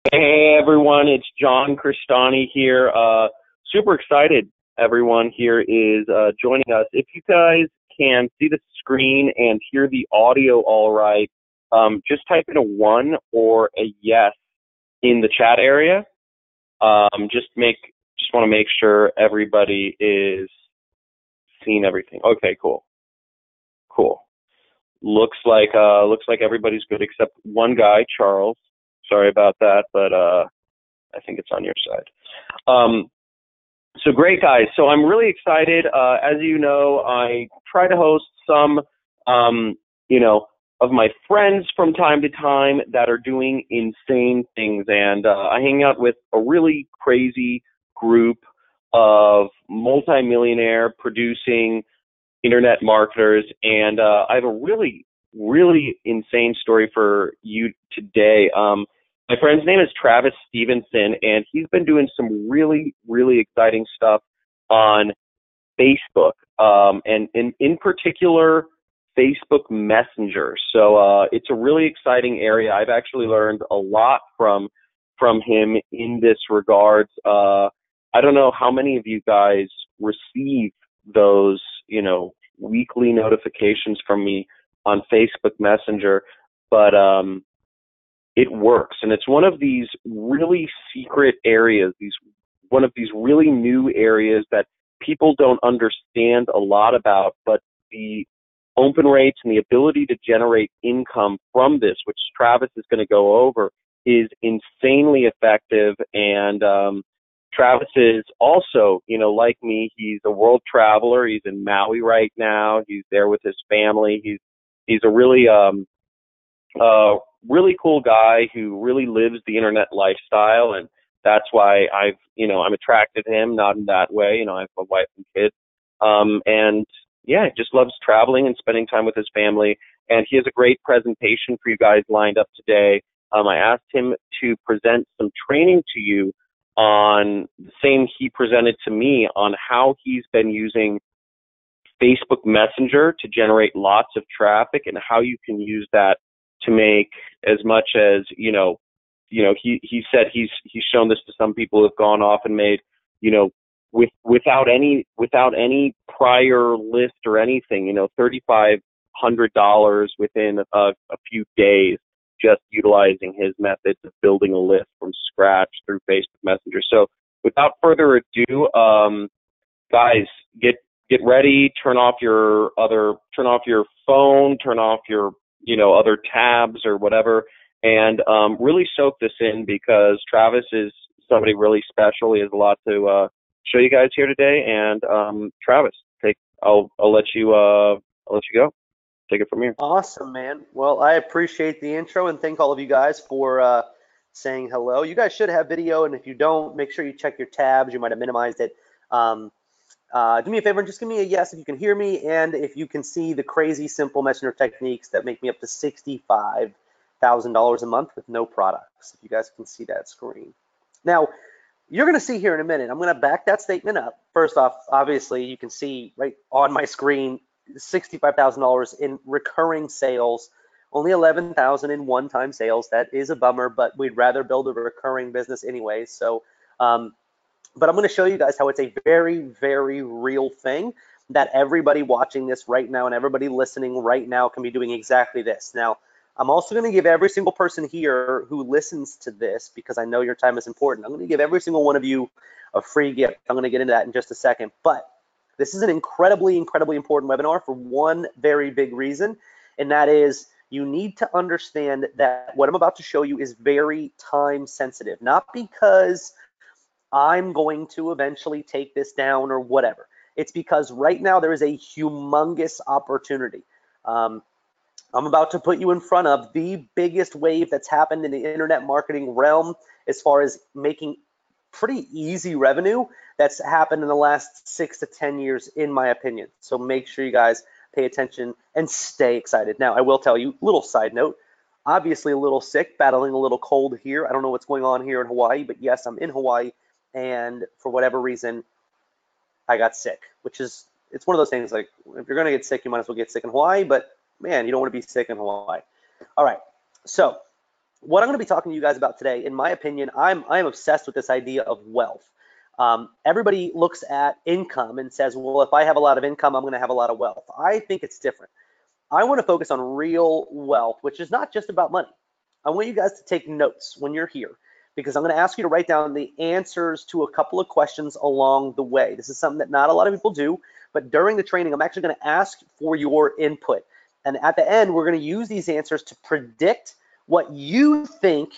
Hey everyone, it's John Cristani here. Super excited everyone here is joining us. If you guys can see the screen and hear the audio all right, just type in a one or a yes in the chat area. Just want to make sure everybody is seeing everything. Okay, cool. Cool. Looks like everybody's good except one guy, Charles. Sorry about that, but I think it's on your side. So great, guys. So I'm really excited. As you know, I try to host some, you know, of my friends from time to time that are doing insane things, and I hang out with a really crazy group of multimillionaire producing internet marketers, and I have a really, really insane story for you today. My friend's name is Travis Stevenson, and he's been doing some really, really exciting stuff on Facebook, and in particular, Facebook Messenger. So it's a really exciting area. I've actually learned a lot from him in this regards. I don't know how many of you guys receive those, weekly notifications from me on Facebook Messenger, but it works, and it's one of these really secret areas, one of these really new areas that people don't understand a lot about, but the open rates and the ability to generate income from this, which Travis is going to go over, is insanely effective. And Travis is also, like me, he's a world traveler. He's in Maui right now. He's there with his family. He's a really cool guy who really lives the internet lifestyle, and that's why I'm attracted to him. Not in that way, I have a wife and kids, and yeah, he just loves traveling and spending time with his family. And he has a great presentation for you guys lined up today. I asked him to present some training to you on the same he presented to me on how he's been using Facebook Messenger to generate lots of traffic and how you can use that to make as much as, he said he's shown this to some people who have gone off and made, without any prior list or anything, $3,500 within a few days, just utilizing his methods of building a list from scratch through Facebook Messenger. So without further ado, guys, get ready, turn off your phone, turn off your, other tabs or whatever, and really soak this in, because Travis is somebody really special. He has a lot to show you guys here today. And Travis, I'll let you go. Take it from here. Awesome, man. Well, I appreciate the intro and thank all of you guys for saying hello. You guys should have video, and if you don't, make sure you check your tabs. You might have minimized it. Do me a favor and just give me a yes if you can hear me, and if you can see the crazy simple messenger techniques that make me up to $65,000 a month with no products. If you guys can see that screen. Now, you're going to see here in a minute, I'm going to back that statement up. First off, obviously, you can see right on my screen $65,000 in recurring sales, only $11,000 in one-time sales. That is a bummer, but we'd rather build a recurring business anyway. So, but I'm going to show you guys how it's a very, very real thing that everybody watching this right now and everybody listening right now can be doing exactly this. Now, I'm also going to give every single person here who listens to this, because I know your time is important, I'm going to give every single one of you a free gift. I'm going to get into that in just a second. But this is an incredibly, incredibly important webinar for one very big reason, and that is you need to understand that what I'm about to show you is very time sensitive, not because I'm going to eventually take this down or whatever. It's because right now there is a humongous opportunity. I'm about to put you in front of the biggest wave that's happened in the internet marketing realm as far as making pretty easy revenue that's happened in the last 6 to 10 years, in my opinion. So make sure you guys pay attention and stay excited. Now, I will tell you, little side note, obviously a little sick, battling a little cold here. I don't know what's going on here in Hawaii, but yes, I'm in Hawaii. And for whatever reason, I got sick, which is, it's one of those things, like, if you're going to get sick, you might as well get sick in Hawaii, but man, you don't want to be sick in Hawaii. All right, so what I'm going to be talking to you guys about today, in my opinion, I'm obsessed with this idea of wealth. Everybody looks at income and says, well, if I have a lot of income, I'm going to have a lot of wealth. I think it's different. I want to focus on real wealth, which is not just about money. I want you guys to take notes when you're here, because I'm going to ask you to write down the answers to a couple of questions along the way. This is something that not a lot of people do, but during the training, I'm actually going to ask for your input. And at the end, we're going to use these answers to predict what you think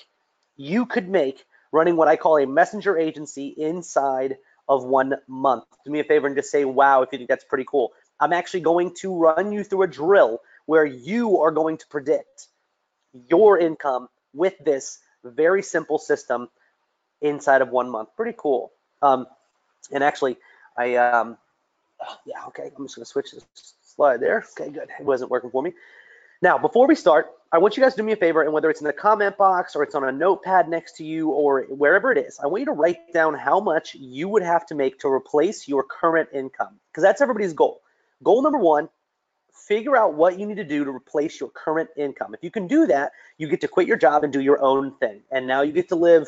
you could make running what I call a messenger agency inside of 1 month. Do me a favor and just say, wow, if you think that's pretty cool. I'm actually going to run you through a drill where you are going to predict your income with this very simple system inside of 1 month. Pretty cool. And actually, yeah, okay, I'm just gonna switch this slide there. Okay, good, it wasn't working for me. Now, before we start, I want you guys to do me a favor, and whether it's in the comment box or it's on a notepad next to you or wherever it is, I want you to write down how much you would have to make to replace your current income, because that's everybody's goal. Goal number one, figure out what you need to do to replace your current income. If you can do that, you get to quit your job and do your own thing. And now you get to live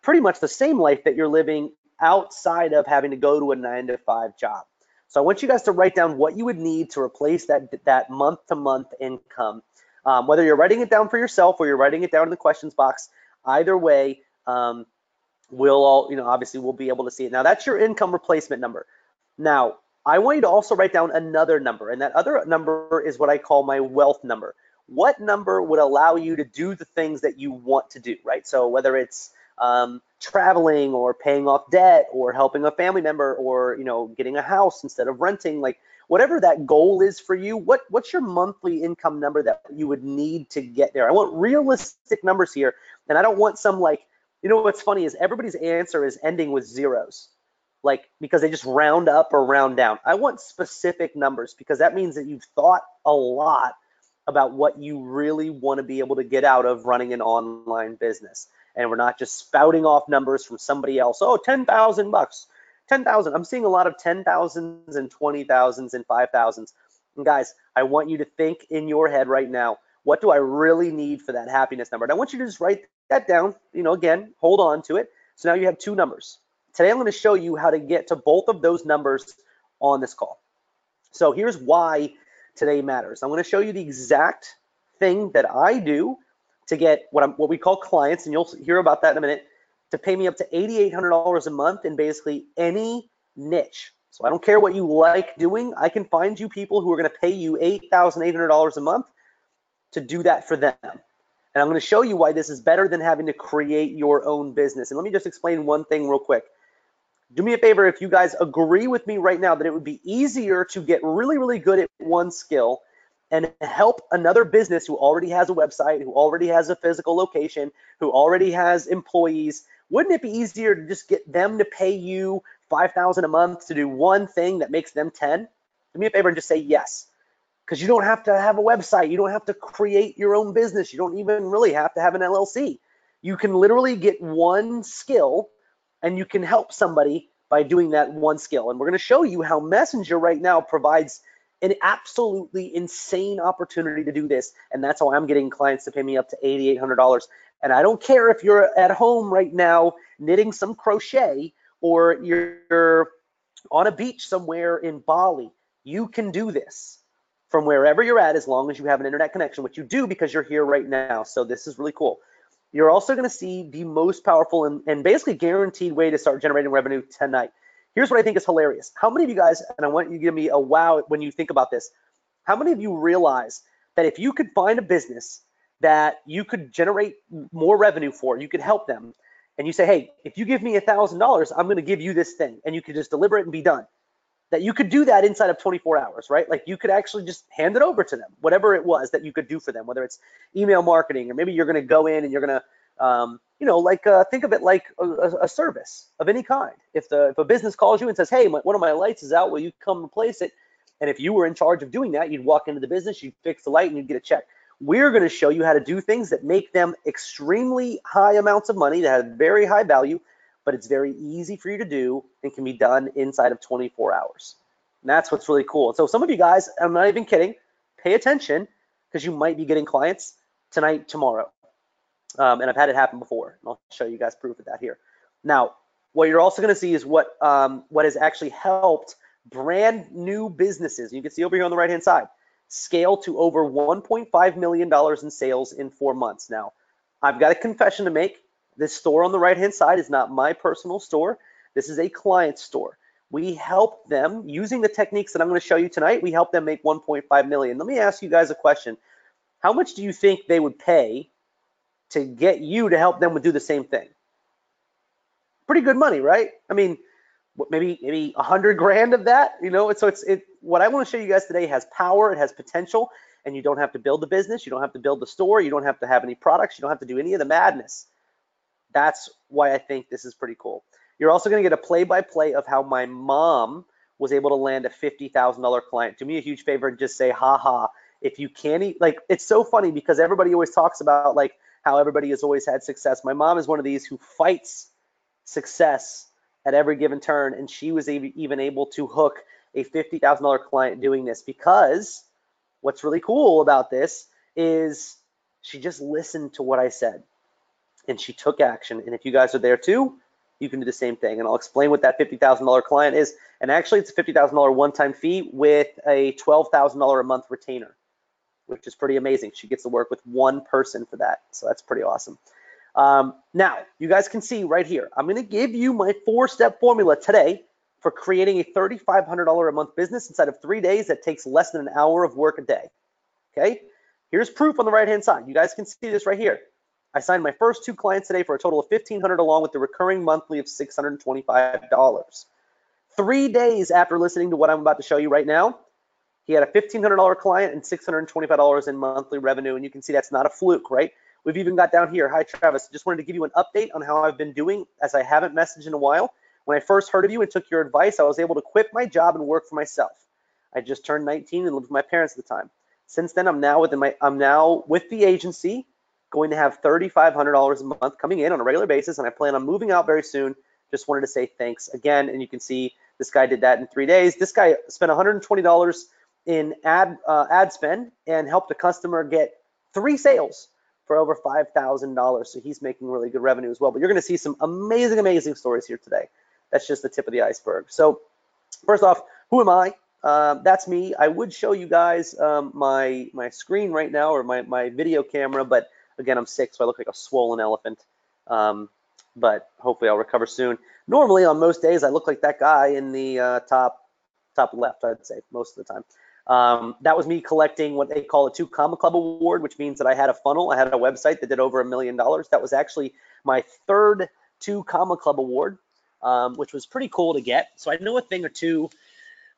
pretty much the same life that you're living outside of having to go to a 9-to-5 job. So I want you guys to write down what you would need to replace that month-to-month income. Whether you're writing it down for yourself or you're writing it down in the questions box, either way, we'll all, obviously we'll be able to see it. Now that's your income replacement number. Now, I want you to also write down another number, and that other number is what I call my wealth number. What number would allow you to do the things that you want to do, right? So whether it's traveling or paying off debt or helping a family member or getting a house instead of renting, like whatever that goal is for you, what's your monthly income number that you would need to get there? I want realistic numbers here, and I don't want some what's funny is everybody's answer is ending with zeros, because they just round up or round down. I want specific numbers because that means that you've thought a lot about what you really want to be able to get out of running an online business. And we're not just spouting off numbers from somebody else. Oh, 10,000 bucks, 10,000. I'm seeing a lot of 10,000s and 20,000s and 5,000s. And guys, I want you to think in your head right now, what do I really need for that happiness number? And I want you to just write that down, again, hold on to it. So now you have two numbers. Today, I'm going to show you how to get to both of those numbers on this call. So here's why today matters. I'm going to show you the exact thing that I do to get what we call clients, and you'll hear about that in a minute, to pay me up to $8,800 a month in basically any niche. So I don't care what you like doing. I can find you people who are going to pay you $8,800 a month to do that for them. And I'm going to show you why this is better than having to create your own business. And let me just explain one thing real quick. Do me a favor, if you guys agree with me right now that it would be easier to get really, really good at one skill and help another business who already has a website, who already has a physical location, who already has employees, wouldn't it be easier to just get them to pay you $5,000 a month to do one thing that makes them 10? Do me a favor and just say yes. Because you don't have to have a website. You don't have to create your own business. You don't even really have to have an LLC. You can literally get one skill and you can help somebody by doing that one skill. And we're going to show you how Messenger right now provides an absolutely insane opportunity to do this. And that's how I'm getting clients to pay me up to $8,800. And I don't care if you're at home right now knitting some crochet or you're on a beach somewhere in Bali. You can do this from wherever you're at as long as you have an internet connection, which you do because you're here right now. So this is really cool. You're also going to see the most powerful and basically guaranteed way to start generating revenue tonight. Here's what I think is hilarious. How many of you guys, and I want you to give me a wow when you think about this, how many of you realize that if you could find a business that you could generate more revenue for, you could help them, and you say, hey, if you give me $1,000, I'm going to give you this thing, and you could just deliver it and be done. That you could do that inside of 24 hours, right? Like you could actually just hand it over to them, whatever it was that you could do for them, whether it's email marketing, or maybe you're going to go in and you're going to, think of it like a service of any kind. If a business calls you and says, hey, one of my lights is out, will you come replace it? And if you were in charge of doing that, you'd walk into the business, you'd fix the light, and you'd get a check. We're going to show you how to do things that make them extremely high amounts of money that have very high value, but it's very easy for you to do and can be done inside of 24 hours. And that's what's really cool. So some of you guys, I'm not even kidding, pay attention because you might be getting clients tonight, tomorrow. And I've had it happen before, and I'll show you guys proof of that here. Now, what you're also going to see is what has actually helped brand new businesses. You can see over here on the right-hand side, scale to over $1.5 million in sales in 4 months. Now, I've got a confession to make. This store on the right-hand side is not my personal store. This is a client store. We help them using the techniques that I'm going to show you tonight. We help them make 1.5 million. Let me ask you guys a question. How much do you think they would pay to get you to help them do the same thing? Pretty good money, right? I mean, maybe 100 grand of that, you know? So what I want to show you guys today has power, it has potential, and you don't have to build the business, you don't have to build the store, you don't have to have any products, you don't have to do any of the madness. That's why I think this is pretty cool. You're also going to get a play-by-play of how my mom was able to land a $50,000 client. Do me a huge favor and just say, ha ha. If you can't, like, it's so funny because everybody always talks about like how everybody has always had success. My mom is one of these who fights success at every given turn, and she was even able to hook a $50,000 client doing this, because what's really cool about this is she just listened to what I said and she took action. And if you guys are there too, you can do the same thing. And I'll explain what that $50,000 client is. And actually, it's a $50,000 one-time fee with a $12,000 a month retainer, which is pretty amazing. She gets to work with one person for that. So that's pretty awesome. Now, you guys can see right here, I'm going to give you my 4-step formula today for creating a $3,500 a month business inside of 3 days that takes less than an hour of work a day. Okay? Here's proof on the right-hand side. You guys can see this right here. I signed my first 2 clients today for a total of $1,500 along with the recurring monthly of $625. 3 days after listening to what I'm about to show you right now, he had a $1,500 client and $625 in monthly revenue. And you can see that's not a fluke, right? We've even got down here, hi Travis, just wanted to give you an update on how I've been doing, as I haven't messaged in a while. When I first heard of you and took your advice, I was able to quit my job and work for myself. I just turned 19 and lived with my parents at the time. Since then, I'm now with the agency, going to have $3,500 a month coming in on a regular basis, and I plan on moving out very soon. Just wanted to say thanks again. And you can see this guy did that in 3 days. This guy spent $120 in ad spend and helped a customer get 3 sales for over $5,000. So he's making really good revenue as well. But you're going to see some amazing, amazing stories here today. That's just the tip of the iceberg. So first off, who am I? That's me. I would show you guys my screen right now, or my video camera, but again, I'm sick, so I look like a swollen elephant. But hopefully I'll recover soon. Normally on most days, I look like that guy in the top left, I'd say, most of the time. That was me collecting what they call a 2 Comma Club award, which means that I had a funnel. I had a website that did over $1 million. That was actually my 3rd 2 Comma Club award, which was pretty cool to get. So I know a thing or two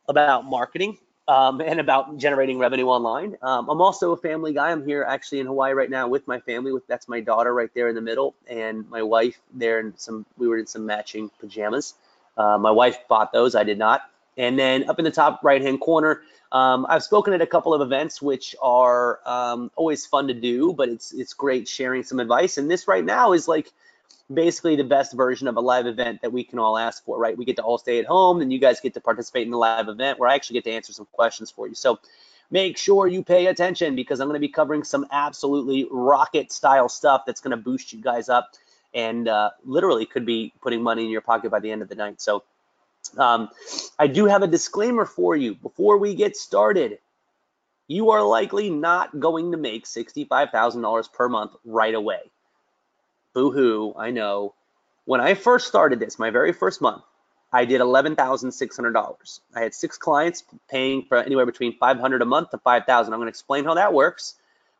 about marketing and about generating revenue online. I'm also a family guy. I'm here actually in Hawaii right now with my family. That's my daughter right there in the middle, and my wife there. We were in some matching pajamas. My wife bought those. I did not. And then up in the top right-hand corner, I've spoken at a couple of events, which are always fun to do, but it's great sharing some advice. And this right now is like basically the best version of a live event that we can all ask for, right? We get to all stay at home, and you guys get to participate in the live event where I actually get to answer some questions for you. So make sure you pay attention, because I'm going to be covering some absolutely rocket style stuff that's going to boost you guys up and literally could be putting money in your pocket by the end of the night. So I do have a disclaimer for you before we get started. You are likely not going to make $65,000 per month right away. Boo-hoo, I know. When I first started this, my very first month, I did $11,600. I had 6 clients paying for anywhere between $500 a month to $5,000. I'm going to explain how that works.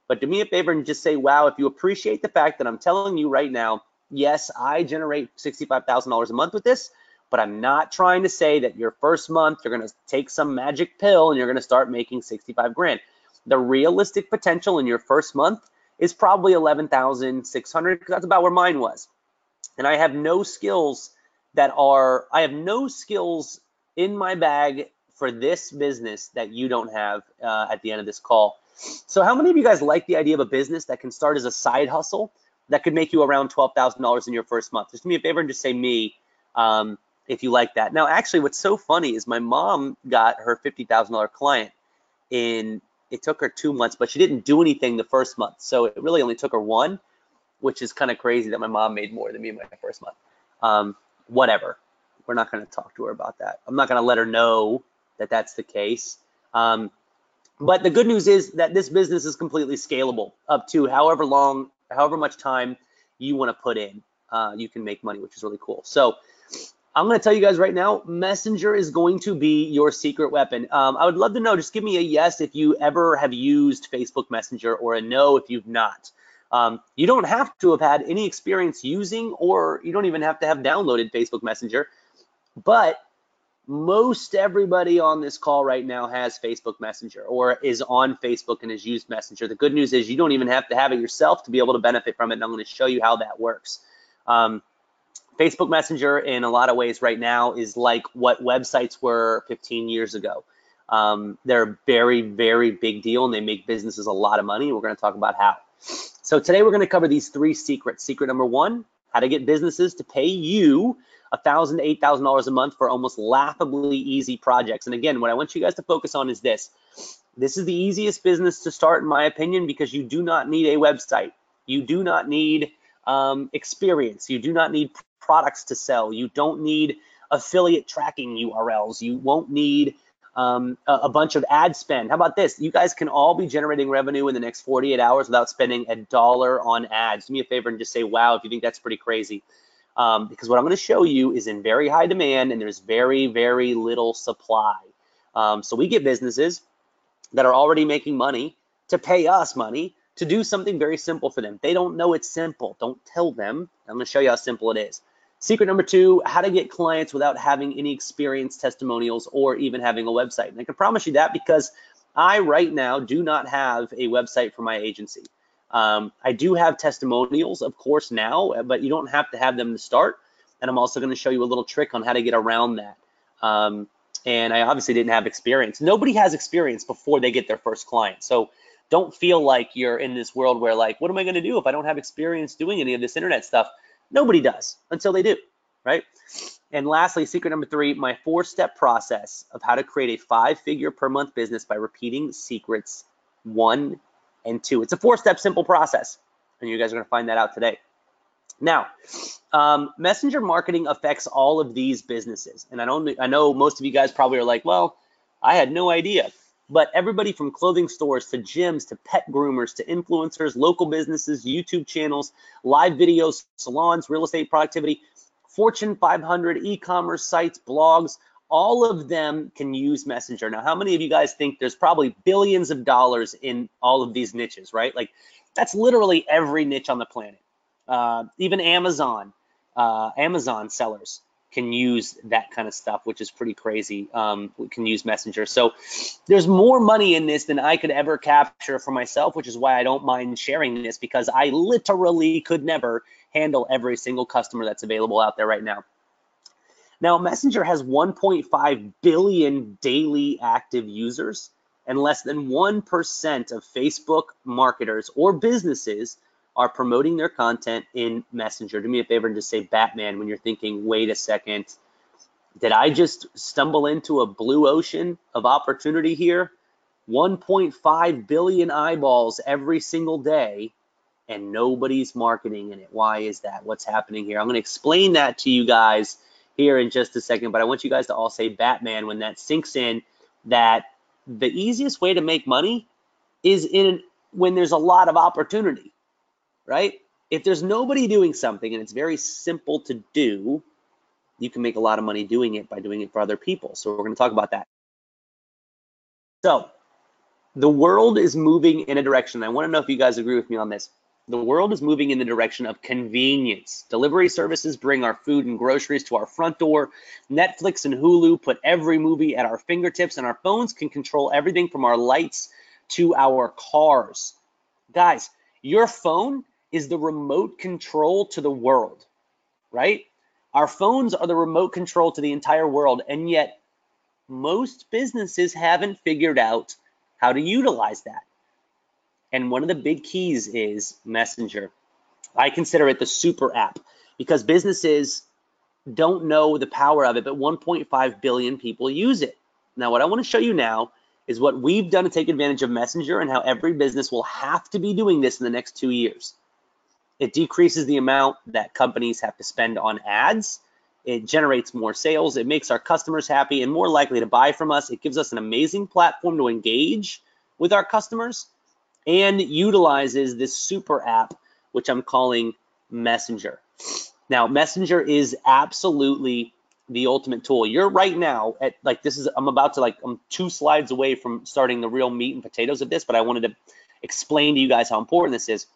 But do me a favor and just say, wow, if you appreciate the fact that I'm telling you right now, yes, I generate $65,000 a month with this, but I'm not trying to say that your first month you're going to take some magic pill and you're going to start making 65 grand. The realistic potential in your first month is probably 11,600, because that's about where mine was. And I have no skills in my bag for this business that you don't have at the end of this call. So how many of you guys like the idea of a business that can start as a side hustle that could make you around $12,000 in your first month? Just do me a favor and just say me if you like that. Now, actually, what's so funny is my mom got her $50,000 client it took her 2 months, but she didn't do anything the first month. So it really only took her 1. which is kind of crazy that my mom made more than me in my first month. Whatever. We're not going to talk to her about that. I'm not going to let her know that that's the case. But the good news is that this business is completely scalable up to however much time you want to put in. You can make money, which is really cool. So I'm going to tell you guys right now, Messenger is going to be your secret weapon. I would love to know, just give me a yes if you ever have used Facebook Messenger, or a no if you've not. You don't have to have had any experience using, or you don't even have to have downloaded Facebook Messenger, but most everybody on this call right now has Facebook Messenger or is on Facebook and has used Messenger. The good news is you don't even have to have it yourself to be able to benefit from it, and I'm going to show you how that works. Facebook Messenger in a lot of ways right now is like what websites were 15 years ago. They're a very, very big deal, and they make businesses a lot of money. We're going to talk about how. So today we're going to cover these 3 secrets. Secret number 1, how to get businesses to pay you $1,000 to $8,000 a month for almost laughably easy projects. And again, what I want you guys to focus on is this. This is the easiest business to start, in my opinion, because you do not need a website. You do not need experience. You do not need products to sell. You don't need affiliate tracking URLs. You won't need a bunch of ad spend. How about this? You guys can all be generating revenue in the next 48 hours without spending $1 on ads. Do me a favor and just say, wow, if you think that's pretty crazy. Because what I'm going to show you is in very high demand, and there's very, very little supply. So we get businesses that are already making money to pay us money to do something very simple for them. They don't know it's simple. Don't tell them. I'm going to show you how simple it is. Secret number 2, how to get clients without having any experience, testimonials, or even having a website. And I can promise you that because I right now do not have a website for my agency. I do have testimonials, of course, now, but you don't have to have them to start. And I'm also going to show you a little trick on how to get around that. And I obviously didn't have experience. Nobody has experience before they get their first client. So don't feel like you're in this world where, like, what am I going to do if I don't have experience doing any of this internet stuff? Nobody does until they do, right? And lastly, secret number 3, my 4-step process of how to create a 5-figure per month business by repeating secrets 1 and 2. It's a 4-step simple process, and you guys are going to find that out today. Now, messenger marketing affects all of these businesses, and I know most of you guys probably are like, well, I had no idea. But everybody from clothing stores to gyms to pet groomers to influencers, local businesses, YouTube channels, live videos, salons, real estate productivity, Fortune 500, e-commerce sites, blogs, all of them can use Messenger. Now, how many of you guys think there's probably billions of dollars in all of these niches, right? Like, that's literally every niche on the planet. Even Amazon sellers can use that kind of stuff, which is pretty crazy. We can use Messenger. So there's more money in this than I could ever capture for myself, which is why I don't mind sharing this, because I literally could never handle every single customer that's available out there right now. Now, Messenger has 1.5 billion daily active users, and less than 1% of Facebook marketers or businesses are promoting their content in Messenger. Do me a favor and just say Batman when you're thinking, wait a second, did I just stumble into a blue ocean of opportunity here? 1.5 billion eyeballs every single day, and nobody's marketing in it. Why is that? What's happening here? I'm going to explain that to you guys here in just a second, but I want you guys to all say Batman when that sinks in, that the easiest way to make money is when there's a lot of opportunity. Right? If there's nobody doing something and it's very simple to do, you can make a lot of money doing it by doing it for other people. So we're going to talk about that. So the world is moving in a direction. I want to know if you guys agree with me on this. The world is moving in the direction of convenience. Delivery services bring our food and groceries to our front door. Netflix and Hulu put every movie at our fingertips, and our phones can control everything from our lights to our cars. Guys, your phone is the remote control to the world, right? Our phones are the remote control to the entire world, and yet most businesses haven't figured out how to utilize that. And one of the big keys is Messenger. I consider it the super app because businesses don't know the power of it, but 1.5 billion people use it. Now, what I want to show you now is what we've done to take advantage of Messenger and how every business will have to be doing this in the next 2 years. It decreases the amount that companies have to spend on ads. It generates more sales. It makes our customers happy and more likely to buy from us. It gives us an amazing platform to engage with our customers, and utilizes this super app, which I'm calling Messenger. Now, Messenger is absolutely the ultimate tool. You're right now at I'm 2 slides away from starting the real meat and potatoes of this, but I wanted to explain to you guys how important this is.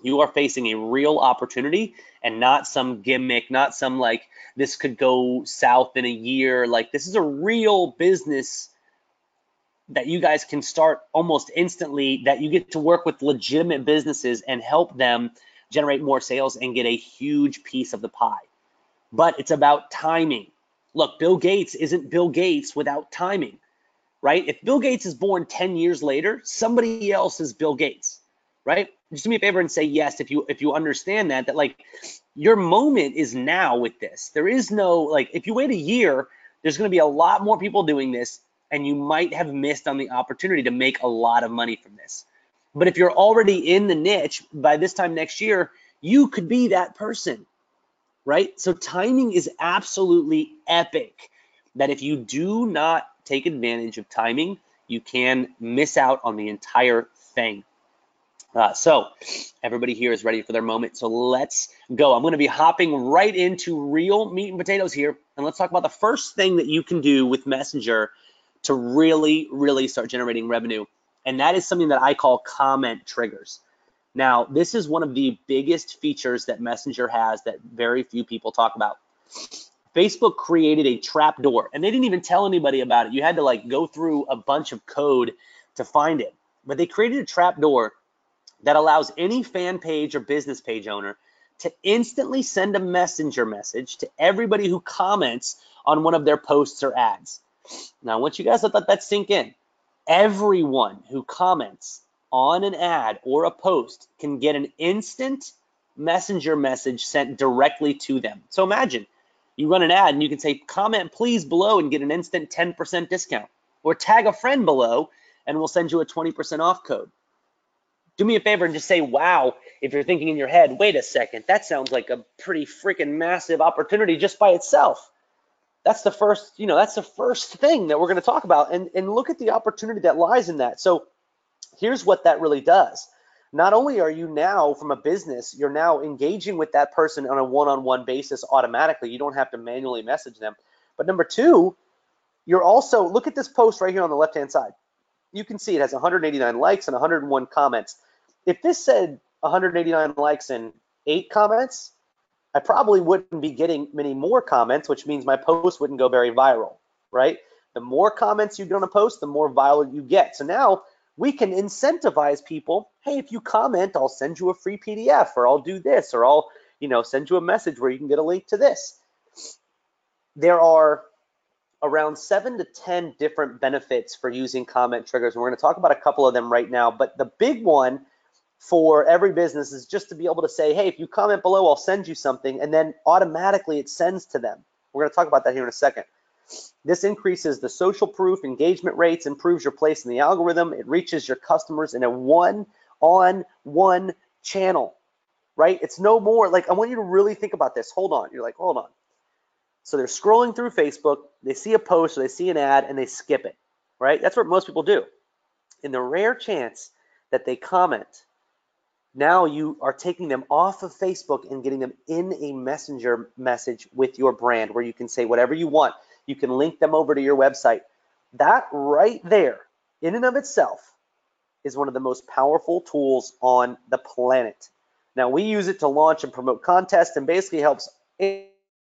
You are facing a real opportunity and not some gimmick, not some like this could go south in a year. Like, this is a real business that you guys can start almost instantly, that you get to work with legitimate businesses and help them generate more sales and get a huge piece of the pie. But it's about timing. Look, Bill Gates isn't Bill Gates without timing, right? If Bill Gates is born 10 years later, somebody else is Bill Gates, right? Just do me a favor and say yes if you understand that like your moment is now with this. There is no, like, if you wait a year, there's going to be a lot more people doing this, and you might have missed on the opportunity to make a lot of money from this. But if you're already in the niche, by this time next year, you could be that person, right? So timing is absolutely epic, that if you do not take advantage of timing, you can miss out on the entire thing. So everybody here is ready for their moment. So let's go. I'm going to be hopping right into real meat and potatoes here. And let's talk about the first thing that you can do with Messenger to really, really start generating revenue. And that is something that I call comment triggers. Now, this is one of the biggest features that Messenger has that very few people talk about. Facebook created a trap door, and they didn't even tell anybody about it. You had to like go through a bunch of code to find it. But they created a trap door that allows any fan page or business page owner to instantly send a messenger message to everybody who comments on one of their posts or ads. Now, I want you guys to let that sink in. Everyone who comments on an ad or a post can get an instant messenger message sent directly to them. So imagine you run an ad and you can say, comment please below and get an instant 10% discount, or tag a friend below and we'll send you a 20% off code. Do me a favor and just say, wow, if you're thinking in your head, wait a second, that sounds like a pretty freaking massive opportunity just by itself. That's the first, that's the first thing that we're going to talk about, and look at the opportunity that lies in that. So here's what that really does. Not only are you now, from a business, you're now engaging with that person on a one-on-one basis automatically. You don't have to manually message them. But number two, you're also, look at this post right here on the left-hand side. You can see it has 189 likes and 101 comments. If this said 189 likes and 8 comments, I probably wouldn't be getting many more comments, which means my post wouldn't go very viral, right? The more comments you get on a post, the more viral you get. So now we can incentivize people. Hey, if you comment, I'll send you a free PDF, or I'll do this, or I'll, send you a message where you can get a link to this. There are around 7 to 10 different benefits for using comment triggers. And we're going to talk about a couple of them right now. But the big one for every business is just to be able to say, hey, if you comment below, I'll send you something. And then automatically it sends to them. We're going to talk about that here in a second. This increases the social proof, engagement rates, improves your place in the algorithm. It reaches your customers in a one-on-one channel, right? It's no more like, I want you to really think about this. Hold on. You're like, hold on. So they're scrolling through Facebook, they see a post or they see an ad and they skip it, right? That's what most people do. In the rare chance that they comment, now you are taking them off of Facebook and getting them in a messenger message with your brand where you can say whatever you want. You can link them over to your website. That right there, in and of itself, is one of the most powerful tools on the planet. Now, we use it to launch and promote contests, and basically helps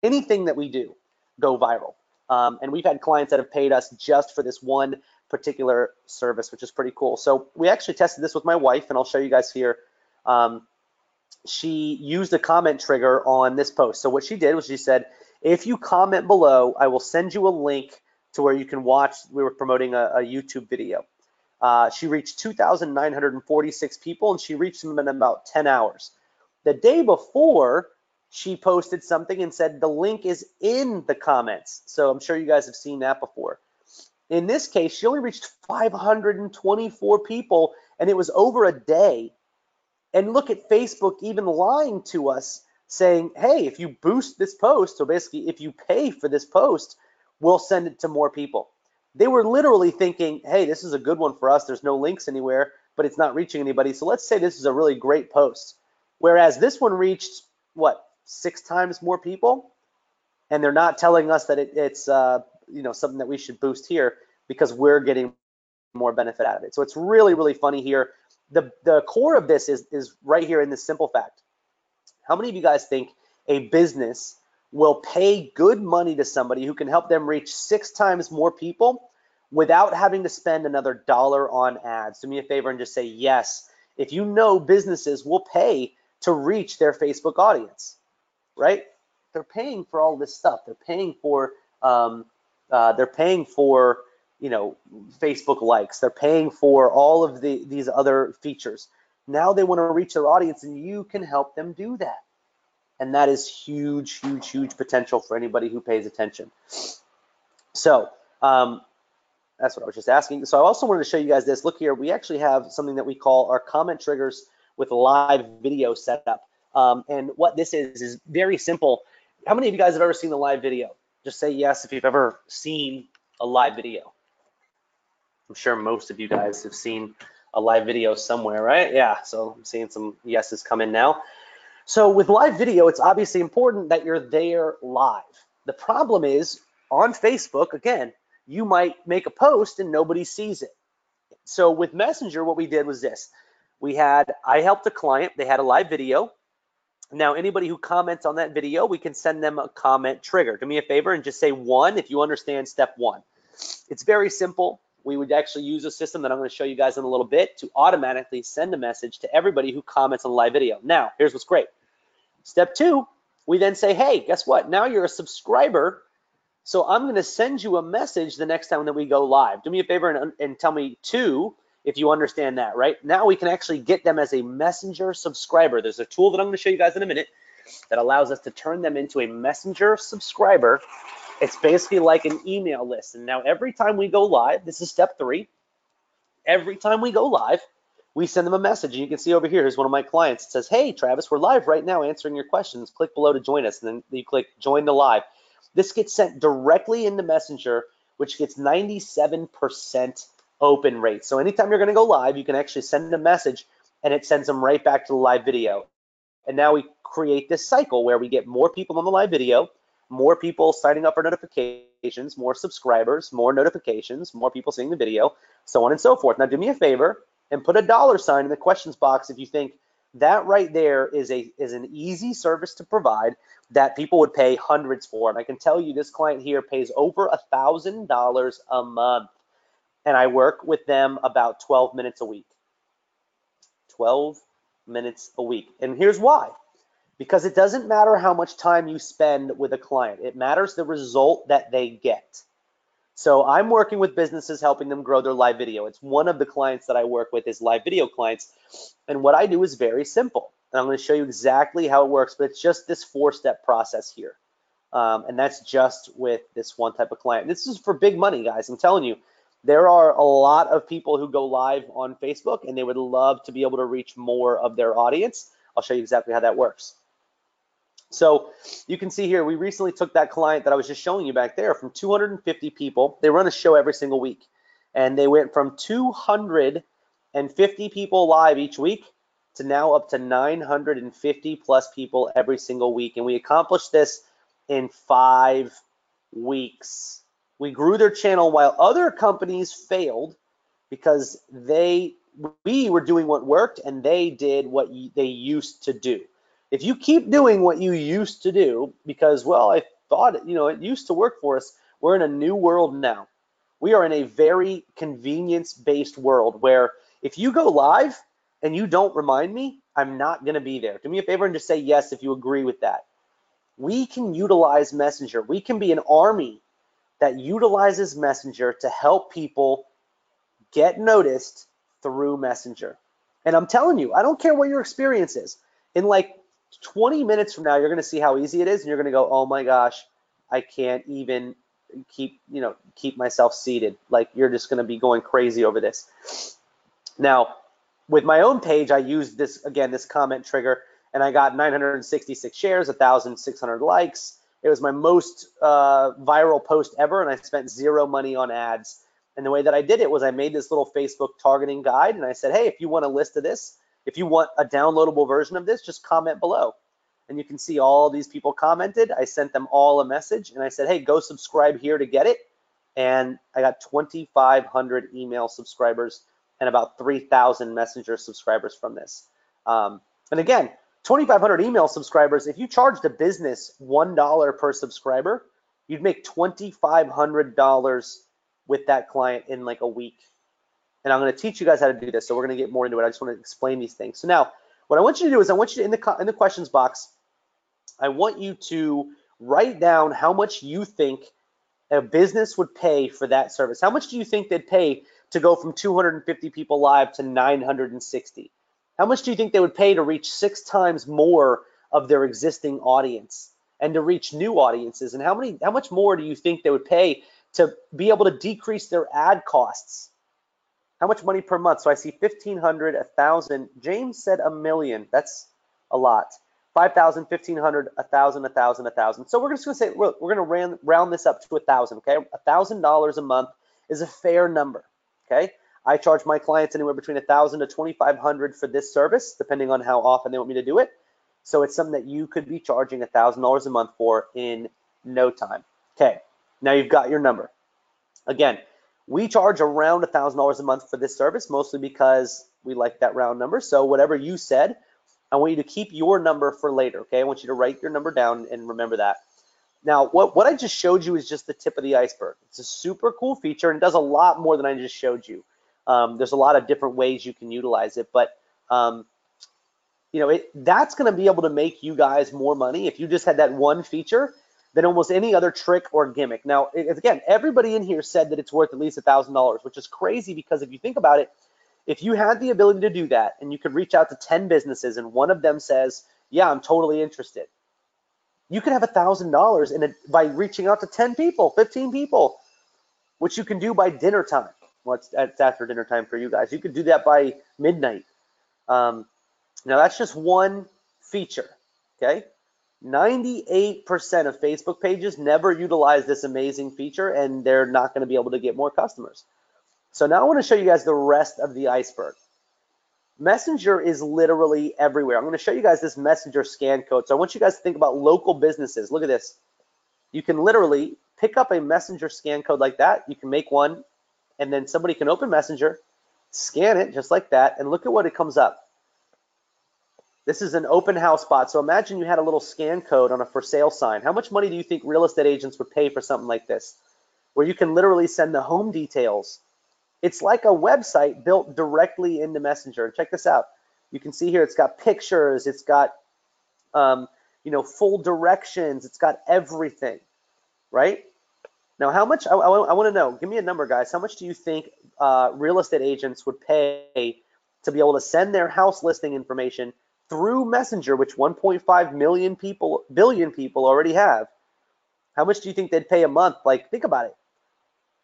anything that we do go viral. And we've had clients that have paid us just for this one particular service, which is pretty cool. So we actually tested this with my wife, and I'll show you guys here. She used a comment trigger on this post. So what she did was she said, if you comment below, I will send you a link to where you can watch. We were promoting a YouTube video. She reached 2,946 people, and she reached them in about 10 hours. The day before, she posted something and said the link is in the comments. So I'm sure you guys have seen that before. In this case, she only reached 524 people, and it was over a day And look at Facebook even lying to us saying, hey, if you boost this post, so basically if you pay for this post, we'll send it to more people. They were literally thinking, hey, this is a good one for us. There's no links anywhere, but it's not reaching anybody. So let's say this is a really great post. Whereas this one reached, what, 6 times more people? And they're not telling us that it's something that we should boost here because we're getting more benefit out of it. So it's really, really funny here. The core of this is right here in this simple fact. How many of you guys think a business will pay good money to somebody who can help them reach 6 times more people without having to spend another dollar on ads? Do me a favor and just say yes. If you know businesses will pay to reach their Facebook audience, right? They're paying for all this stuff. They're paying for Facebook likes. They're paying for all of these other features. Now they want to reach their audience, and you can help them do that. And that is huge, huge, huge potential for anybody who pays attention. So that's what I was just asking. So I also wanted to show you guys this. Look here, we actually have something that we call our comment triggers with live video setup. And what this is very simple. How many of you guys have ever seen a live video? Just say yes if you've ever seen a live video. I'm sure most of you guys have seen a live video somewhere, right? Yeah, so I'm seeing some yeses come in now. So with live video, it's obviously important that you're there live. The problem is on Facebook, again, you might make a post and nobody sees it. So with Messenger, what we did was this. I helped a client, they had a live video. Now, anybody who comments on that video, we can send them a comment trigger. Do me a favor and just say 1 if you understand step 1. It's very simple. We would actually use a system that I'm going to show you guys in a little bit to automatically send a message to everybody who comments on the live video. Now, here's what's great. Step 2, we then say, hey, guess what? Now you're a subscriber, so I'm going to send you a message the next time that we go live. Do me a favor and tell me 2 if you understand that, right? Now we can actually get them as a Messenger subscriber. There's a tool that I'm going to show you guys in a minute that allows us to turn them into a Messenger subscriber. It's basically like an email list. And now every time we go live, this is step 3, every time we go live, we send them a message. And you can see over here, here's one of my clients. It says, hey, Travis, we're live right now answering your questions. Click below to join us. And then you click join the live. This gets sent directly into Messenger, which gets 97% open rate. So anytime you're going to go live, you can actually send a message and it sends them right back to the live video. And now we create this cycle where we get more people on the live video, more people signing up for notifications, more subscribers, more notifications, more people seeing the video, so on and so forth. Now do me a favor and put a $ in the questions box if you think that right there is an easy service to provide that people would pay hundreds for. And I can tell you this client here pays over $1,000 a month. And I work with them about 12 minutes a week. 12 minutes a week. And here's why. Because it doesn't matter how much time you spend with a client. It matters the result that they get. So I'm working with businesses helping them grow their live video. It's one of the clients that I work with is live video clients. And what I do is very simple. And I'm going to show you exactly how it works, but it's just this 4-step process here. And that's just with this one type of client. This is for big money, guys. I'm telling you, there are a lot of people who go live on Facebook and they would love to be able to reach more of their audience. I'll show you exactly how that works. So you can see here, we recently took that client that I was just showing you back there from 250 people. They run a show every single week. And they went from 250 people live each week to now up to 950 plus people every single week. And we accomplished this in 5 weeks. We grew their channel while other companies failed because we were doing what worked and they did what they used to do. If you keep doing what you used to do because, well, I thought it used to work for us, we're in a new world now. We are in a very convenience-based world where if you go live and you don't remind me, I'm not going to be there. Do me a favor and just say yes if you agree with that. We can utilize Messenger. We can be an army that utilizes Messenger to help people get noticed through Messenger. And I'm telling you, I don't care what your experience is. In like 20 minutes from now, you're going to see how easy it is, and you're going to go, oh my gosh, I can't even keep myself seated. Like, you're just going to be going crazy over this. Now, with my own page, I used this, again, this comment trigger, and I got 966 shares, 1,600 likes. It was my most viral post ever, and I spent zero money on ads. And the way that I did it was I made this little Facebook targeting guide, and I said, hey, if you want a list of this, if you want a downloadable version of this, just comment below. And you can see all these people commented. I sent them all a message, and I said, hey, go subscribe here to get it. And I got 2,500 email subscribers and about 3,000 messenger subscribers from this. And again, 2,500 email subscribers, if you charged a business $1 per subscriber, you'd make $2,500 with that client in like a week. And I'm going to teach you guys how to do this, so we're going to get more into it. I just want to explain these things. So now, what I want you to do is I want you to, in the questions box, I want you to write down how much you think a business would pay for that service. How much do you think they'd pay to go from 250 people live to 960? How much do you think they would pay to reach 6 times more of their existing audience and to reach new audiences? And how much more do you think they would pay to be able to decrease their ad costs? How much money per month? So I see 1,500, 1,000. James said $1 million. That's a lot. 5,000, 1,500, 1,000, 1,000, 1,000. So we're just going to say, look, we're going to round this up to 1,000. Okay, $1,000 a month is a fair number. Okay, I charge my clients anywhere between 1,000 to 2,500 for this service, depending on how often they want me to do it. So it's something that you could be charging $1,000 a month for in no time. Okay, now you've got your number. Again, we charge around $1,000 a month for this service, mostly because we like that round number. So whatever you said, I want you to keep your number for later, okay? I want you to write your number down and remember that. Now, what I just showed you is just the tip of the iceberg. It's a super cool feature, and it does a lot more than I just showed you. There's a lot of different ways you can utilize it, but you know, that's going to be able to make you guys more money if you just had that one feature than almost any other trick or gimmick. Now, again, everybody in here said that it's worth at least $1,000, which is crazy because if you think about it, if you had the ability to do that and you could reach out to 10 businesses and one of them says, yeah, I'm totally interested, you could have $1,000 by reaching out to 10 people, 15 people, which you can do by dinner time. Well, it's after dinner time for you guys. You could do that by midnight. Now, that's just one feature, okay? 98% of Facebook pages never utilize this amazing feature, and they're not going to be able to get more customers. So now I want to show you guys the rest of the iceberg. Messenger is literally everywhere. I'm going to show you guys this Messenger scan code. So I want you guys to think about local businesses. Look at this. You can literally pick up a Messenger scan code like that. You can make one, and then somebody can open Messenger, scan it just like that, and look at what it comes up. This is an open house spot. So imagine you had a little scan code on a for sale sign. How much money do you think real estate agents would pay for something like this, where you can literally send the home details? It's like a website built directly into Messenger. Check this out. You can see here it's got pictures, it's got you know, full directions, it's got everything, right? Now, how much, I want to know, give me a number, guys. How much do you think real estate agents would pay to be able to send their house listing information through Messenger, which 1.5 billion people already have? How much do you think they'd pay a month? Like, think about it.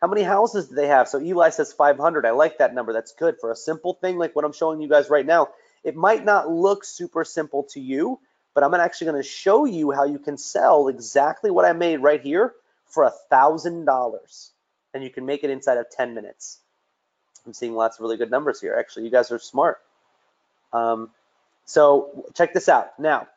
How many houses do they have? So Eli says 500. I like that number. That's good for a simple thing like what I'm showing you guys right now. It might not look super simple to you, but I'm actually going to show you how you can sell exactly what I made right here for $1,000, and you can make it inside of 10 minutes. I'm seeing lots of really good numbers here. Actually, you guys are smart. So check this out. Now,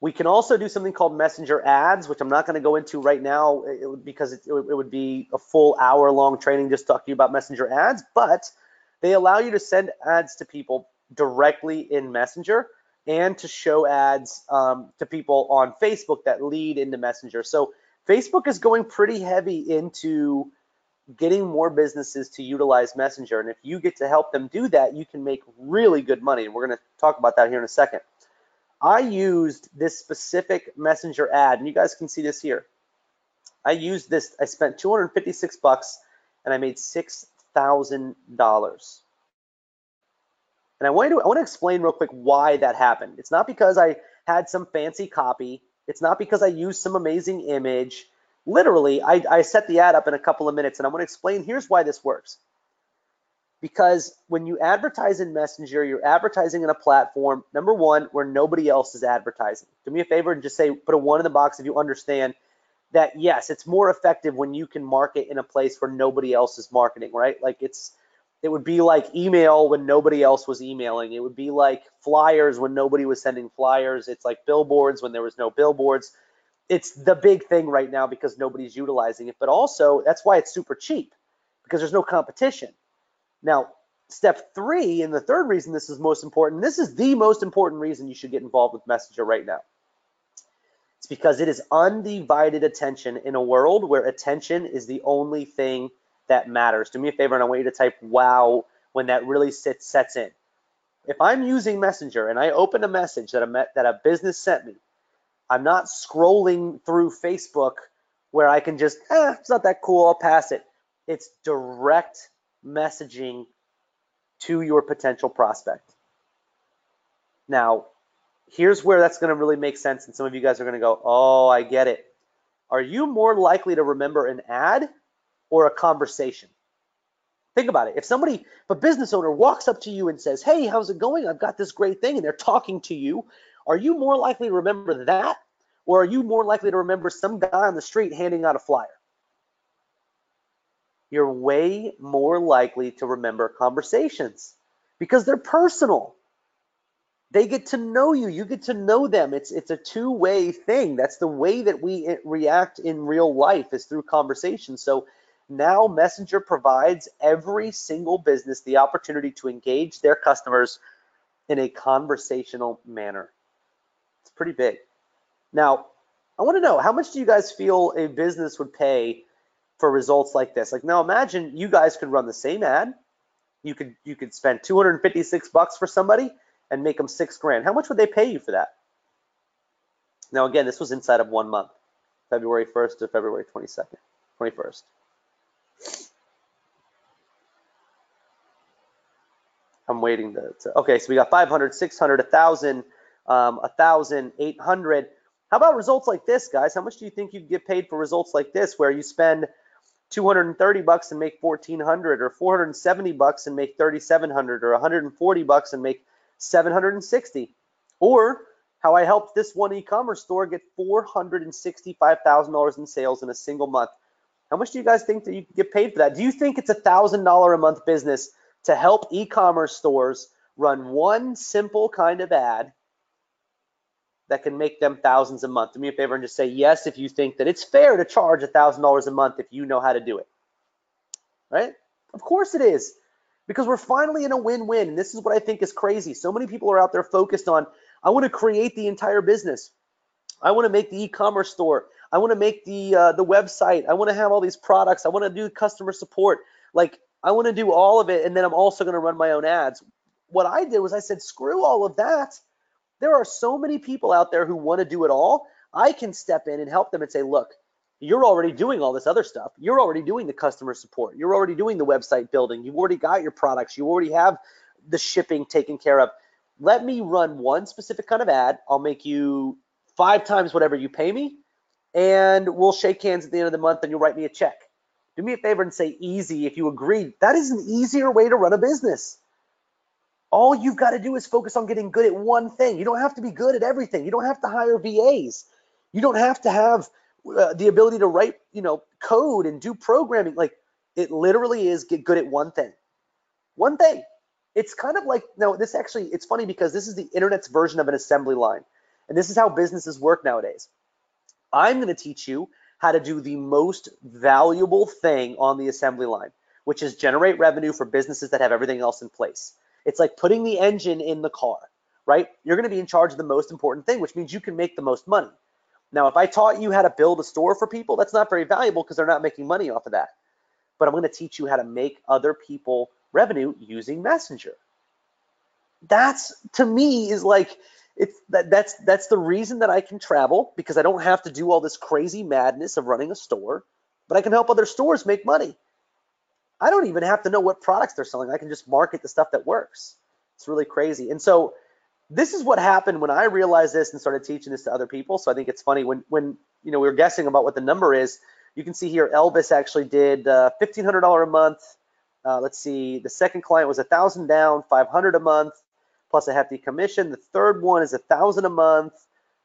we can also do something called Messenger ads, which I'm not going to go into right now because it would be a full hour-long training just talking about Messenger ads, but they allow you to send ads to people directly in Messenger and to show ads to people on Facebook that lead into Messenger. So Facebook is going pretty heavy into getting more businesses to utilize Messenger, and if you get to help them do that, you can make really good money, and we're going to talk about that here in a second. I used this specific Messenger ad, and you guys can see this here. I used this, I spent 256 bucks, and I made $6,000. And I want to explain real quick why that happened. It's not because I had some fancy copy. It's not because I used some amazing image. Literally, I set the ad up in a couple of minutes, and I'm going to explain, here's why this works. Because when you advertise in Messenger, you're advertising in a platform, number one, where nobody else is advertising. Do me a favor and just say, put a 1 in the box if you understand that, yes, it's more effective when you can market in a place where nobody else is marketing, right? Like it would be like email when nobody else was emailing. It would be like flyers when nobody was sending flyers. It's like billboards when there was no billboards. It's the big thing right now because nobody's utilizing it. But also, that's why it's super cheap, because there's no competition. Now, step 3, and the third reason this is most important, this is the most important reason you should get involved with Messenger right now. It's because it is undivided attention in a world where attention is the only thing that matters. Do me a favor, and I want you to type wow when that really sets in. If I'm using Messenger and I open a message that a business sent me, I'm not scrolling through Facebook where I can just, it's not that cool, I'll pass it. It's direct messaging to your potential prospect. Now, here's where that's going to really make sense, and some of you guys are going to go, oh, I get it. Are you more likely to remember an ad or a conversation? Think about it. If a business owner walks up to you and says, hey, how's it going? I've got this great thing, and they're talking to you, are you more likely to remember that, or are you more likely to remember some guy on the street handing out a flyer? You're way more likely to remember conversations because they're personal. They get to know you. You get to know them. It's a two-way thing. That's the way that we react in real life, is through conversation. So now Messenger provides every single business the opportunity to engage their customers in a conversational manner. It's pretty big. Now, I want to know, how much do you guys feel a business would pay for results like this? Like, now imagine you guys could run the same ad. You could spend $256 for somebody and make them $6 grand. How much would they pay you for that? Now, again, this was inside of 1 month, February 1st to February 21st. I'm waiting okay, so we got 500, 600, 1,000, 1,000, 800. How about results like this, guys? How much do you think you'd get paid for results like this, where you spend $230 and make $1,400, or $470 and make $3,700, or $140 and make $760? Or how I helped this one e-commerce store get $465,000 in sales in a single month. How much do you guys think that you could get paid for that? Do you think it's $1,000 a month business to help e-commerce stores run one simple kind of ad that can make them thousands a month? Do me a favor and just say yes if you think that it's fair to charge $1,000 a month if you know how to do it. Right? Of course it is, because we're finally in a win-win, and this is what I think is crazy. So many people are out there focused on, I want to create the entire business. I want to make the e-commerce store. I want to make the website. I want to have all these products. I want to do customer support. Like, I want to do all of it, and then I'm also going to run my own ads. What I did was I said, screw all of that. There are so many people out there who want to do it all. I can step in and help them and say, look, you're already doing all this other stuff. You're already doing the customer support. You're already doing the website building. You've already got your products. You already have the shipping taken care of. Let me run one specific kind of ad. I'll make you 5 times whatever you pay me, and we'll shake hands at the end of the month, and you'll write me a check. Do me a favor and say easy if you agree. That is an easier way to run a business. All you've got to do is focus on getting good at one thing. You don't have to be good at everything. You don't have to hire VAs. You don't have to have the ability to write, code and do programming. Like, it literally is get good at one thing. One thing. It's kind of like, no, this actually, it's funny because this is the internet's version of an assembly line. And this is how businesses work nowadays. I'm going to teach you how to do the most valuable thing on the assembly line, which is generate revenue for businesses that have everything else in place. It's like putting the engine in the car, right? You're going to be in charge of the most important thing, which means you can make the most money. Now, if I taught you how to build a store for people, that's not very valuable because they're not making money off of that. But I'm going to teach you how to make other people revenue using Messenger. That's, to me, is like, that's the reason that I can travel, because I don't have to do all this crazy madness of running a store, but I can help other stores make money. I don't even have to know what products they're selling. I can just market the stuff that works. It's really crazy. And so this is what happened when I realized this and started teaching this to other people. So I think it's funny when we were guessing about what the number is. You can see here Elvis actually did $1,500 a month let's see, the second client was 1,000 down, 500 a month, plus a hefty commission. The third one is 1,000 a month,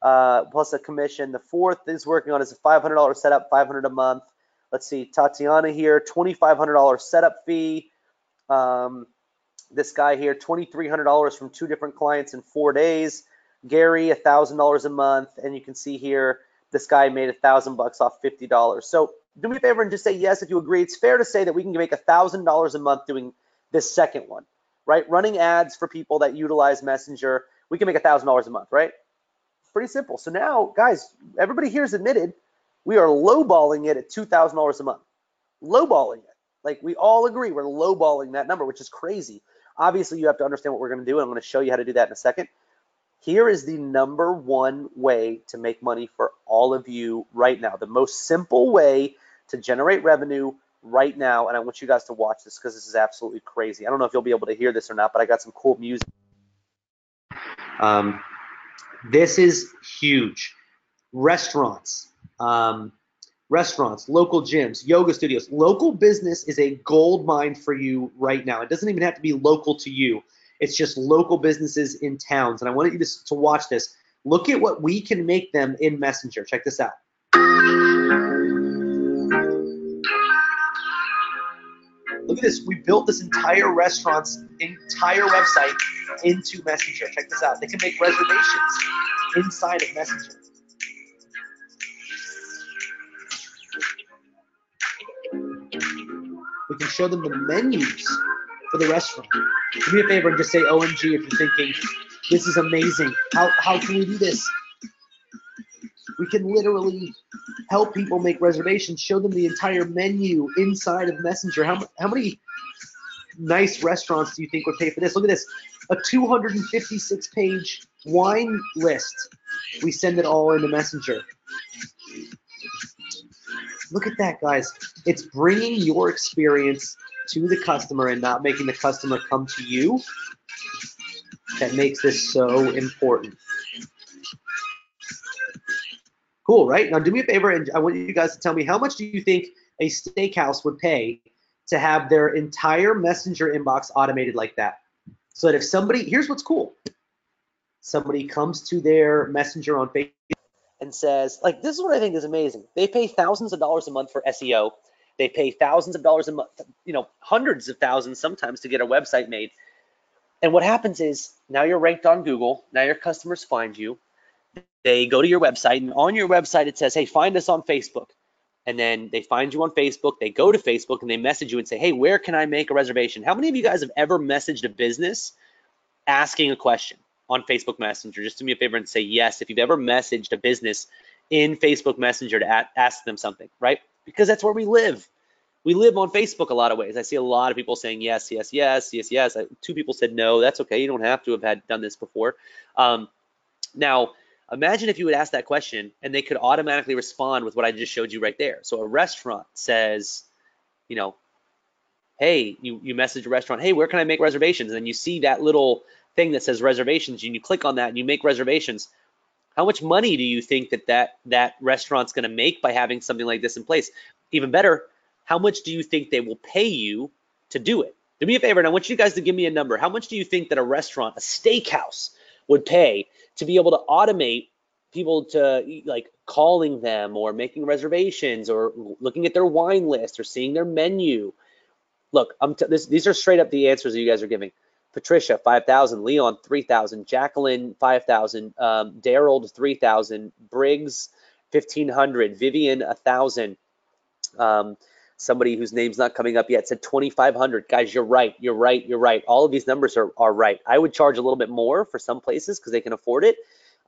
plus a commission. The fourth is working on is a $500 setup, 500 a month. Let's see, Tatiana here, $2,500 setup fee. This guy here, $2,300 from 2 different clients in 4 days. Gary, $1,000 a month, and you can see here, this guy made $1,000 off $50. So do me a favor and just say yes if you agree. It's fair to say that we can make $1,000 a month doing this second one, right? Running ads for people that utilize Messenger, we can make $1,000 a month, right? Pretty simple. So now, guys, everybody here is admitted we are lowballing it at $2,000 a month. Lowballing it. Like, we all agree we're lowballing that number, which is crazy. Obviously, you have to understand what we're going to do, and I'm going to show you how to do that in a second. Here is the #1 way to make money for all of you right now. The most simple way to generate revenue right now, and I want you guys to watch this because this is absolutely crazy. I don't know if you'll be able to hear this or not, but I got some cool music. This is huge. Restaurants, local gyms, yoga studios. Local business is a gold mine for you right now. It doesn't even have to be local to you. It's just local businesses in towns. And I want you to watch this. Look at what we can make them in Messenger. Check this out. Look at this. We built this entire restaurant's entire website into Messenger. Check this out. They can make reservations inside of Messenger. We can show them the menus for the restaurant. Do me a favor and just say OMG if you're thinking, this is amazing. How can we do this? We can literally help people make reservations, show them the entire menu inside of Messenger. How many nice restaurants do you think would pay for this? Look at this, a 256-page wine list. We send it all into Messenger. Look at that, guys. It's bringing your experience to the customer and not making the customer come to you that makes this so important. Cool, right? Now do me a favor, and I want you guys to tell me, how much do you think a steakhouse would pay to have their entire Messenger inbox automated like that? So that if somebody, here's what's cool. Somebody comes to their Messenger on Facebook and says, like, this is what I think is amazing. They pay thousands of dollars a month for SEO. They pay thousands of dollars a month, hundreds of thousands sometimes to get a website made. And what happens is now you're ranked on Google. Now your customers find you. They go to your website, and on your website it says, hey, find us on Facebook. And then they find you on Facebook. They go to Facebook and they message you and say, hey, where can I make a reservation? How many of you guys have ever messaged a business asking a question on Facebook Messenger? Just do me a favor and say yes if you've ever messaged a business in Facebook Messenger to ask them something, right? Because that's where we live. We live on Facebook a lot of ways. I see a lot of people saying yes, yes, yes, yes, yes. 2 people said no. That's okay. You don't have to have done this before. Now, imagine if you would ask that question and they could automatically respond with what I just showed you right there. So a restaurant says, hey, you message a restaurant, hey, where can I make reservations? And then you see that little thing that says reservations, and you click on that and you make reservations. How much money do you think that restaurant's going to make by having something like this in place? Even better, how much do you think they will pay you to do it? Do me a favor, and I want you guys to give me a number. How much do you think that a restaurant, a steakhouse, would pay to be able to automate people to like calling them or making reservations or looking at their wine list or seeing their menu? Look, these are straight up the answers that you guys are giving. Patricia, 5,000. Leon, 3,000. Jacqueline, 5,000. Daryl, 3,000. Briggs, 1,500. Vivian, 1,000. Somebody whose name's not coming up yet said 2,500. Guys, you're right. You're right. You're right. All of these numbers are right. I would charge a little bit more for some places because they can afford it.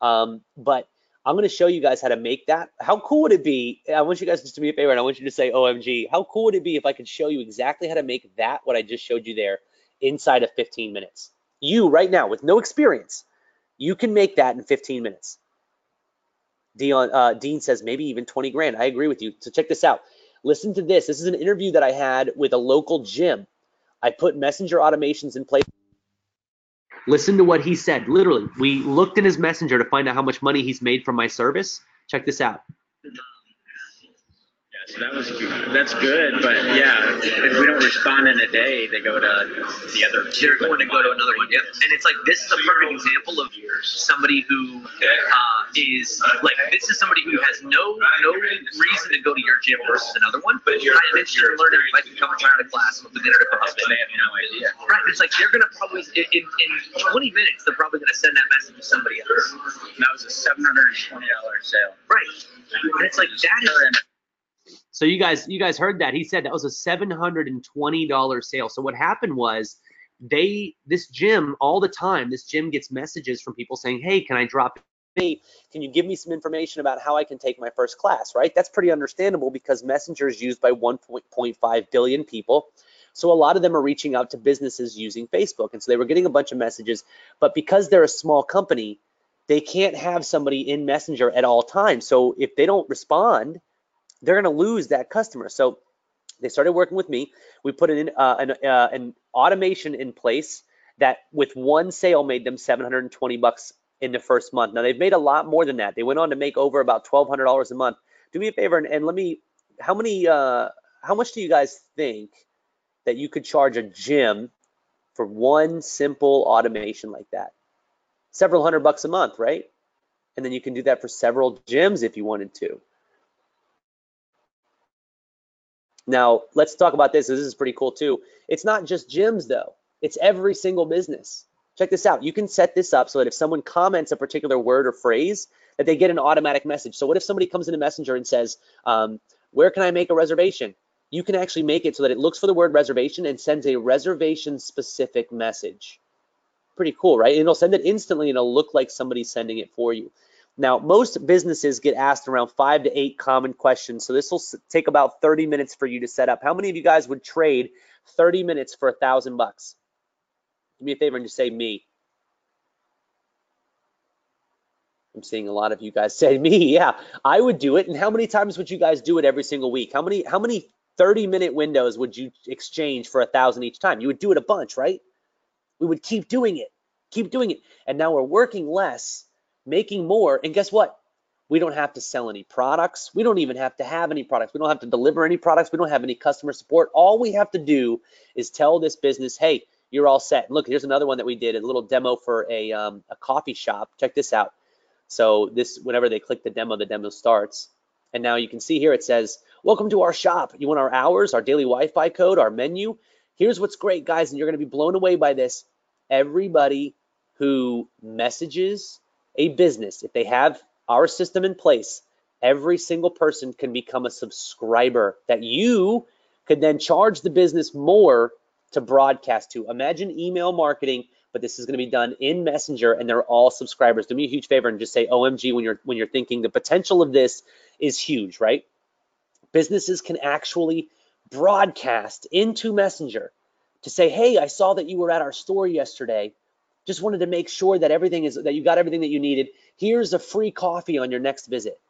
But I'm going to show you guys how to make that. How cool would it be? I want you guys just to do me a favor, and I want you to say OMG. How cool would it be if I could show you exactly how to make that, what I just showed you there, inside of 15 minutes? You, right now, with no experience, you can make that in 15 minutes. Dean says maybe even 20 grand. I agree with you. So check this out. Listen to this. This is an interview that I had with a local gym. I put Messenger automations in place. Listen to what he said. Literally, we looked in his Messenger to find out how much money he's made from my service. Check this out. So that's good, but yeah, if we don't respond in a day, they go to the other. They're going to go to another one. Yep. And it's like this is a perfect example of somebody who is like this is somebody who has no reason to go to your gym versus another one. But I'm interested in learning if I can come and try out a class with the minute of They have no idea. Right. It's like they're gonna probably in 20 minutes they're probably gonna send that message to somebody else. That was a $720 sale. Right. And it's like that is. So you guys heard that. He said that was a $720 sale. So what happened was this gym all the time, this gym gets messages from people saying, hey, can I drop in? Can you give me some information about how I can take my first class, right? That's pretty understandable because Messenger is used by 1.5 billion people. So a lot of them are reaching out to businesses using Facebook. And so they were getting a bunch of messages, but because they're a small company, they can't have somebody in Messenger at all times. So if they don't respond, they're going to lose that customer. So they started working with me. We put an automation in place that with one sale made them $720 in the first month. Now they've made a lot more than that. They went on to make over about $1,200 a month. Do me a favor and let me, how much do you guys think that you could charge a gym for one simple automation like that? Several $100 a month, right? And then you can do that for several gyms if you wanted to. Now, let's talk about this. This is pretty cool too. It's not just gyms though. It's every single business. Check this out. You can set this up so that if someone comments a particular word or phrase, that they get an automatic message. So what if somebody comes into Messenger and says, where can I make a reservation? You can actually make it so that it looks for the word reservation and sends a reservation specific message. Pretty cool, right? And it'll send it instantly and it'll look like somebody's sending it for you. Now, most businesses get asked around 5 to 8 common questions. So this will take about 30 minutes for you to set up. How many of you guys would trade 30 minutes for $1,000? Do me a favor and just say me. I'm seeing a lot of you guys say me. Yeah, I would do it. And how many times would you guys do it every single week? How many 30-minute windows would you exchange for 1,000 each time? You would do it a bunch, right? We would keep doing it, keep doing it. And now we're working less, making more, and guess what? We don't have to sell any products. We don't even have to have any products. We don't have to deliver any products. We don't have any customer support. All we have to do is tell this business, hey, you're all set. And look, here's another one that we did, a little demo for a coffee shop. Check this out. So this, whenever they click the demo starts. And now you can see here it says, welcome to our shop. You want our hours, our daily Wi-Fi code, our menu? Here's what's great, guys, and you're going to be blown away by this. Everybody who messages a business, if they have our system in place, every single person can become a subscriber that you could then charge the business more to broadcast to. Imagine email marketing, but this is going to be done in Messenger, and they're all subscribers. Do me a huge favor and just say OMG when you're thinking. The potential of this is huge, right? Businesses can actually broadcast into Messenger to say, hey, I saw that you were at our store yesterday. Just wanted to make sure that that you got everything that you needed. Here's a free coffee on your next visit.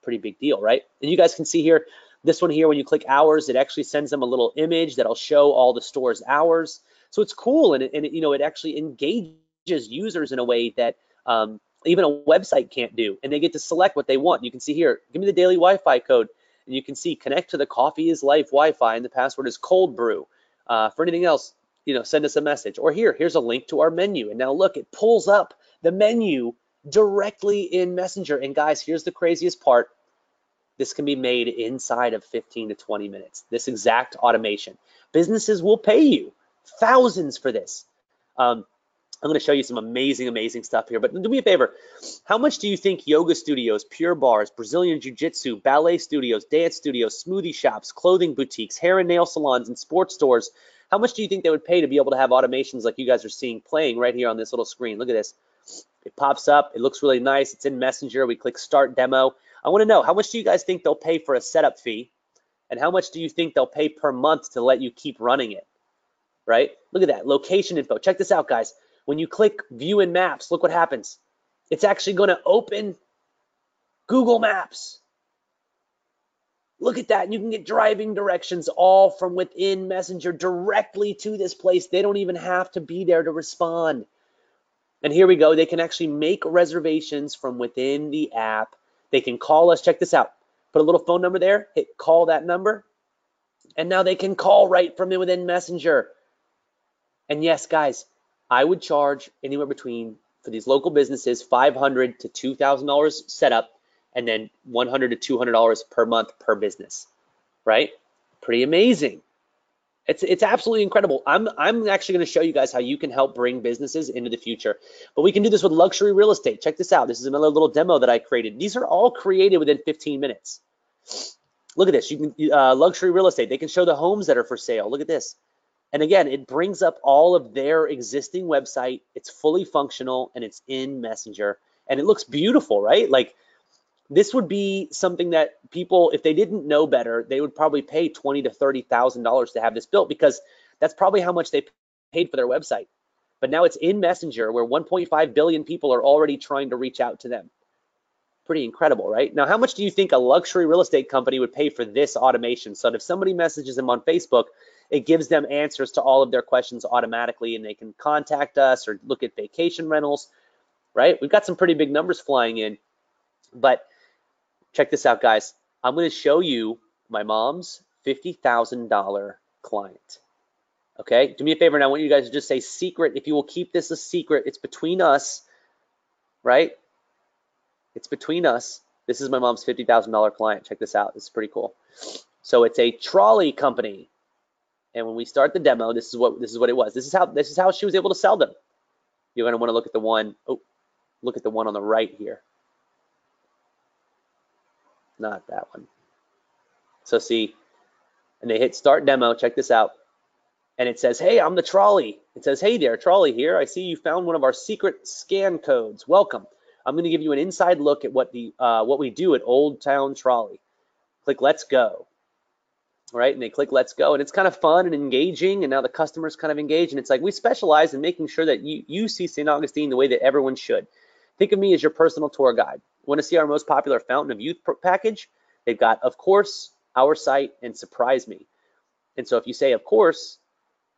Pretty big deal, right? And you guys can see here, this one here, when you click hours, it actually sends them a little image that'll show all the store's hours. So it's cool, and it actually engages users in a way that even a website can't do, and they get to select what they want. You can see here, give me the daily Wi-Fi code, and you can see connect to the Coffee is Life Wi-Fi, and the password is cold brew. For anything else, send us a message. Or here's a link to our menu. And now look, it pulls up the menu directly in Messenger. And guys, here's the craziest part. This can be made inside of 15 to 20 minutes, this exact automation. Businesses will pay you thousands for this. I'm going to show you some amazing stuff here, but do me a favor. How much do you think yoga studios, Pure Bars, Brazilian Jiu-Jitsu, ballet studios, dance studios, smoothie shops, clothing boutiques, hair and nail salons, and sports stores, how much do you think they would pay to be able to have automations like you guys are seeing playing right here on this little screen? Look at this. It pops up. It looks really nice. It's in Messenger. We click Start Demo. I want to know, how much do you guys think they'll pay for a setup fee? And how much do you think they'll pay per month to let you keep running it? Right? Look at that. Location info. Check this out, guys. When you click View in Maps, look what happens. It's actually going to open Google Maps. Look at that. And you can get driving directions all from within Messenger directly to this place. They don't even have to be there to respond. And here we go. They can actually make reservations from within the app. They can call us. Check this out. put a little phone number there, hit call that number, and now they can call right from within Messenger. And yes, guys, I would charge anywhere between, for these local businesses, $500 to $2,000 setup, and then $100 to $200 per month per business, right? Pretty amazing. It's absolutely incredible. I'm actually going to show you guys how you can help bring businesses into the future. But we can do this with luxury real estate. Check this out. This is another little demo that I created. These are all created within 15 minutes. Look at this. You can luxury real estate. They can show the homes that are for sale. Look at this. And again, it brings up all of their existing website. It's fully functional and it's in Messenger. And it looks beautiful, right? Like, this would be something that people, if they didn't know better, they would probably pay $20,000 to $30,000 to have this built, because that's probably how much they paid for their website. But now it's in Messenger, where 1.5 billion people are already trying to reach out to them. Pretty incredible, right? Now, how much do you think a luxury real estate company would pay for this automation? So that if somebody messages them on Facebook, it gives them answers to all of their questions automatically, and they can contact us or look at vacation rentals, right? We've got some pretty big numbers flying in. But check this out, guys. I'm going to show you my mom's $50,000 client. Okay, do me a favor, and I want you guys to just say secret. If you will keep this a secret, it's between us, right? It's between us. This is my mom's $50,000 client. Check this out. This is pretty cool. So it's a trolley company, and when we start the demo, this is what it was. This is how she was able to sell them. You're going to want to look at the one. Oh, look at the one on the right here. Not that one. So see, and they hit start demo. Check this out. And it says, hey, I'm the trolley. It says, hey there, trolley here. I see you found one of our secret scan codes. Welcome. I'm going to give you an inside look at what we do at Old Town Trolley. Click let's go. All right, and they click let's go, and it's kind of fun and engaging, and now the customer's kind of engaged, and it's like, we specialize in making sure that you see St. Augustine the way that everyone should. Think of me as your personal tour guide. Want to see our most popular Fountain of Youth package? They've got, of course, Our Site, and Surprise Me. And so if you say, of course,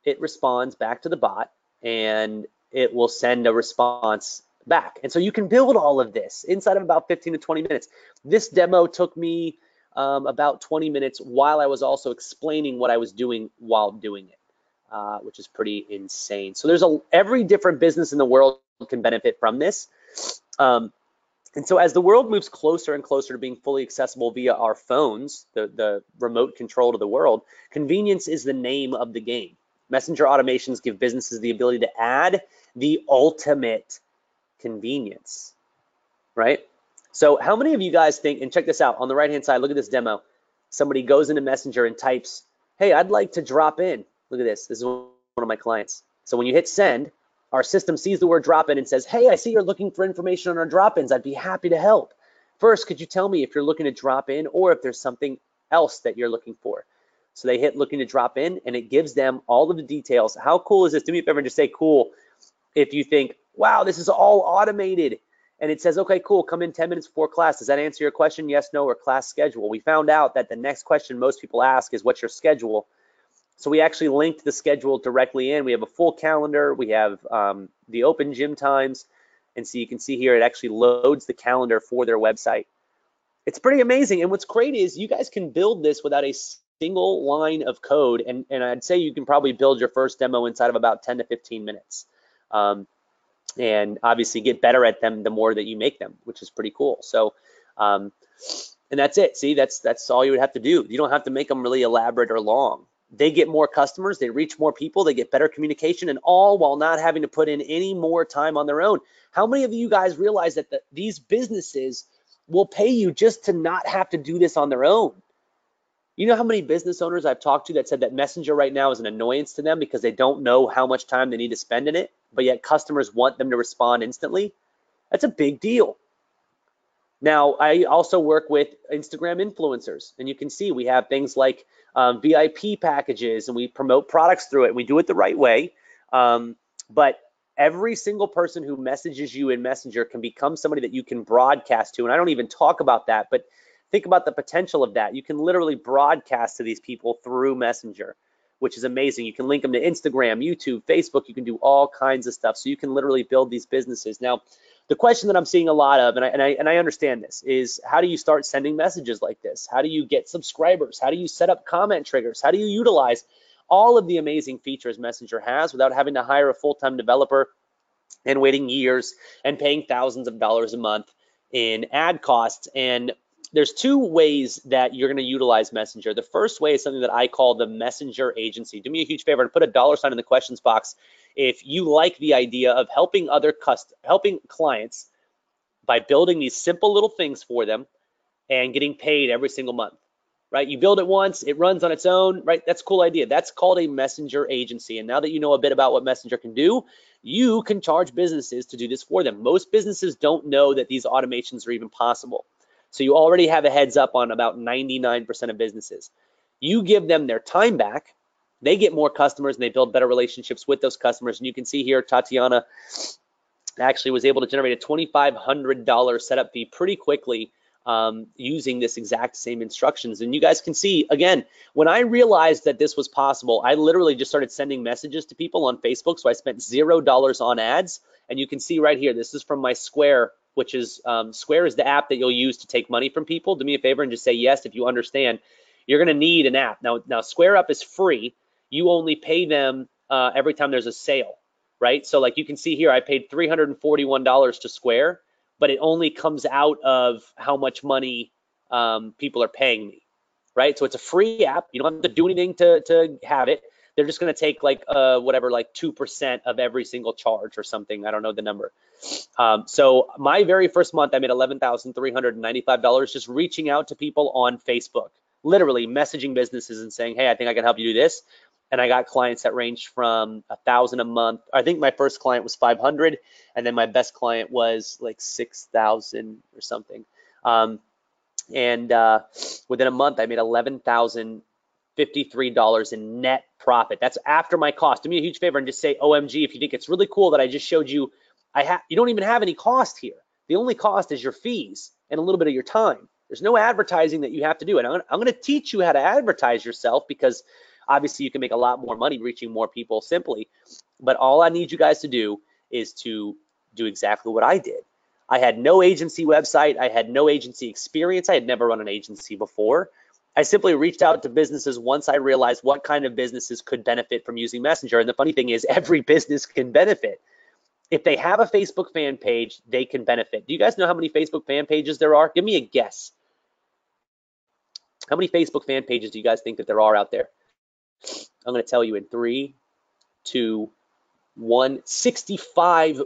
it responds back to the bot, and it will send a response back. And so you can build all of this inside of about 15 to 20 minutes. This demo took me about 20 minutes, while I was also explaining what I was doing while doing it, which is pretty insane. So there's every different business in the world can benefit from this. And so as the world moves closer and closer to being fully accessible via our phones, the remote control to the world, convenience is the name of the game. Messenger automations give businesses the ability to add the ultimate convenience, right? So how many of you guys think, and check this out, on the right-hand side, look at this demo. Somebody goes into Messenger and types, hey, I'd like to drop in. Look at this. This is one of my clients. So when you hit send, our system sees the word drop in and says, hey, I see you're looking for information on our drop-ins. I'd be happy to help. First, could you tell me if you're looking to drop in or if there's something else that you're looking for? So they hit looking to drop in, and it gives them all of the details. How cool is this? Do me a favor and just say cool if you think, wow, this is all automated. And it says, okay, cool, come in 10 minutes before class. Does that answer your question? Yes, no, or class schedule? We found out that the next question most people ask is, what's your schedule? So we actually linked the schedule directly in. We have a full calendar. We have the open gym times. And so you can see here, it actually loads the calendar for their website. It's pretty amazing. And what's great is you guys can build this without a single line of code. And I'd say you can probably build your first demo inside of about 10 to 15 minutes. And obviously get better at them the more that you make them, which is pretty cool. So, and that's it. See, that's all you would have to do. You don't have to make them really elaborate or long. They get more customers, they reach more people, they get better communication, and all while not having to put in any more time on their own. How many of you guys realize that these businesses will pay you just to not have to do this on their own? You know how many business owners I've talked to that said that Messenger right now is an annoyance to them because they don't know how much time they need to spend in it, but yet customers want them to respond instantly? That's a big deal. Now, I also work with Instagram influencers, and you can see we have things like VIP packages, and we promote products through it, and we do it the right way. But every single person who messages you in Messenger can become somebody that you can broadcast to, and I don't even talk about that, but think about the potential of that. You can literally broadcast to these people through Messenger. which is amazing. You can link them to Instagram, YouTube, Facebook. You can do all kinds of stuff. So you can literally build these businesses. Now, the question that I'm seeing a lot of, and I understand this, is how do you start sending messages like this? How do you get subscribers? How do you set up comment triggers? How do you utilize all of the amazing features Messenger has without having to hire a full-time developer and waiting years and paying thousands of dollars a month in ad costs? And there's two ways that you're going to utilize Messenger. The first way is something that I call the Messenger agency. Do me a huge favor and put a $sign in the questions box if you like the idea of helping clients by building these simple little things for them and getting paid every single month. Right? You build it once, it runs on its own, right? That's a cool idea. That's called a Messenger agency. And now that you know a bit about what Messenger can do, you can charge businesses to do this for them. Most businesses don't know that these automations are even possible. So you already have a heads up on about 99% of businesses. You give them their time back, they get more customers and they build better relationships with those customers. And you can see here, Tatiana actually was able to generate a $2,500 setup fee pretty quickly using this exact same instructions. And you guys can see, again, when I realized that this was possible, I literally just started sending messages to people on Facebook. So I spent $0 on ads. And you can see right here, this is from my Square, which is, Square is the app that you'll use to take money from people. Do me a favor and just say yes if you understand. You're gonna need an app. Now Square Up is free. You only pay them every time there's a sale, right? So like you can see here, I paid $341 to Square, but it only comes out of how much money people are paying me, right? So it's a free app. You don't have to do anything to have it. They're just gonna take like whatever, like 2% of every single charge or something. I don't know the number. So my very first month, I made $11,395 just reaching out to people on Facebook, literally messaging businesses and saying, hey, I think I can help you do this. And I got clients that ranged from 1,000 a month. I think my first client was 500, and then my best client was like 6,000 or something. Within a month, I made $11,053 in net profit. That's after my cost. Do me a huge favor and just say OMG if you think it's really cool that I just showed you. You don't even have any cost here. The only cost is your fees and a little bit of your time. There's no advertising that you have to do. And I'm going to teach you how to advertise yourself, because obviously you can make a lot more money reaching more people simply. But all I need you guys to do is to do exactly what I did. I had no agency website. I had no agency experience. I had never run an agency before. I simply reached out to businesses once I realized what kind of businesses could benefit from using Messenger. And the funny thing is, every business can benefit. If they have a Facebook fan page, they can benefit. Do you guys know how many Facebook fan pages there are? Give me a guess. How many Facebook fan pages do you guys think that there are out there? I'm going to tell you in 3, 2, 1, 65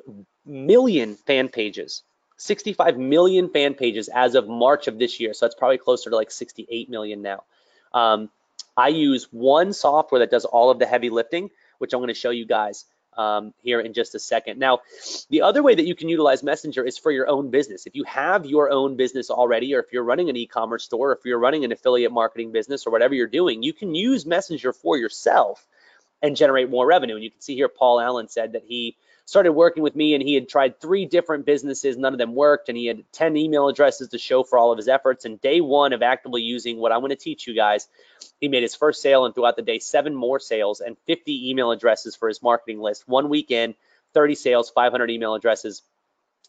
million fan pages. 65 million fan pages as of March of this year. So that's probably closer to like 68 million now. I use one software that does all of the heavy lifting, which I'm going to show you guys here in just a second. Now, the other way that you can utilize Messenger is for your own business. If you have your own business already, or if you're running an e-commerce store, or if you're running an affiliate marketing business, or whatever you're doing, you can use Messenger for yourself and generate more revenue. And you can see here, Paul Allen said that he started working with me and he had tried 3 different businesses, none of them worked, and he had 10 email addresses to show for all of his efforts. And day 1 of actively using what I'm going to teach you guys, he made his first sale, and throughout the day, 7 more sales and 50 email addresses for his marketing list. 1 weekend, 30 sales, 500 email addresses.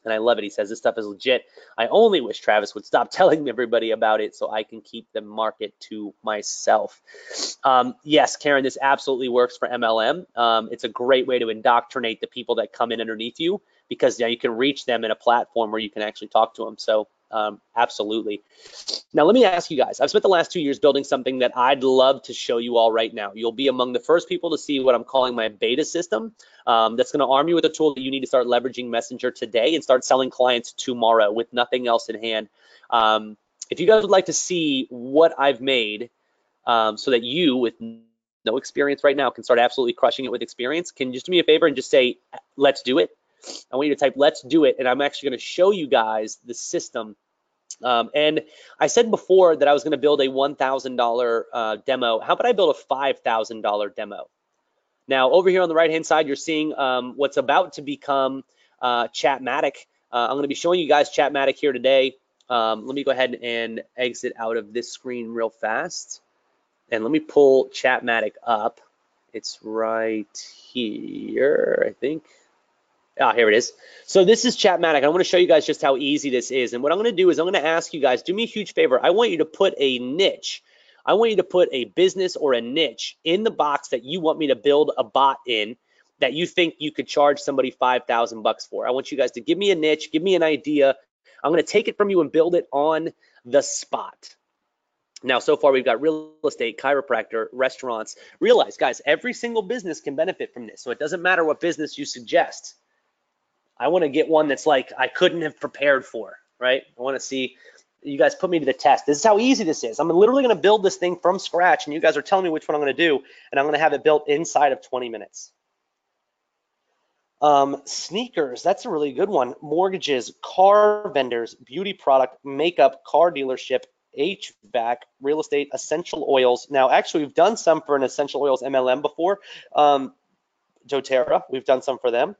And I love it. He says, this stuff is legit. I only wish Travis would stop telling everybody about it so I can keep the market to myself. Yes, Karen, this absolutely works for MLM. It's a great way to indoctrinate the people that come in underneath you, because now you can reach them in a platform where you can actually talk to them. So absolutely. Now, let me ask you guys, I've spent the last 2 years building something that I'd love to show you all right now. You'll be among the first people to see what I'm calling my beta system. That's going to arm you with a tool that you need to start leveraging Messenger today and start selling clients tomorrow with nothing else in hand. If you guys would like to see what I've made so that you, with no experience right now, can start absolutely crushing it with experience, can you just do me a favor and just say, let's do it? I want you to type, let's do it. And I'm actually going to show you guys the system. And I said before that I was going to build a $1,000 demo. How about I build a $5,000 demo? Now, over here on the right-hand side, you're seeing what's about to become Chatmatic. I'm going to be showing you guys Chatmatic here today. Let me go ahead and exit out of this screen real fast. And let me pull Chatmatic up. It's right here, I think. Ah, here it is. So this is Chatmatic. I want to show you guys just how easy this is. And what I'm going to do is I'm going to ask you guys, do me a huge favor. I want you to put a niche. I want you to put a business or a niche in the box that you want me to build a bot in that you think you could charge somebody 5,000 bucks for. I want you guys to give me a niche, give me an idea. I'm going to take it from you and build it on the spot. Now, so far we've got real estate, chiropractor, restaurants. Realize, guys, every single business can benefit from this. So it doesn't matter what business you suggest. I want to get one that's like I couldn't have prepared for, right? I want to see you guys put me to the test. This is how easy this is. I'm literally going to build this thing from scratch, and you guys are telling me which one I'm going to do, and I'm going to have it built inside of 20 minutes. Sneakers, that's a really good one. Mortgages, car vendors, beauty product, makeup, car dealership, HVAC, real estate, essential oils. Now, actually, we've done some for an essential oils MLM before. doTERRA, we've done some for them.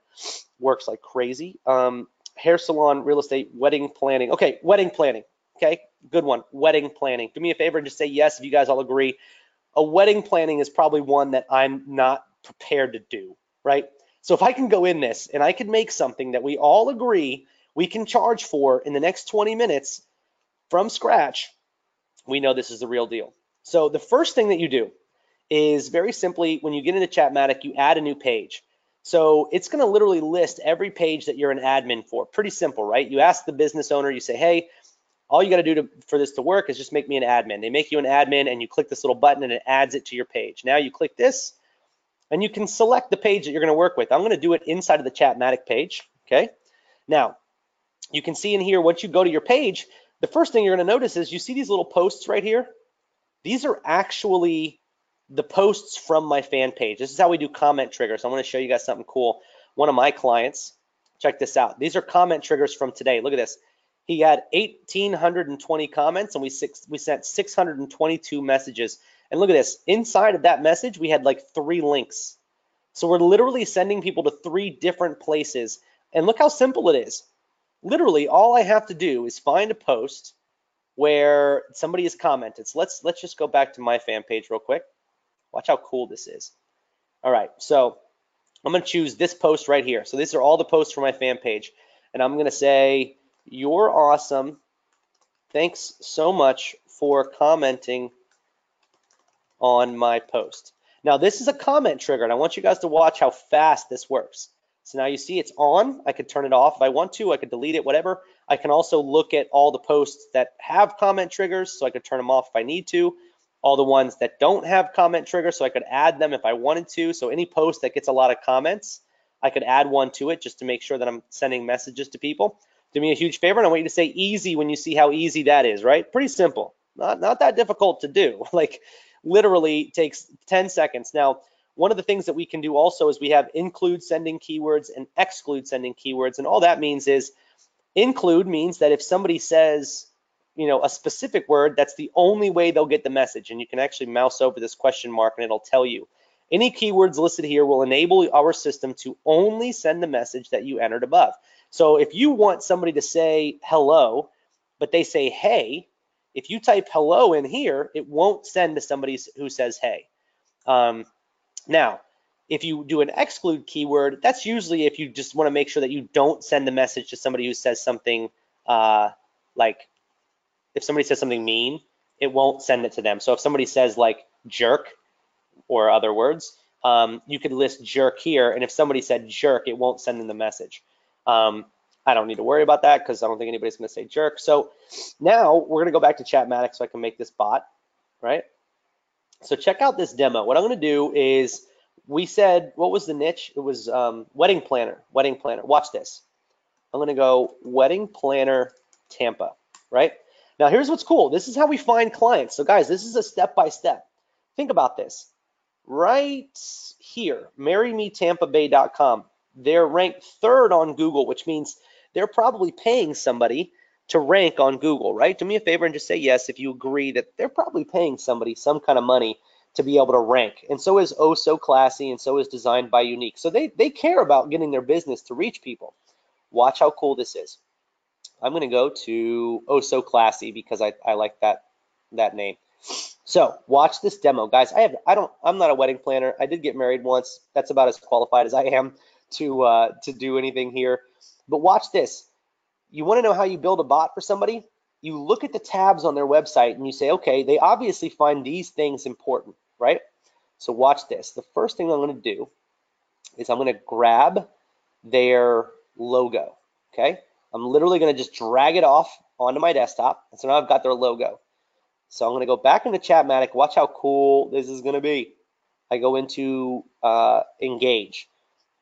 Works like crazy. Hair salon, real estate, wedding planning. Okay, wedding planning. Okay, good one. Wedding planning. Do me a favor and just say yes if you guys all agree. A wedding planning is probably one that I'm not prepared to do, right? So if I can go in this and I can make something that we all agree we can charge for in the next 20 minutes from scratch, we know this is the real deal. So the first thing that you do is very simply, when you get into Chatmatic, you add a new page. So it's going to literally list every page that you're an admin for. Pretty simple, right? You ask the business owner, you say, hey, all you got to do for this to work is just make me an admin. They make you an admin and you click this little button and it adds it to your page. Now you click this and you can select the page that you're going to work with. I'm going to do it inside of the Chatmatic page, okay? Now, you can see in here, once you go to your page, the first thing you're going to notice is you see these little posts right here? These are actually the posts from my fan page. This is how we do comment triggers. I want to show you guys something cool. One of my clients, check this out. These are comment triggers from today. Look at this. He had 1,820 comments and we sent 622 messages. And look at this. Inside of that message, we had like 3 links. So we're literally sending people to 3 different places. And look how simple it is. Literally, all I have to do is find a post where somebody has commented. So let's just go back to my fan page real quick. Watch how cool this is. All right, so I'm going to choose this post right here. So these are all the posts from my fan page. And I'm going to say, you're awesome. Thanks so much for commenting on my post. Now, this is a comment trigger, and I want you guys to watch how fast this works. So now you see it's on. I could turn it off if I want to. I could delete it, whatever. I can also look at all the posts that have comment triggers, so I could turn them off if I need to. All the ones that don't have comment triggers, so I could add them if I wanted to. So any post that gets a lot of comments, I could add one to it just to make sure that I'm sending messages to people. Do me a huge favor, and I want you to say easy when you see how easy that is, right? Pretty simple. Not that difficult to do. Like, literally takes 10 seconds. Now, one of the things that we can do also is we have include sending keywords and exclude sending keywords. And all that means is include means that if somebody says, you know, a specific word, that's the only way they'll get the message. And you can actually mouse over this question mark and it'll tell you. Any keywords listed here will enable our system to only send the message that you entered above. So if you want somebody to say hello, but they say hey, if you type hello in here, it won't send to somebody who says hey. Now, if you do an exclude keyword, that's usually if you just want to make sure that you don't send the message to somebody who says something like, if somebody says something mean, it won't send it to them. So if somebody says like jerk or other words, you could list jerk here. And if somebody said jerk, it won't send them the message. I don't need to worry about that because I don't think anybody's going to say jerk. So now we're going to go back to Chatmatic so I can make this bot, right? So check out this demo. What I'm going to do is, we said, what was the niche? It was wedding planner, wedding planner. Watch this. I'm going to go wedding planner Tampa, right? Now here's what's cool. This is how we find clients. So guys, this is a step-by-step. Think about this. Right here, marrymetambabay.com. They're ranked 3rd on Google, which means they're probably paying somebody to rank on Google, right? Do me a favor and just say yes if you agree that they're probably paying somebody some kind of money to be able to rank. And so is Oh So Classy, and so is Designed by Unique. So they care about getting their business to reach people. Watch how cool this is. I'm going to go to Oh So Classy because I like that name. So watch this demo, guys. I'm not a wedding planner. I did get married once. That's about as qualified as I am to do anything here. But watch this. You want to know how you build a bot for somebody? You look at the tabs on their website and you say, okay, they obviously find these things important, right? So watch this. The first thing I'm going to do is I'm going to grab their logo, okay? I'm literally going to just drag it off onto my desktop. And so now I've got their logo. So I'm going to go back into Chatmatic. Watch how cool this is going to be. I go into Engage.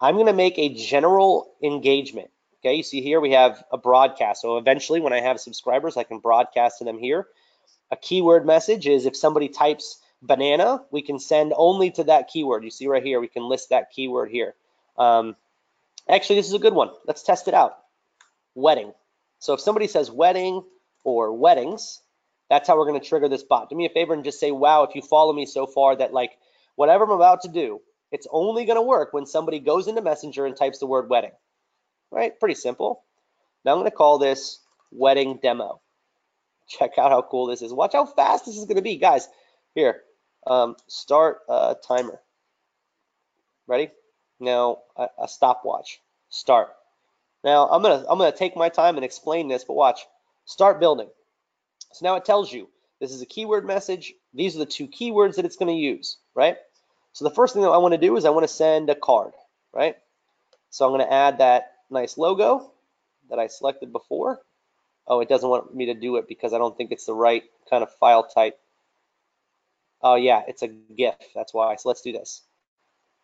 I'm going to make a general engagement. Okay, you see here we have a broadcast. So eventually when I have subscribers, I can broadcast to them here. A keyword message is if somebody types banana, we can send only to that keyword. You see right here, we can list that keyword here. Actually, this is a good one. Let's test it out. Wedding. So if somebody says wedding or weddings, that's how we're going to trigger this bot. Do me a favor and just say, wow, if you follow me so far that like whatever I'm about to do, it's only going to work when somebody goes into Messenger and types the word wedding. Right? Pretty simple. Now I'm going to call this wedding demo. Check out how cool this is. Watch how fast this is going to be, guys. Here, start a timer. Ready? Now a stopwatch. Start. Now I'm gonna take my time and explain this, but watch. Start building. So now it tells you this is a keyword message. These are the two keywords that it's going to use, right? So the first thing that I want to do is I want to send a card, right? So I'm going to add that nice logo that I selected before. Oh, it doesn't want me to do it because I don't think it's the right kind of file type. Oh yeah, it's a GIF. That's why. So let's do this.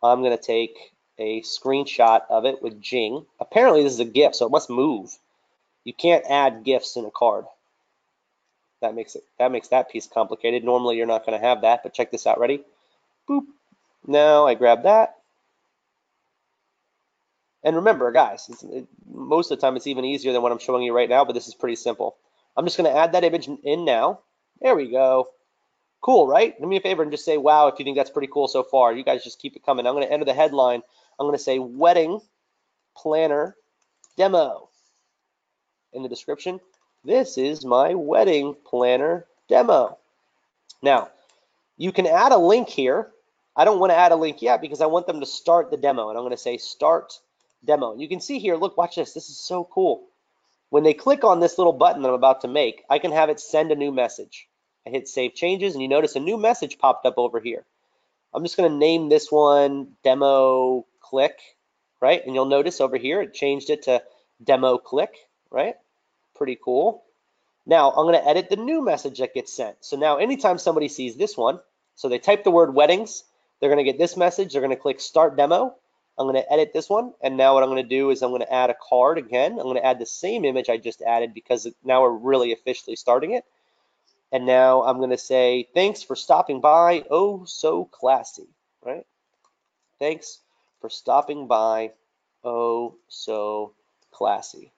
I'm going to take a screenshot of it with Jing. Apparently this is a GIF, so it must move. You can't add GIFs in a card. That makes that piece complicated. Normally you're not going to have that, but check this out. Ready? Boop. Now I grab that. And remember, guys, most of the time it's even easier than what I'm showing you right now, but this is pretty simple. I'm just going to add that image in now. There we go. Cool, right? Do me a favor and just say, wow, if you think that's pretty cool so far. You guys just keep it coming. I'm going to enter the headline. I'm going to say wedding planner demo. In the description, this is my wedding planner demo. Now, you can add a link here. I don't want to add a link yet because I want them to start the demo. And I'm going to say start demo. And you can see here, look, watch this. This is so cool. When they click on this little button that I'm about to make, I can have it send a new message. I hit save changes and you notice a new message popped up over here. I'm just going to name this one demo click, right? And you'll notice over here it changed it to demo click, right? Pretty cool. Now I'm going to edit the new message that gets sent. So now anytime somebody sees this one, so they type the word weddings, they're going to get this message. They're going to click start demo. I'm going to edit this one. And now what I'm going to do is I'm going to add a card again. I'm going to add the same image I just added because now we're really officially starting it. And now I'm going to say, thanks for stopping by. Oh, so classy, right? Thanks for stopping by. Oh, so classy.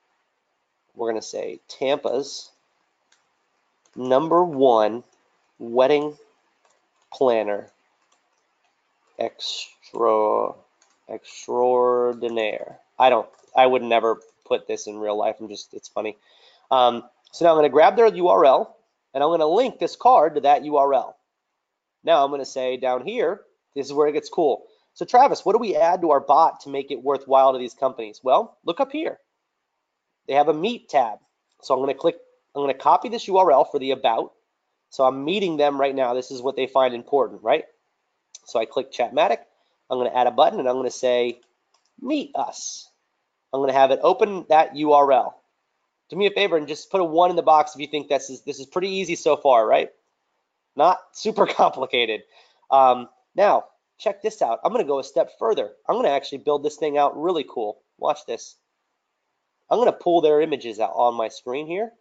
We're going to say Tampa's #1 wedding planner extraordinaire. I would never put this in real life. It's funny. So now I'm going to grab their URL and I'm going to link this card to that URL. Now I'm going to say down here, this is where it gets cool. So Travis, what do we add to our bot to make it worthwhile to these companies? Well, look up here. They have a meet tab. So I'm going to copy this URL for the about. So I'm meeting them right now. This is what they find important, right? So I click Chatmatic. I'm going to add a button and I'm going to say meet us. I'm going to have it open that URL. Do me a favor and just put a 1 in the box if you think this is pretty easy so far, right? Not super complicated. Now, check this out. I'm going to go a step further. I'm going to actually build this thing out really cool. Watch this. I'm going to pull their images out on my screen here.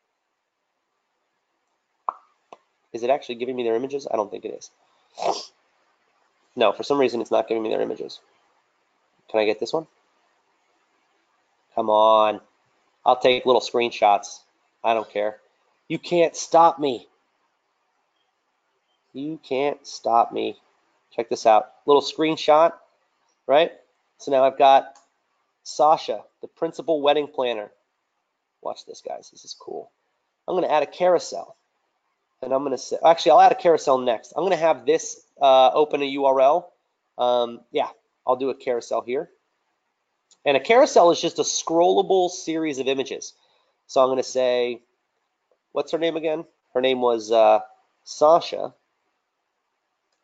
Is it actually giving me their images? I don't think it is. No, for some reason it's not giving me their images. Can I get this one? Come on. I'll take little screenshots. I don't care. You can't stop me. You can't stop me. Check this out. Little screenshot, right? So now I've got Sasha, the principal wedding planner. Watch this, guys. This is cool. I'm going to add a carousel. And I'm going to say, actually, I'll add a carousel next. I'm going to have this open a URL. Yeah, I'll do a carousel here. And a carousel is just a scrollable series of images. So I'm going to say, what's her name again? Her name was Sasha.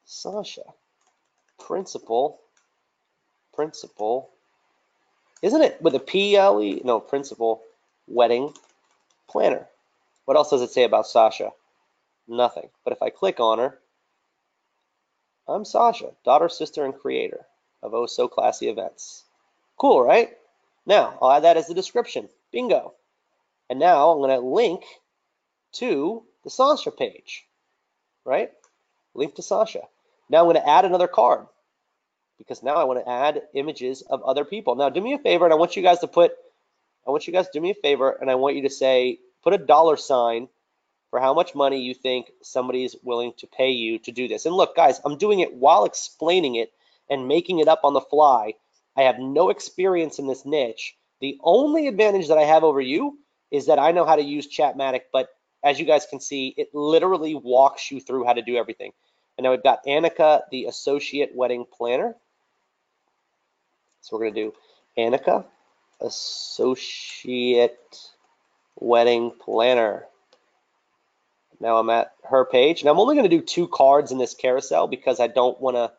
Sasha. Principal. Isn't it with a P-L-E? No, principal wedding planner. What else does it say about Sasha? Nothing. But if I click on her, I'm Sasha, daughter, sister, and creator of Oh So Classy Events. Cool, right? Now, I'll add that as the description. Bingo. And now I'm going to link to the Sasha page, right? Link to Sasha. Now I'm going to add another card because now I want to add images of other people. Now, do me a favor, and I want you guys to do me a favor, and I want you to say, put a $ for how much money you think somebody's willing to pay you to do this. And look, guys, I'm doing it while explaining it and making it up on the fly. I have no experience in this niche. The only advantage that I have over you is that I know how to use Chatmatic, but as you guys can see, it literally walks you through how to do everything. And now we've got Annika, the associate wedding planner. So we're going to do Annika, associate wedding planner. Now I'm at her page, and I'm only going to do 2 cards in this carousel because I don't want to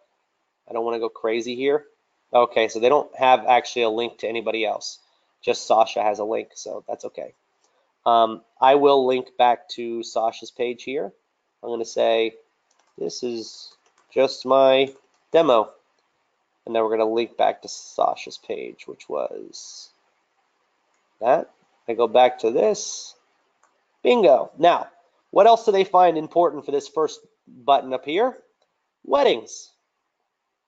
go crazy here. Okay, so they don't have actually a link to anybody else. Just Sasha has a link, so that's okay. I will link back to Sasha's page here. I'm going to say, this is just my demo. And then we're going to link back to Sasha's page, which was that. I go back to this. Bingo. Now, what else do they find important for this first button up here? Weddings.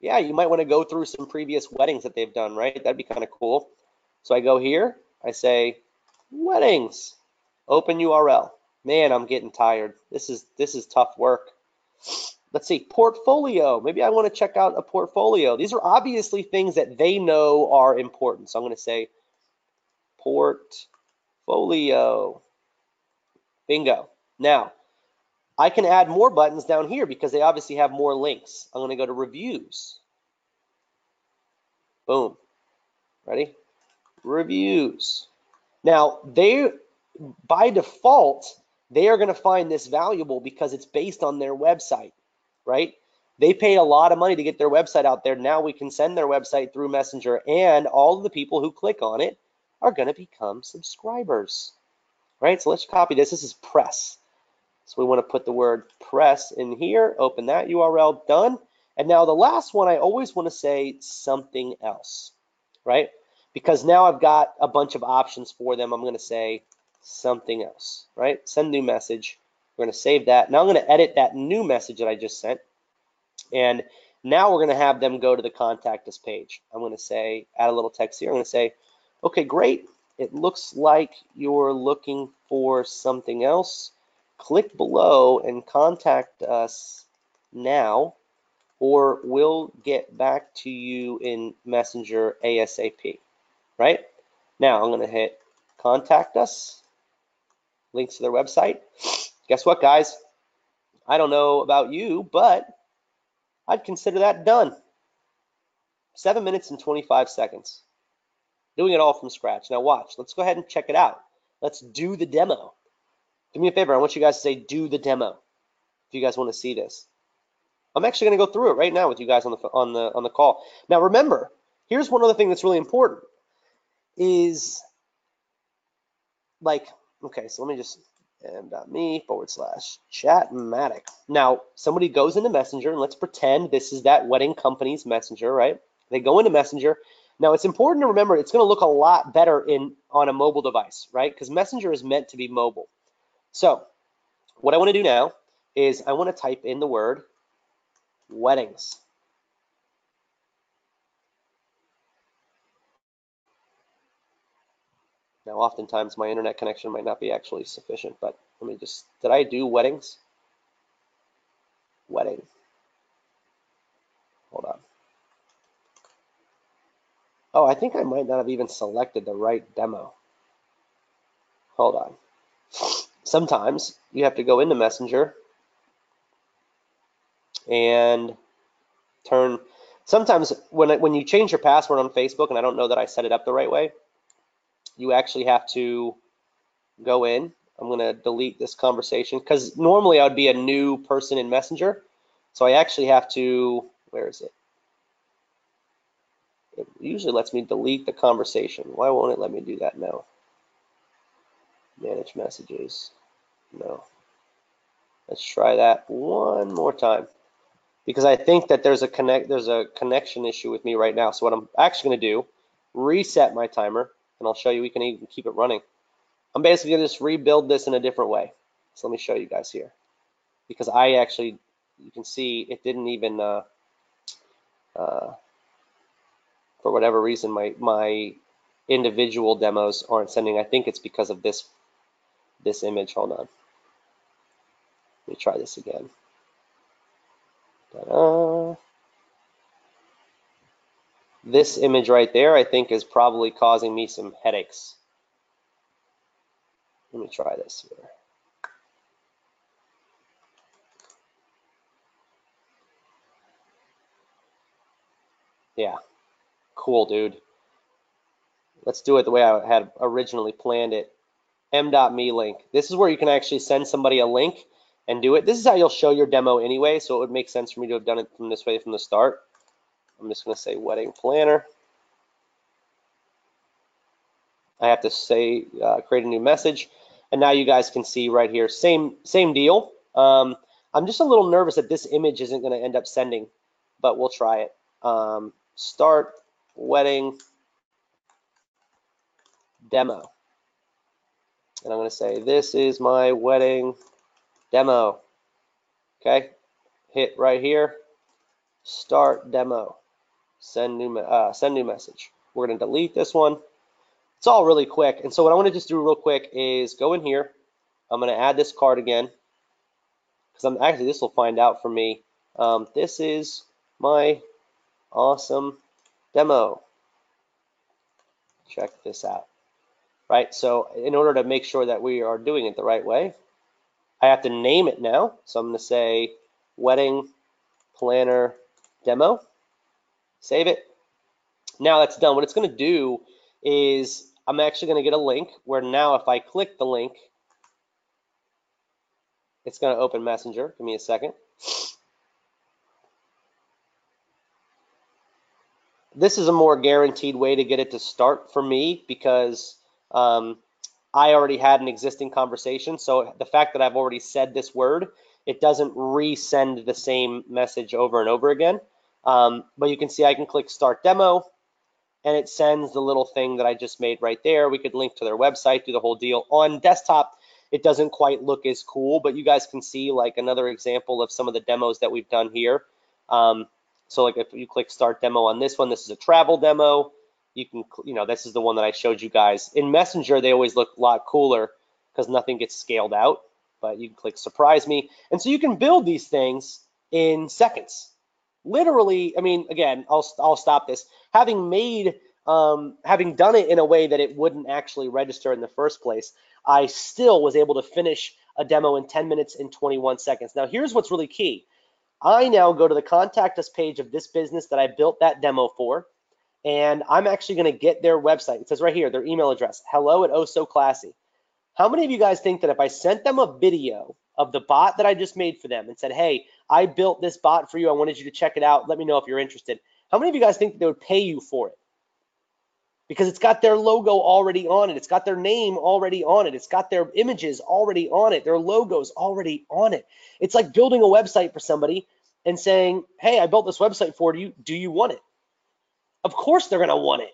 Yeah, you might want to go through some previous weddings that they've done, right? That'd be kind of cool. So I go here, I say weddings, open URL. Man, I'm getting tired. This is tough work. Let's see, portfolio. Maybe I want to check out a portfolio. These are obviously things that they know are important. So I'm going to say portfolio. Bingo. Now, I can add more buttons down here because they obviously have more links. I'm going to go to reviews. Boom. Ready? Reviews. Now, by default, they are going to find this valuable because it's based on their website, right? They pay a lot of money to get their website out there. Now we can send their website through Messenger, and all of the people who click on it are going to become subscribers, right? So let's copy this. This is press. So we want to put the word press in here, open that URL, done. And now the last one, I always want to say something else, right? Because now I've got a bunch of options for them. I'm going to say something else, right? Send new message. We're going to save that. Now I'm going to edit that new message that I just sent. And now we're going to have them go to the contact us page. I'm going to say, add a little text here. I'm going to say, okay, great. It looks like you're looking for something else. Click below and contact us now, or we'll get back to you in Messenger ASAP, right? Now I'm going to hit contact us, links to their website. Guess what, guys? I don't know about you, but I'd consider that done. 7 minutes and 25 seconds. Doing it all from scratch. Now watch, let's go ahead and check it out. Let's do the demo. Do me a favor, I want you guys to say do the demo if you guys want to see this. I'm actually going to go through it right now with you guys on the call. Now remember, here's one other thing that's really important is like, okay, so let me just m.me/Chatmatic. Now somebody goes into Messenger, and let's pretend this is that wedding company's Messenger, right? They go into Messenger. Now it's important to remember it's going to look a lot better on a mobile device, right? Because Messenger is meant to be mobile. So what I want to do now is I want to type in the word weddings. Now, oftentimes my internet connection might not be actually sufficient, but let me just, did I do weddings? Wedding. Hold on. Oh, I think I might not have even selected the right demo. Hold on. sometimes you have to go into Messenger and sometimes when you change your password on Facebook, and I don't know that I set it up the right way, you actually have to go in. I'm going to delete this conversation because normally I would be a new person in Messenger. So I actually have to, where is it? It usually lets me delete the conversation. Why won't it let me do that now? Manage messages. No. Let's try that one more time because I think that there's a connection issue with me right now. So what I'm actually going to do, reset my timer, and I'll show you we can even keep it running. I'm basically going to just rebuild this in a different way. So let me show you guys here. Because I actually, you can see it didn't even, for whatever reason, my individual demos aren't sending. I think it's because of this image. Hold on. Let me try this again. Ta-da. This image right there, I think, is probably causing me some headaches. Let me try this here. Yeah, cool, dude. Let's do it the way I had originally planned it. M.me link. This is where you can actually send somebody a link and do it. This is how you'll show your demo anyway, so it would make sense for me to have done it from this way from the start. I'm just going to say wedding planner. I have to say create a new message, and now you guys can see right here, same deal. I'm just a little nervous that this image isn't going to end up sending, but we'll try it. Start wedding demo. And I'm going to say, this is my wedding demo. Okay, hit right here, start demo, send new message. We're going to delete this one. It's all really quick. And so what I want to just do real quick is go in here. I'm going to add this card again because actually this will find out for me. This is my awesome demo. Check this out. Right, so in order to make sure that we are doing it the right way, I have to name it now. So I'm going to say wedding planner demo. Save it. Now that's done. What it's going to do is I'm actually going to get a link where now if I click the link, it's going to open Messenger. Give me a second. This is a more guaranteed way to get it to start for me because I already had an existing conversation. So the fact that I've already said this word, it doesn't resend the same message over and over again. But you can see I can click start demo and it sends the little thing that I just made right there. We could link to their website, do the whole deal. On desktop, it doesn't quite look as cool, but you guys can see like another example of some of the demos that we've done here. So like if you click start demo on this one, this is a travel demo. You can, this is the one that I showed you guys. In Messenger, they always look a lot cooler because nothing gets scaled out, but you can click surprise me. And so you can build these things in seconds. Literally, I mean, again, I'll stop this. Having done it in a way that it wouldn't actually register in the first place, I still was able to finish a demo in 10 minutes and 21 seconds. Now, here's what's really key. I now go to the contact us page of this business that I built that demo for, and I'm actually going to get their website. It says right here, their email address, hello@ohsoclassy. How many of you guys think that if I sent them a video of the bot that I just made for them and said, hey, I built this bot for you, I wanted you to check it out, let me know if you're interested, how many of you guys think that they would pay you for it? Because it's got their logo already on it. It's got their name already on it. It's got their images already on it. Their logos already on it. It's like building a website for somebody and saying, hey, I built this website for you. Do you want it? Of course they're going to want it.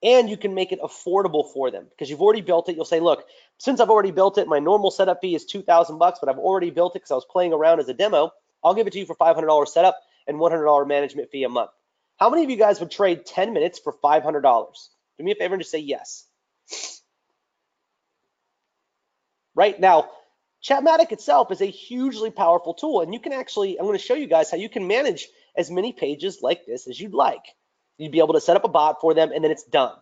And you can make it affordable for them because you've already built it. You'll say, look, since I've already built it, my normal setup fee is $2,000, but I've already built it because I was playing around as a demo. I'll give it to you for $500 setup and $100 management fee a month. How many of you guys would trade 10 minutes for $500? Do me a favor and just say yes. Right now, Chatmatic itself is a hugely powerful tool, and you can actually, I'm going to show you guys how you can manage as many pages like this as you'd like. You'd be able to set up a bot for them, and then it's done.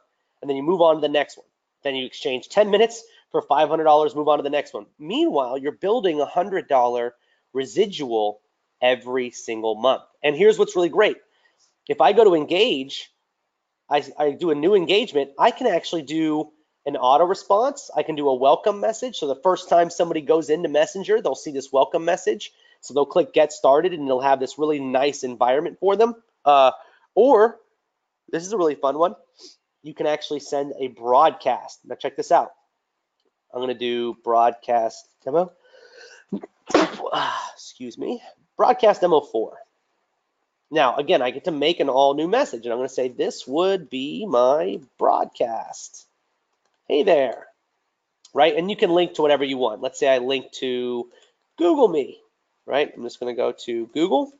And then you move on to the next one. Then you exchange 10 minutes for $500, move on to the next one. Meanwhile, you're building a $100 residual every single month. And here's what's really great. If I go to engage, I do a new engagement, I can actually do an auto response. I can do a welcome message. So the first time somebody goes into Messenger, they'll see this welcome message. So they'll click get started and they'll have this really nice environment for them. Or this is a really fun one. You can actually send a broadcast. Now check this out. I'm going to do broadcast demo. Excuse me. Broadcast demo 4. Now, again, I get to make an all new message, and I'm going to say this would be my broadcast. Hey there, right? And you can link to whatever you want. Let's say I link to Google Me, right? I'm just going to go to Google,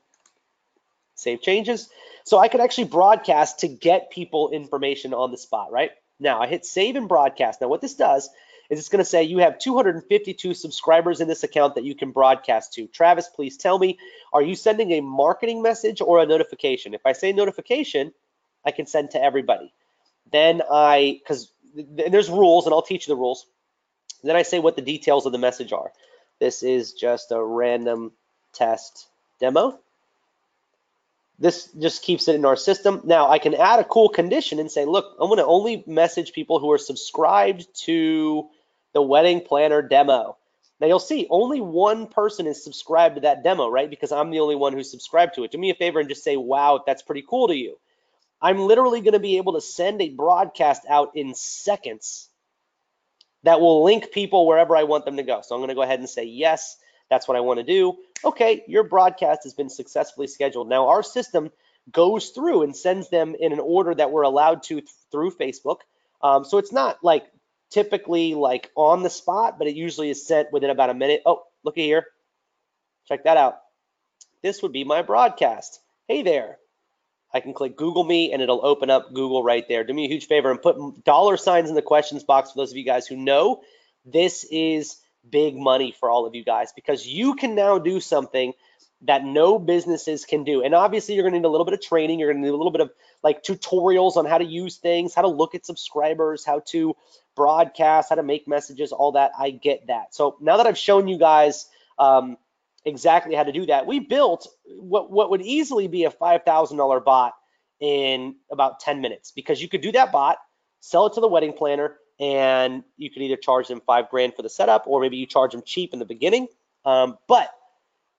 save changes. So I could actually broadcast to get people information on the spot, right? Now I hit save and broadcast. Now what this does is it's going to say you have 252 subscribers in this account that you can broadcast to. Travis, please tell me, are you sending a marketing message or a notification? If I say notification, I can send to everybody. Then because there's rules, and I'll teach you the rules. Then I say what the details of the message are. This is just a random test demo. This just keeps it in our system. Now I can add a cool condition and say, look, I'm going to only message people who are subscribed to the wedding planner demo. Now you'll see only one person is subscribed to that demo, right? Because I'm the only one who's subscribed to it. Do me a favor and just say, wow, if that's pretty cool to you. I'm literally going to be able to send a broadcast out in seconds that will link people wherever I want them to go. So I'm going to go ahead and say, yes, that's what I want to do. Okay, your broadcast has been successfully scheduled. Now our system goes through and sends them in an order that we're allowed to through Facebook. So it's not like typically like on the spot, but it usually is sent within about a minute. Oh, looky here. Check that out. This would be my broadcast. Hey there. I can click Google Me and it'll open up Google right there. Do me a huge favor and put $signs in the questions box for those of you guys who know this is big money for all of you guys, because you can now do something that no businesses can do. And obviously you're going to need a little bit of training. You're going to need a little bit of like tutorials on how to use things, how to look at subscribers, how to broadcast, how to make messages, all that. I get that. So now that I've shown you guys exactly how to do that, we built what would easily be a $5,000 bot in about 10 minutes, because you could do that bot, sell it to the wedding planner, and you could either charge them $5,000 for the setup, or maybe you charge them cheap in the beginning. But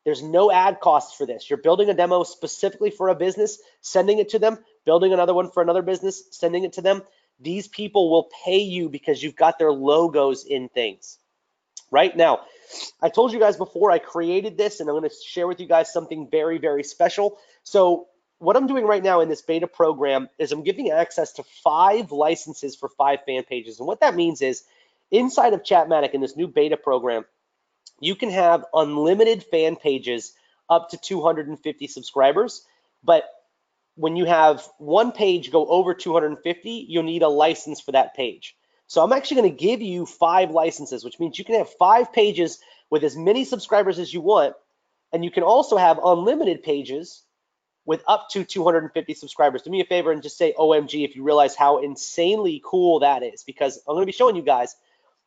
there's no ad costs for this. You're building a demo specifically for a business, sending it to them, building another one for another business, sending it to them. These people will pay you because you've got their logos in things. Right now, I told you guys before I created this, and I'm going to share with you guys something very, very special. So what I'm doing right now in this beta program is I'm giving access to 5 licenses for 5 fan pages. And what that means is inside of Chatmatic in this new beta program, you can have unlimited fan pages up to 250 subscribers. But when you have one page go over 250, you'll need a license for that page. So I'm actually going to give you 5 licenses, which means you can have 5 pages with as many subscribers as you want. And you can also have unlimited pages with up to 250 subscribers. Do me a favor and just say OMG if you realize how insanely cool that is, because I'm going to be showing you guys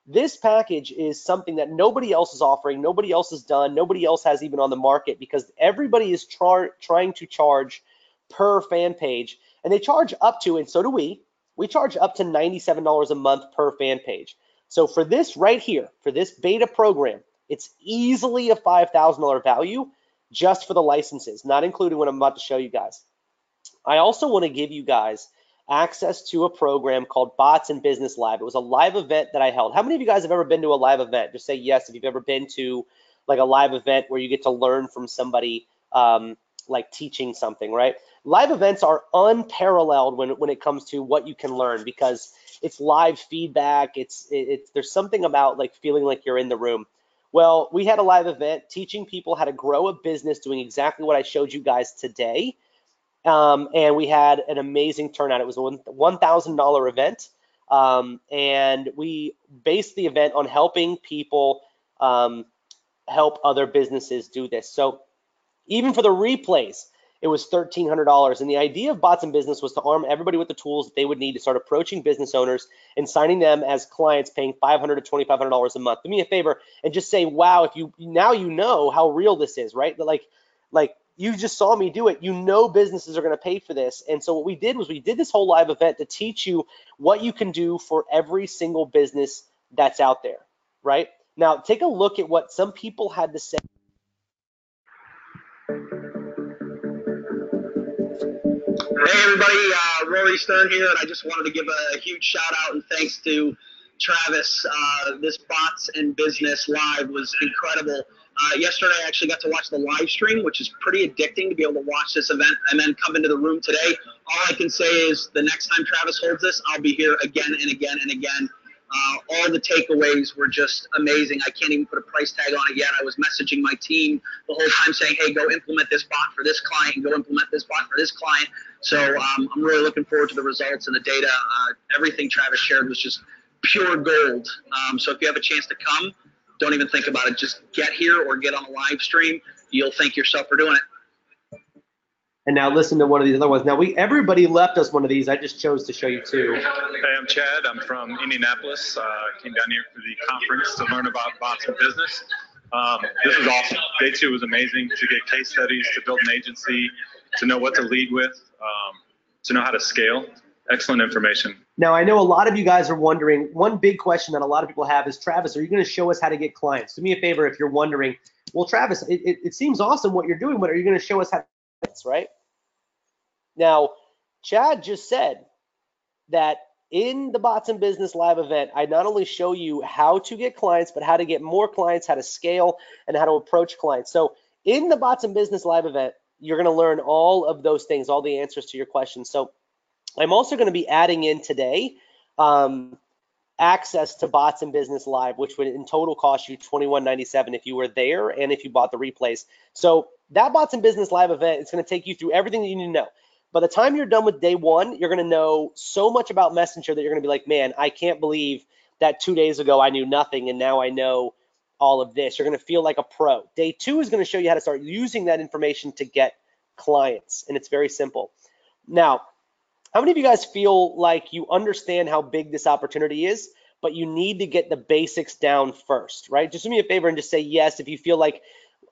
this package is something that nobody else is offering, nobody else has done, nobody else has even on the market, because everybody is trying to charge per fan page, and they charge up to, and so do we charge up to $97 a month per fan page. So for this right here, for this beta program, it's easily a $5,000 value just for the licenses, not including what I'm about to show you guys. I also want to give you guys access to a program called Bots and Business Live. It was a live event that I held. How many of you guys have ever been to a live event? Just say yes if you've ever been to like a live event where you get to learn from somebody like teaching something, right? Live events are unparalleled when it comes to what you can learn, because it's live feedback. There's something about like feeling like you're in the room. Well, we had a live event teaching people how to grow a business, doing exactly what I showed you guys today. And we had an amazing turnout. It was a $1,000 event. And we based the event on helping people help other businesses do this. So even for the replays, it was $1,300. And the idea of Bots in Business was to arm everybody with the tools that they would need to start approaching business owners and signing them as clients, paying $500 to $2,500 a month. Do me a favor and just say, wow, if you now you know how real this is, right? Like you just saw me do it. You know businesses are going to pay for this. And so what we did was we did this whole live event to teach you what you can do for every single business that's out there, right? Now, take a look at what some people had to say. Hey everybody, Rory Stern here, and I just wanted to give a huge shout out and thanks to Travis. This Bots in Business Live was incredible. Yesterday I actually got to watch the live stream, which is pretty addicting to be able to watch this event and then come into the room today. All I can say is the next time Travis holds this, I'll be here again and again and again. All the takeaways were just amazing. I can't even put a price tag on it yet. I was messaging my team the whole time saying, hey, go implement this bot for this client, go implement this bot for this client. So I'm really looking forward to the results and the data. Everything Travis shared was just pure gold. So if you have a chance to come, don't even think about it. Just get here or get on a live stream. You'll thank yourself for doing it. And now listen to one of these other ones. Now everybody left us one of these. I just chose to show you two. Hey, I'm Chad. I'm from Indianapolis. Came down here for the conference to learn about Bots in Business. This was awesome. Day 2 was amazing to get case studies, to build an agency, to know what to lead with, to know how to scale. Excellent information. Now, I know a lot of you guys are wondering, one big question that a lot of people have is, Travis, are you going to show us how to get clients? Do me a favor if you're wondering, well, Travis, it seems awesome what you're doing, but are you going to show us how to get clients, right? Now, Chad just said that in the Bots in Business Live event, I not only show you how to get clients, but how to get more clients, how to scale, and how to approach clients. So in the Bots in Business Live event, you're going to learn all of those things, all the answers to your questions. So I'm also going to be adding in today access to Bots in Business Live, which would in total cost you $21.97 if you were there and if you bought the replays. So that Bots in Business Live event is going to take you through everything that you need to know. By the time you're done with day 1, you're going to know so much about Messenger that you're going to be like, man, I can't believe that 2 days ago I knew nothing and now I know all of this. You're going to feel like a pro. Day 2 is going to show you how to start using that information to get clients, and it's very simple. Now, how many of you guys feel like you understand how big this opportunity is, but you need to get the basics down first, right? Just do me a favor and just say yes if you feel like,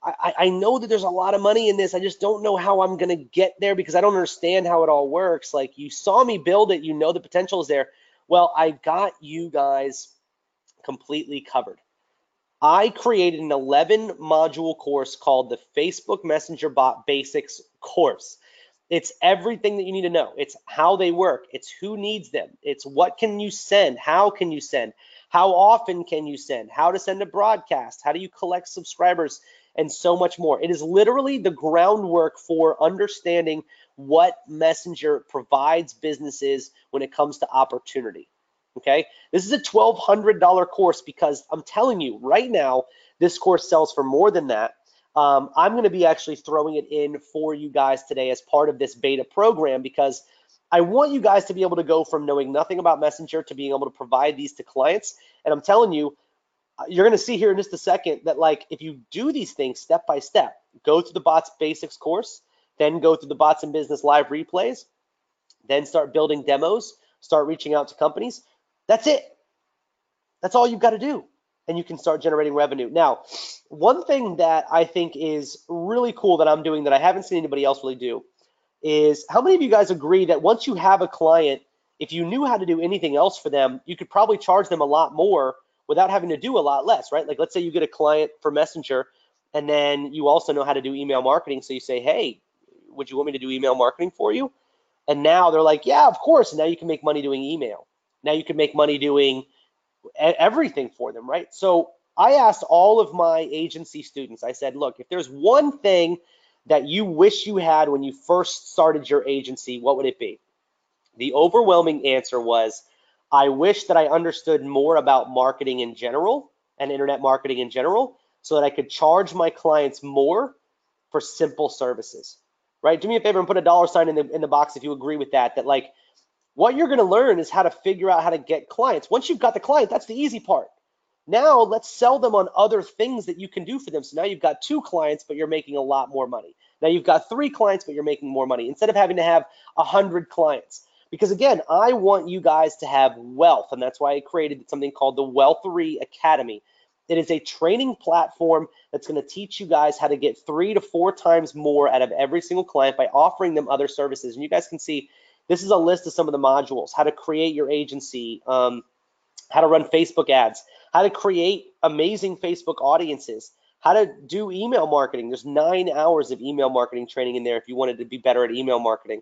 I know that there's a lot of money in this. I just don't know how I'm going to get there because I don't understand how it all works. Like, you saw me build it. You know the potential is there. Well, I got you guys completely covered. I created an 11-module course called the Facebook Messenger Bot Basics course. It's everything that you need to know. It's how they work. It's who needs them. It's what can you send? How can you send? How often can you send? How to send a broadcast? How do you collect subscribers? And so much more. It is literally the groundwork for understanding what Messenger provides businesses when it comes to opportunity. Okay, this is a $1,200 course because I'm telling you right now, this course sells for more than that. I'm going to be actually throwing it in for you guys today as part of this beta program because I want you guys to be able to go from knowing nothing about Messenger to being able to provide these to clients. And I'm telling you, you're going to see here in just a second that, like, if you do these things step by step, go through the Bots Basics course, then go through the Bots in Business Live replays, then start building demos, start reaching out to companies. That's it. That's all you've got to do. And you can start generating revenue. Now, one thing that I think is really cool that I'm doing that I haven't seen anybody else really do is, how many of you guys agree that once you have a client, if you knew how to do anything else for them, you could probably charge them a lot more without having to do a lot less, right? Like, let's say you get a client for Messenger and then you also know how to do email marketing. So you say, hey, would you want me to do email marketing for you? And now they're like, yeah, of course. And now you can make money doing email. Now you can make money doing everything for them, right? So I asked all of my agency students, I said, look, if there's one thing that you wish you had when you first started your agency, what would it be? The overwhelming answer was, I wish that I understood more about marketing in general and internet marketing in general so that I could charge my clients more for simple services, right? Do me a favor and put a $sign in the box if you agree with that, that like what you're going to learn is how to figure out how to get clients. Once you've got the client, that's the easy part. Now let's sell them on other things that you can do for them. So now you've got 2 clients, but you're making a lot more money. Now you've got 3 clients, but you're making more money instead of having to have 100 clients. Because again, I want you guys to have wealth, and that's why I created something called the Wealthery Academy. It is a training platform that's going to teach you guys how to get 3 to 4 times more out of every single client by offering them other services. And you guys can see this is a list of some of the modules: how to create your agency, how to run Facebook ads, how to create amazing Facebook audiences, how to do email marketing. There's 9 hours of email marketing training in there if you wanted to be better at email marketing.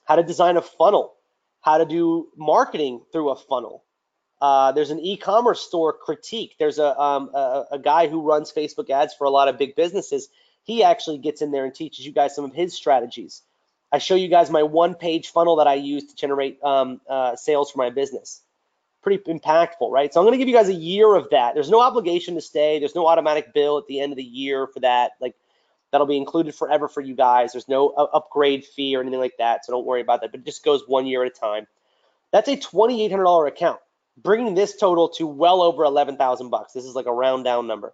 How to design a funnel, how to do marketing through a funnel. There's an e-commerce store critique. There's a guy who runs Facebook ads for a lot of big businesses. He actually gets in there and teaches you guys some of his strategies. I show you guys my 1-page funnel that I use to generate sales for my business. Pretty impactful, right? So I'm going to give you guys a year of that. There's no obligation to stay. There's no automatic bill at the end of the year for that. Like, that'll be included forever for you guys. There's no upgrade fee or anything like that, so don't worry about that. But it just goes 1 year at a time. That's a $2,800 account, bringing this total to well over $11,000. This is like a round down number.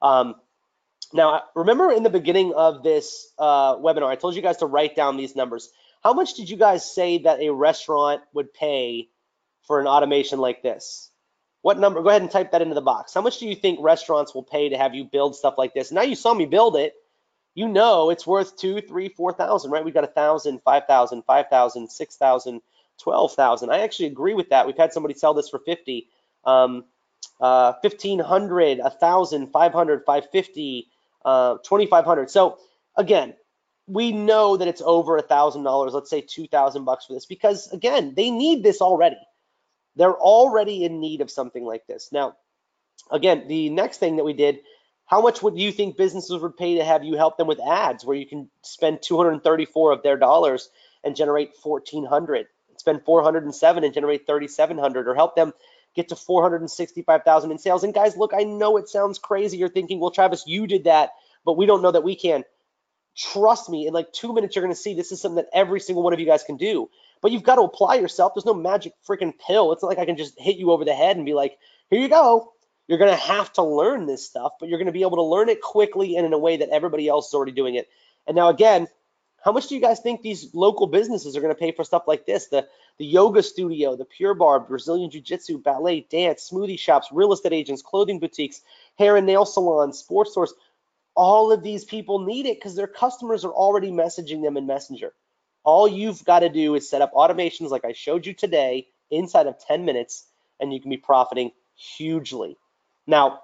Now, remember in the beginning of this webinar, I told you guys to write down these numbers. How much did you guys say that a restaurant would pay for an automation like this? What number? Go ahead and type that into the box. How much do you think restaurants will pay to have you build stuff like this? Now you saw me build it. You know it's worth 2, 3, 4,000, right? We've got 1,000, 5,000, 5,000, 6,000, 12,000. I actually agree with that. We've had somebody sell this for 50, 1,500, 1,000, 500, 550, 2,500. So again, we know that it's over $1,000. Let's say $2,000 for this, because again, they need this already. They're already in need of something like this. Now, again, the next thing that we did, how much would you think businesses would pay to have you help them with ads, where you can spend 234 of their dollars and generate 1,400, spend 407 and generate 3,700, or help them get to 465,000 in sales? And guys, look, I know it sounds crazy. You're thinking, well, Travis, you did that, but we don't know that we can. Trust me, in like 2 minutes, you're going to see this is something that every single one of you guys can do. But you've got to apply yourself. There's no magic freaking pill. It's not like I can just hit you over the head and be like, here you go. You're going to have to learn this stuff, but you're going to be able to learn it quickly and in a way that everybody else is already doing it. And now, again, how much do you guys think these local businesses are going to pay for stuff like this? The yoga studio, the Pure Barre, Brazilian Jiu-Jitsu, ballet, dance, smoothie shops, real estate agents, clothing boutiques, hair and nail salons, sports stores. All of these people need it because their customers are already messaging them in Messenger. All you've got to do is set up automations like I showed you today inside of 10 minutes, and you can be profiting hugely. Now,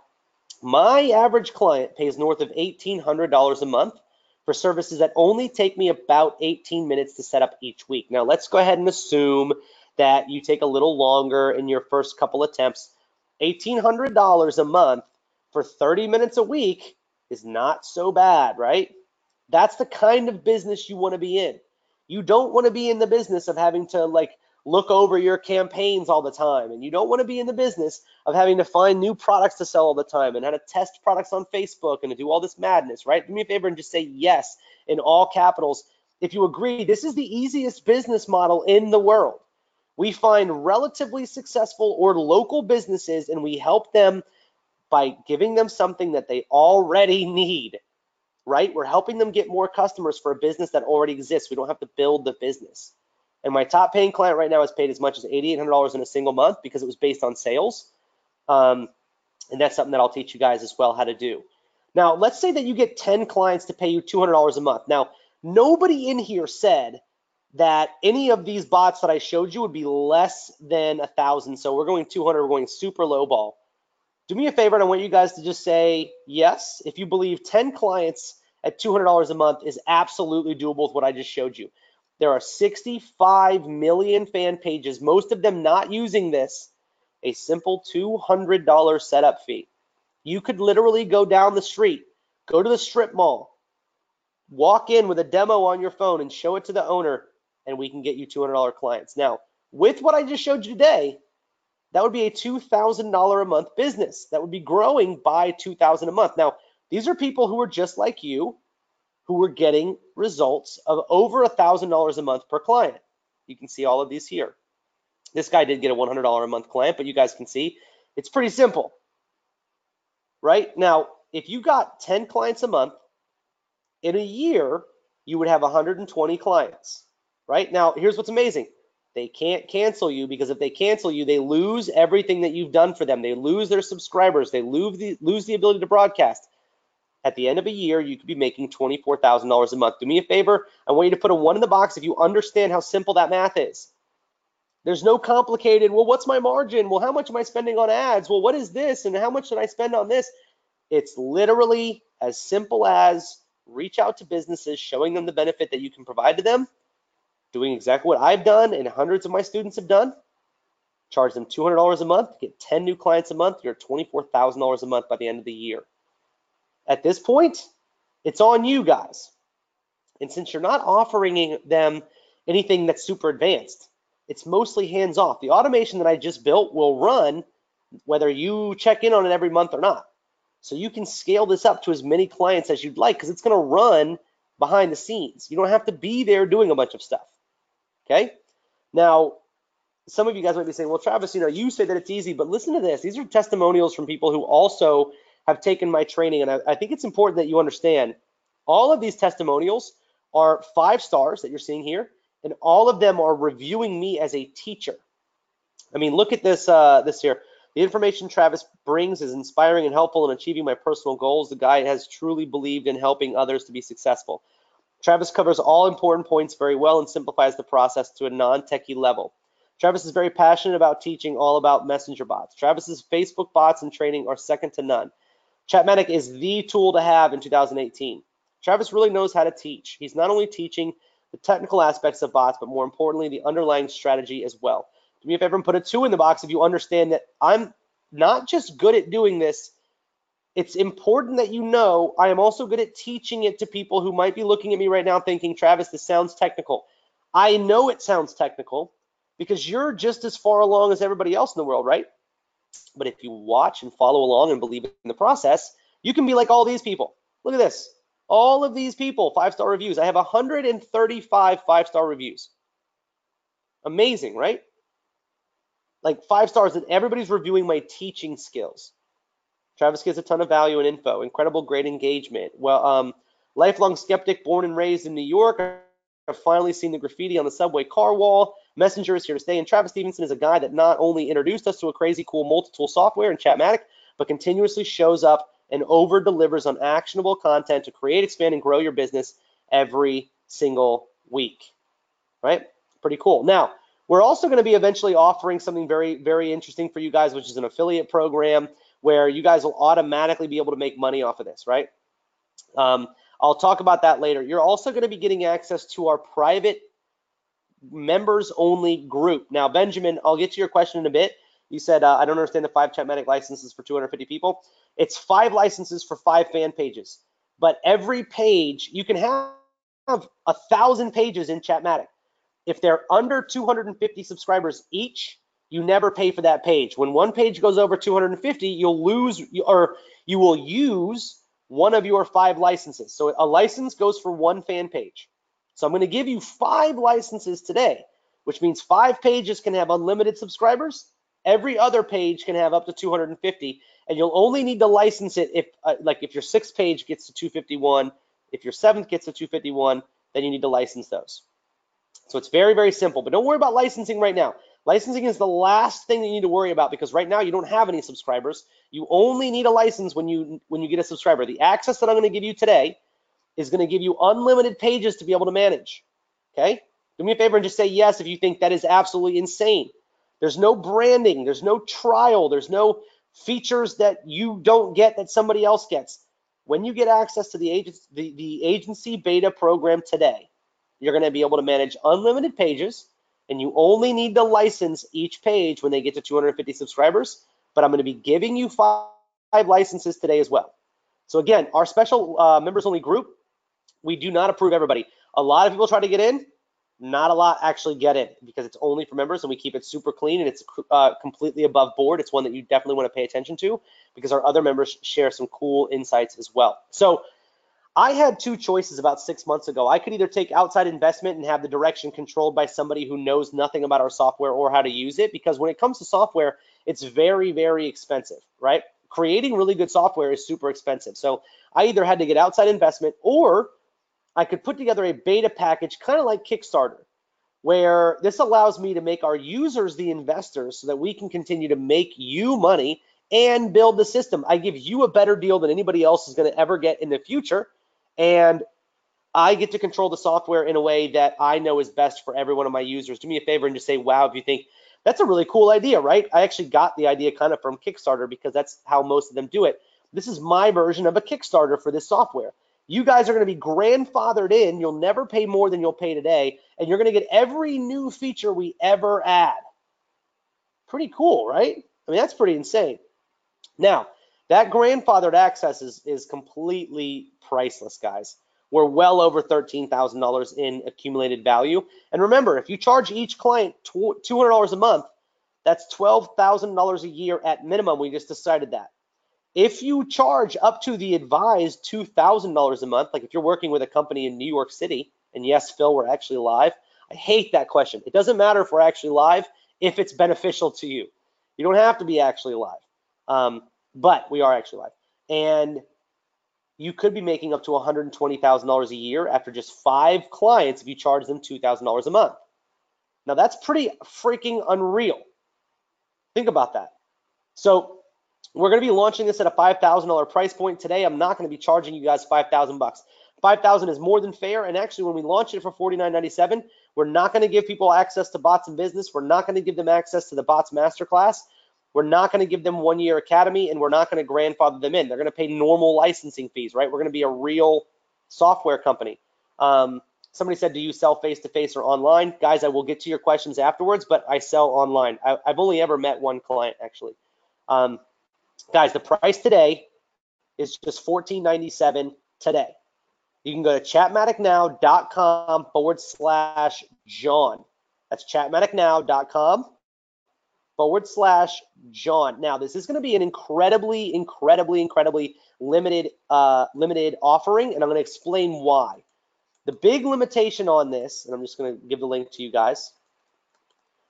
my average client pays north of $1,800 a month for services that only take me about 18 minutes to set up each week. Now, let's go ahead and assume that you take a little longer in your first couple attempts. $1,800 a month for 30 minutes a week is not so bad, right? That's the kind of business you want to be in. You don't want to be in the business of having to like look over your campaigns all the time, and you don't want to be in the business of having to find new products to sell all the time and how to test products on Facebook and to do all this madness, right? Do me a favor and just say yes in all capitals if you agree this is the easiest business model in the world. We find relatively successful or local businesses and we help them by giving them something that they already need, right? We're helping them get more customers for a business that already exists. We don't have to build the business. And my top paying client right now is paid as much as $8,800 in a single month because it was based on sales. And that's something that I'll teach you guys as well how to do. Now, let's say that you get 10 clients to pay you $200 a month. Now, nobody in here said that any of these bots that I showed you would be less than 1,000. So we're going 200, we're going super low ball. Do me a favor, and I want you guys to just say yes if you believe 10 clients at $200 a month is absolutely doable with what I just showed you. There are 65 million fan pages, most of them not using this, a simple $200 setup fee. You could literally go down the street, go to the strip mall, walk in with a demo on your phone and show it to the owner, and we can get you $200 clients. Now, with what I just showed you today, that would be a $2,000 a month business that would be growing by $2,000 a month. Now, these are people who are just like you, who were getting results of over $1,000 a month per client. You can see all of these here. This guy did get a $100 a month client, but you guys can see it's pretty simple, right? Now, if you got 10 clients a month In a year, you would have 120 clients, right? Now, here's what's amazing. They can't cancel you, because if they cancel you, they lose everything that you've done for them. They lose their subscribers. They lose the ability to broadcast. At the end of a year, you could be making $24,000 a month. Do me a favor. I want you to put a 1 in the box if you understand how simple that math is. There's no complicated, well, what's my margin? Well, how much am I spending on ads? Well, what is this? And how much should I spend on this? It's literally as simple as reach out to businesses, showing them the benefit that you can provide to them, doing exactly what I've done and hundreds of my students have done. Charge them $200 a month, get 10 new clients a month. You're at $24,000 a month by the end of the year. At this point, it's on you guys. And since you're not offering them anything that's super advanced, it's mostly hands-off. The automation that I just built will run whether you check in on it every month or not. So you can scale this up to as many clients as you'd like, because it's going to run behind the scenes. You don't have to be there doing a bunch of stuff. Okay? Now, some of you guys might be saying, well, Travis, you say that it's easy, but listen to this. These are testimonials from people who also have taken my training, and I think it's important that you understand all of these testimonials are 5 stars that you're seeing here, and all of them are reviewing me as a teacher. I mean, look at this this here. The information Travis brings is inspiring and helpful in achieving my personal goals. The guy has truly believed in helping others to be successful. Travis covers all important points very well and simplifies the process to a non-techie level. Travis is very passionate about teaching all about messenger bots. Travis's Facebook bots and training are second to none. Chatmatic is the tool to have in 2018. Travis really knows how to teach. He's not only teaching the technical aspects of bots, but more importantly, the underlying strategy as well. Do me a favor and put a 2 in the box if you understand that I'm not just good at doing this. It's important that you know I am also good at teaching it to people who might be looking at me right now thinking, Travis, this sounds technical. I know it sounds technical because you're just as far along as everybody else in the world, right? But if you watch and follow along and believe in the process, you can be like all these people. Look at this. All of these people, 5-star reviews. I have 135 5-star reviews. Amazing, right? Like 5 stars, and everybody's reviewing my teaching skills. Travis gives a ton of value and info. Incredible, great engagement. Well, lifelong skeptic, born and raised in New York. I've finally seen the graffiti on the subway car wall. Messenger is here to stay. And Travis Stevenson is a guy that not only introduced us to a crazy cool multi-tool software in Chatmatic, but continuously shows up and over-delivers on actionable content to create, expand, and grow your business every single week. Right? Pretty cool. Now, we're also going to be eventually offering something very, very interesting for you guys, which is an affiliate program where you guys will automatically be able to make money off of this, right? I'll talk about that later. You're also going to be getting access to our private members-only group. Now, Benjamin, I'll get to your question in a bit. You said, I don't understand the 5 Chatmatic licenses for 250 people. It's 5 licenses for 5 fan pages. But every page, you can have 1,000 pages in Chatmatic. If they're under 250 subscribers each, you never pay for that page. When one page goes over 250, you'll lose, or you will use one of your 5 licenses. So a license goes for 1 fan page. So I'm going to give you 5 licenses today, which means 5 pages can have unlimited subscribers. Every other page can have up to 250, and you'll only need to license it if, if your 6th page gets to 251, if your 7th gets to 251, then you need to license those. So it's very, very simple, but don't worry about licensing right now. Licensing is the last thing that you need to worry about because right now you don't have any subscribers. You only need a license when you get a subscriber. The access that I'm going to give you today is going to give you unlimited pages to be able to manage. Okay? Do me a favor and just say yes if you think that is absolutely insane. There's no branding, there's no trial, there's no features that you don't get that somebody else gets. When you get access to the agency beta program today, you're going to be able to manage unlimited pages, and you only need to license each page when they get to 250 subscribers, but I'm going to be giving you 5 licenses today as well. So again, our special members-only group, we do not approve everybody. A lot of people try to get in, not a lot actually get in because it's only for members and we keep it super clean and it's completely above board. It's one that you definitely want to pay attention to because our other members share some cool insights as well. So I had 2 choices about 6 months ago. I could either take outside investment and have the direction controlled by somebody who knows nothing about our software or how to use it, because when it comes to software, it's very, very expensive, right? Creating really good software is super expensive. So I either had to get outside investment or I could put together a beta package, kind of like Kickstarter, where this allows me to make our users the investors so that we can continue to make you money and build the system. I give you a better deal than anybody else is going to ever get in the future. And I get to control the software in a way that I know is best for every one of my users. Do me a favor and just say, wow, if you think that's a really cool idea, right? I actually got the idea kind of from Kickstarter because that's how most of them do it. This is my version of a Kickstarter for this software. You guys are going to be grandfathered in. You'll never pay more than you'll pay today, and you're going to get every new feature we ever add. Pretty cool, right? I mean, that's pretty insane. Now, that grandfathered access is completely priceless, guys. We're well over $13,000 in accumulated value. And remember, if you charge each client $200 a month, that's $12,000 a year at minimum. We just decided that. If you charge up to the advised $2,000 a month, like if you're working with a company in New York City, and yes, Phil, we're actually live. I hate that question. It doesn't matter if we're actually live if it's beneficial to you. You don't have to be actually live, but we are actually live. And you could be making up to $120,000 a year after just 5 clients if you charge them $2,000 a month. Now that's pretty freaking unreal. Think about that. So we're going to be launching this at a $5,000 price point today. I'm not going to be charging you guys $5,000. $5,000 is more than fair. And actually, when we launch it for $49.97, we're not going to give people access to Bots in Business. We're not going to give them access to the Bots Masterclass. We're not going to give them 1-year academy, and we're not going to grandfather them in. They're going to pay normal licensing fees, right? We're going to be a real software company. Somebody said, do you sell face-to-face or online? Guys, I will get to your questions afterwards, but I sell online. I've only ever met one client, actually. Guys, the price today is just $14.97 today. You can go to chatmaticnow.com/John. That's chatmaticnow.com/John. Now, this is going to be an incredibly limited offering, and I'm going to explain why. The big limitation on this, and I'm just going to give the link to you guys.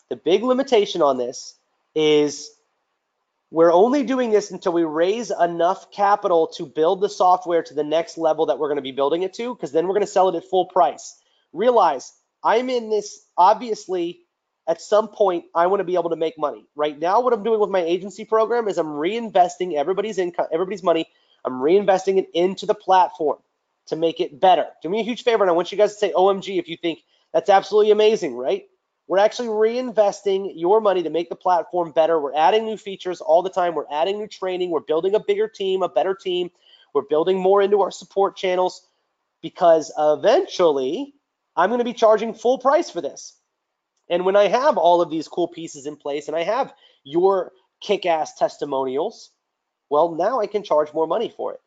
The big limitation on this is we're only doing this until we raise enough capital to build the software to the next level that we're going to be building it to, because then we're going to sell it at full price. Realize, I'm in this, obviously, at some point, I want to be able to make money. Right now, what I'm doing with my agency program is I'm reinvesting everybody's income, everybody's money. I'm reinvesting it into the platform to make it better. Do me a huge favor, and I want you guys to say OMG if you think that's absolutely amazing, right? We're actually reinvesting your money to make the platform better. We're adding new features all the time. We're adding new training. We're building a bigger team, a better team. We're building more into our support channels because eventually I'm going to be charging full price for this. And when I have all of these cool pieces in place and I have your kick-ass testimonials, well, now I can charge more money for it.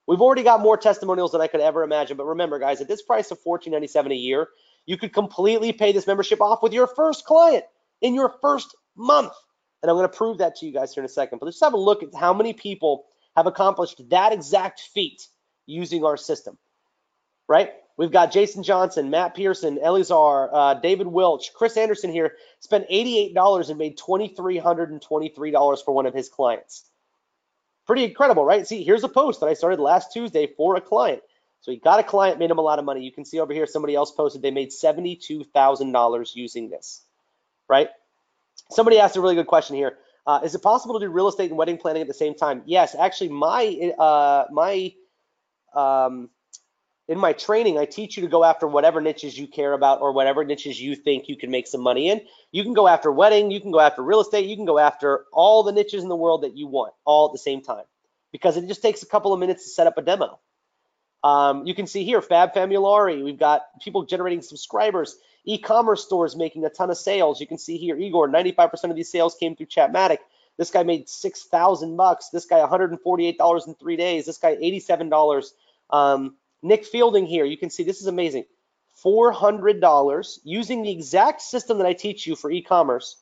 We've already got more testimonials than I could ever imagine. But remember, guys, at this price of $14.97 a year, you could completely pay this membership off with your first client in your first month. And I'm going to prove that to you guys here in a second. But let's have a look at how many people have accomplished that exact feat using our system, right? We've got Jason Johnson, Matt Pearson, Elizar, David Wilch, Chris Anderson here, spent $88 and made $2,323 for one of his clients. Pretty incredible, right? See, here's a post that I started last Tuesday for a client. So he got a client, made him a lot of money. You can see over here, somebody else posted they made $72,000 using this, right? Somebody asked a really good question here. Is it possible to do real estate and wedding planning at the same time? Yes, actually, in my training, I teach you to go after whatever niches you care about or whatever niches you think you can make some money in. You can go after wedding, you can go after real estate, you can go after all the niches in the world that you want all at the same time because it just takes a couple of minutes to set up a demo. You can see here, Fab Famulari, we've got people generating subscribers, e-commerce stores making a ton of sales. You can see here, Igor, 95% of these sales came through Chatmatic. This guy made $6,000. This guy $148 in 3 days. This guy $87. Nick Fielding here, you can see this is amazing. $400 using the exact system that I teach you for e-commerce.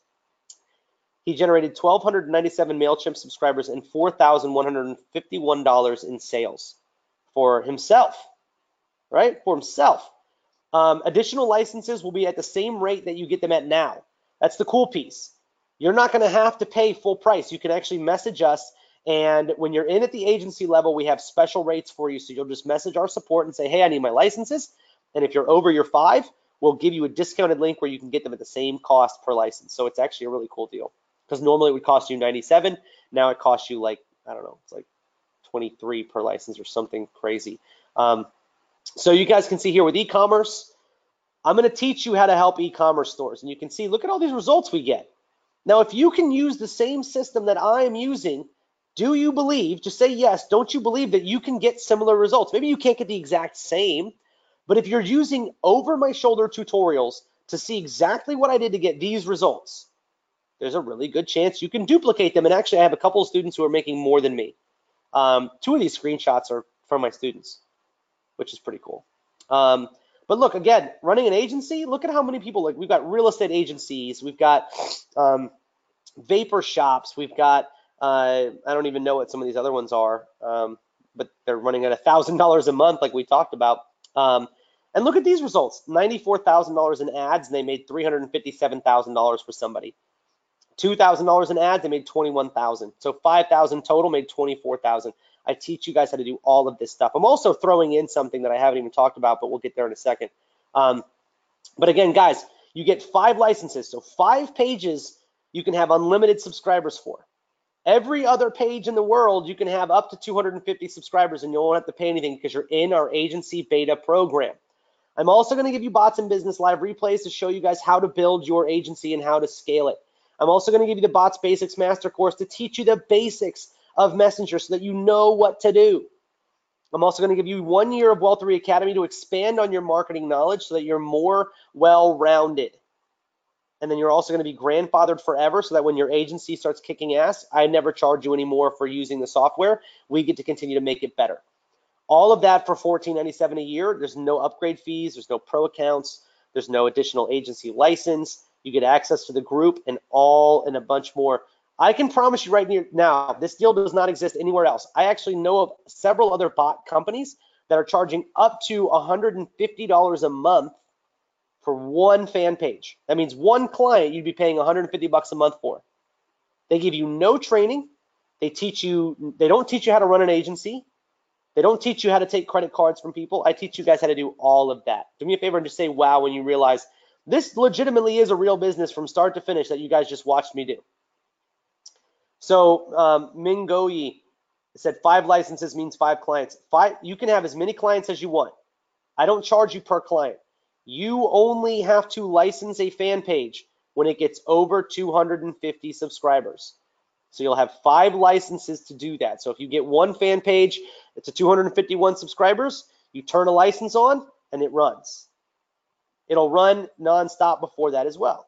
He generated 1,297 MailChimp subscribers and $4,151 in sales for himself, right? For himself. Additional licenses will be at the same rate that you get them at now. That's the cool piece. You're not going to have to pay full price. You can actually message us And when you're in at the agency level, we have special rates for you. So you'll just message our support and say, hey, I need my licenses. And if you're over your 5, we'll give you a discounted link where you can get them at the same cost per license. So it's actually a really cool deal, because normally it would cost you $97. Now it costs you like, I don't know, it's like $23 per license or something crazy. So you guys can see here with e-commerce, I'm going to teach you how to help e-commerce stores. And you can see, look at all these results we get. Now, if you can use the same system that I am using, do you believe, just say yes, don't you believe that you can get similar results? Maybe you can't get the exact same, but if you're using over my shoulder tutorials to see exactly what I did to get these results, there's a really good chance you can duplicate them. And actually, I have a couple of students who are making more than me. 2 of these screenshots are from my students, which is pretty cool. But look, again, running an agency, look at how many people, like we've got real estate agencies, we've got vapor shops, we've got, I don't even know what some of these other ones are, but they're running at $1,000 a month like we talked about. And look at these results, $94,000 in ads, and they made $357,000 for somebody. $2,000 in ads, they made $21,000. So $5,000 total, made $24,000. I teach you guys how to do all of this stuff. I'm also throwing in something that I haven't even talked about, but we'll get there in a second. But again, guys, you get 5 licenses. So 5 pages you can have unlimited subscribers for. Every other page in the world, you can have up to 250 subscribers and you won't have to pay anything because you're in our agency beta program. I'm also going to give you Bots in Business live replays to show you guys how to build your agency and how to scale it. I'm also going to give you the Bots Basics Master Course to teach you the basics of Messenger so that you know what to do. I'm also going to give you 1 year of Wealthery Academy to expand on your marketing knowledge so that you're more well-rounded. And then you're also going to be grandfathered forever so that when your agency starts kicking ass, I never charge you anymore for using the software. We get to continue to make it better. All of that for $14.97 a year. There's no upgrade fees. There's no pro accounts. There's no additional agency license. You get access to the group and a bunch more. I can promise you right now, this deal does not exist anywhere else. I actually know of several other bot companies that are charging up to $150 a month for 1 fan page. That means 1 client you'd be paying $150 a month for. They give you no training. They don't teach you how to run an agency. They don't teach you how to take credit cards from people. I teach you guys how to do all of that. Do me a favor and just say wow when you realize this legitimately is a real business from start to finish that you guys just watched me do. So Mingoyi said 5 licenses means 5 clients. You can have as many clients as you want. I don't charge you per client. You only have to license a fan page when it gets over 250 subscribers. So you'll have 5 licenses to do that. So if you get 1 fan page, it's a 251 subscribers, you turn a license on and it runs. It'll run nonstop before that as well.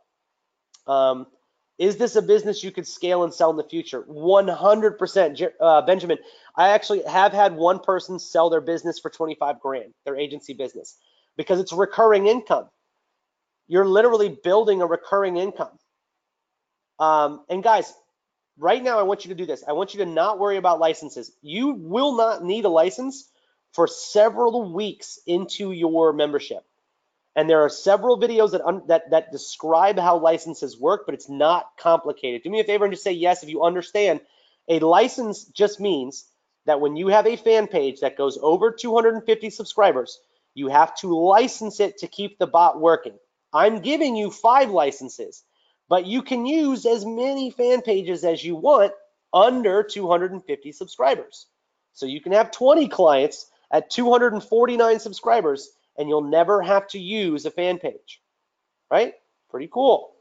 Is this a business you could scale and sell in the future? 100%. Benjamin, I actually have had one person sell their business for 25 grand, their agency business, because it's recurring income. You're literally building a recurring income. And guys, right now I want you to do this. I want you to not worry about licenses. You will not need a license for several weeks into your membership. And there are several videos that describe how licenses work, but it's not complicated. Do me a favor and just say yes if you understand. A license just means that when you have a fan page that goes over 250 subscribers, you have to license it to keep the bot working. I'm giving you 5 licenses, but you can use as many fan pages as you want under 250 subscribers. So you can have 20 clients at 249 subscribers and you'll never have to use a fan page, right? Pretty cool.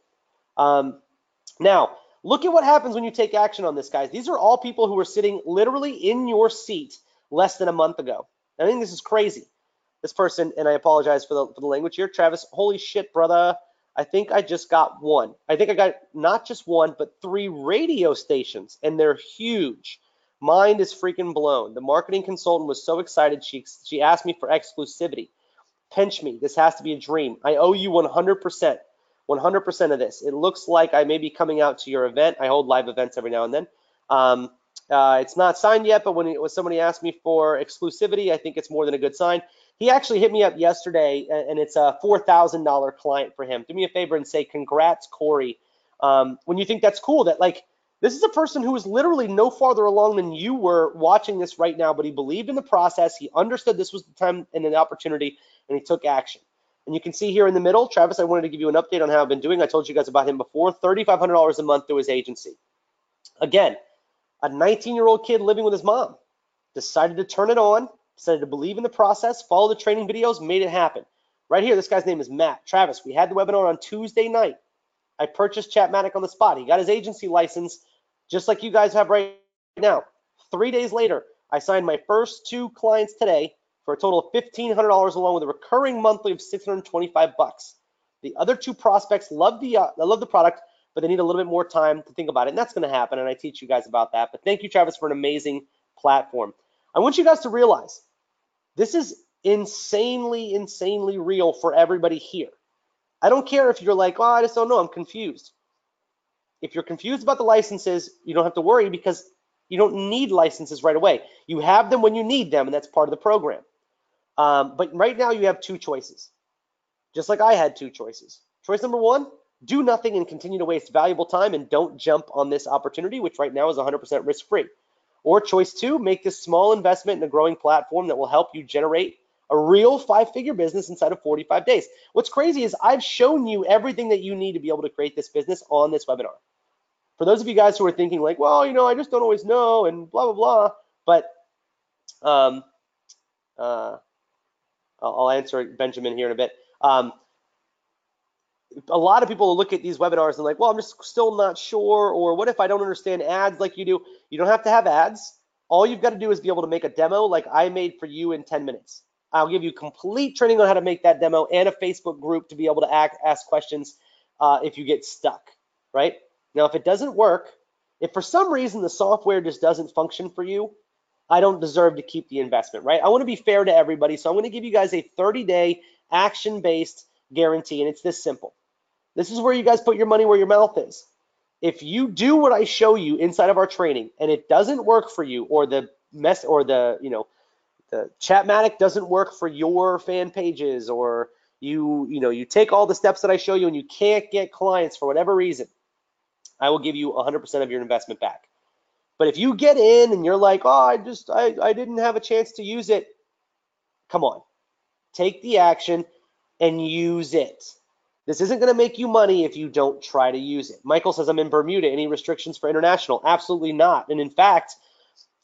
Now, look at what happens when you take action on this, guys. These are all people who were sitting literally in your seat less than a month ago. I think this is crazy. This person, and I apologize for the language here, Travis, holy shit, brother. I think I just got 1. I think I got not just 1, but 3 radio stations, and they're huge. Mind is freaking blown. The marketing consultant was so excited, she asked me for exclusivity. Pinch me. This has to be a dream. I owe you 100%. 100% of this. It looks like I may be coming out to your event. I hold live events every now and then. It's not signed yet, but when somebody asked me for exclusivity, I think it's more than a good sign. He actually hit me up yesterday, and it's a $4,000 client for him. Do me a favor and say, congrats, Corey. When you think that's cool, that like This is a person who is literally no farther along than you were watching this right now, but he believed in the process. He understood this was the time and the opportunity, and he took action. And you can see here in the middle, Travis, I wanted to give you an update on how I've been doing. I told you guys about him before, $3,500 a month through his agency. Again, a 19-year-old kid living with his mom decided to turn it on, decided to believe in the process, follow the training videos, made it happen. Right here, this guy's name is Matt. Travis, we had the webinar on Tuesday night. I purchased Chatmatic on the spot. He got his agency license just like you guys have right now. 3 days later, I signed my first 2 clients today for a total of $1,500 along with a recurring monthly of $625. The other 2 prospects love the product, but they need a little bit more time to think about it, and that's going to happen, and I teach you guys about that. But thank you, Travis, for an amazing platform. I want you guys to realize this is insanely, insanely real for everybody here. I don't care if you're like, oh, I just don't know, I'm confused. If you're confused about the licenses, you don't have to worry because you don't need licenses right away. You have them when you need them, and that's part of the program. But right now you have 2 choices, just like I had 2 choices. Choice number 1, do nothing and continue to waste valuable time and don't jump on this opportunity, which right now is 100% risk-free. Or choice 2, make this small investment in a growing platform that will help you generate a real 5-figure business inside of 45 days. What's crazy is I've shown you everything that you need to be able to create this business on this webinar. For those of you guys who are thinking like, well, you know, I just don't always know and blah, blah, blah, but I'll answer Benjamin here in a bit. A lot of people look at these webinars and like, well, I'm just still not sure, or what if I don't understand ads like you do? You don't have to have ads. All you've got to do is be able to make a demo like I made for you in 10 minutes. I'll give you complete training on how to make that demo and a Facebook group to be able to ask questions if you get stuck, right? Now, if it doesn't work, if for some reason the software just doesn't function for you, I don't deserve to keep the investment, right? I want to be fair to everybody, so I'm going to give you guys a 30-day action-based guarantee, and it's this simple. This is where you guys put your money where your mouth is. If you do what I show you inside of our training and it doesn't work for you, or the Chatmatic doesn't work for your fan pages, or you take all the steps that I show you and you can't get clients for whatever reason, I will give you 100% of your investment back. But if you get in and you're like, oh, I didn't have a chance to use it, come on, take the action and use it. This isn't going to make you money if you don't try to use it. Michael says, I'm in Bermuda. Any restrictions for international? Absolutely not. And in fact,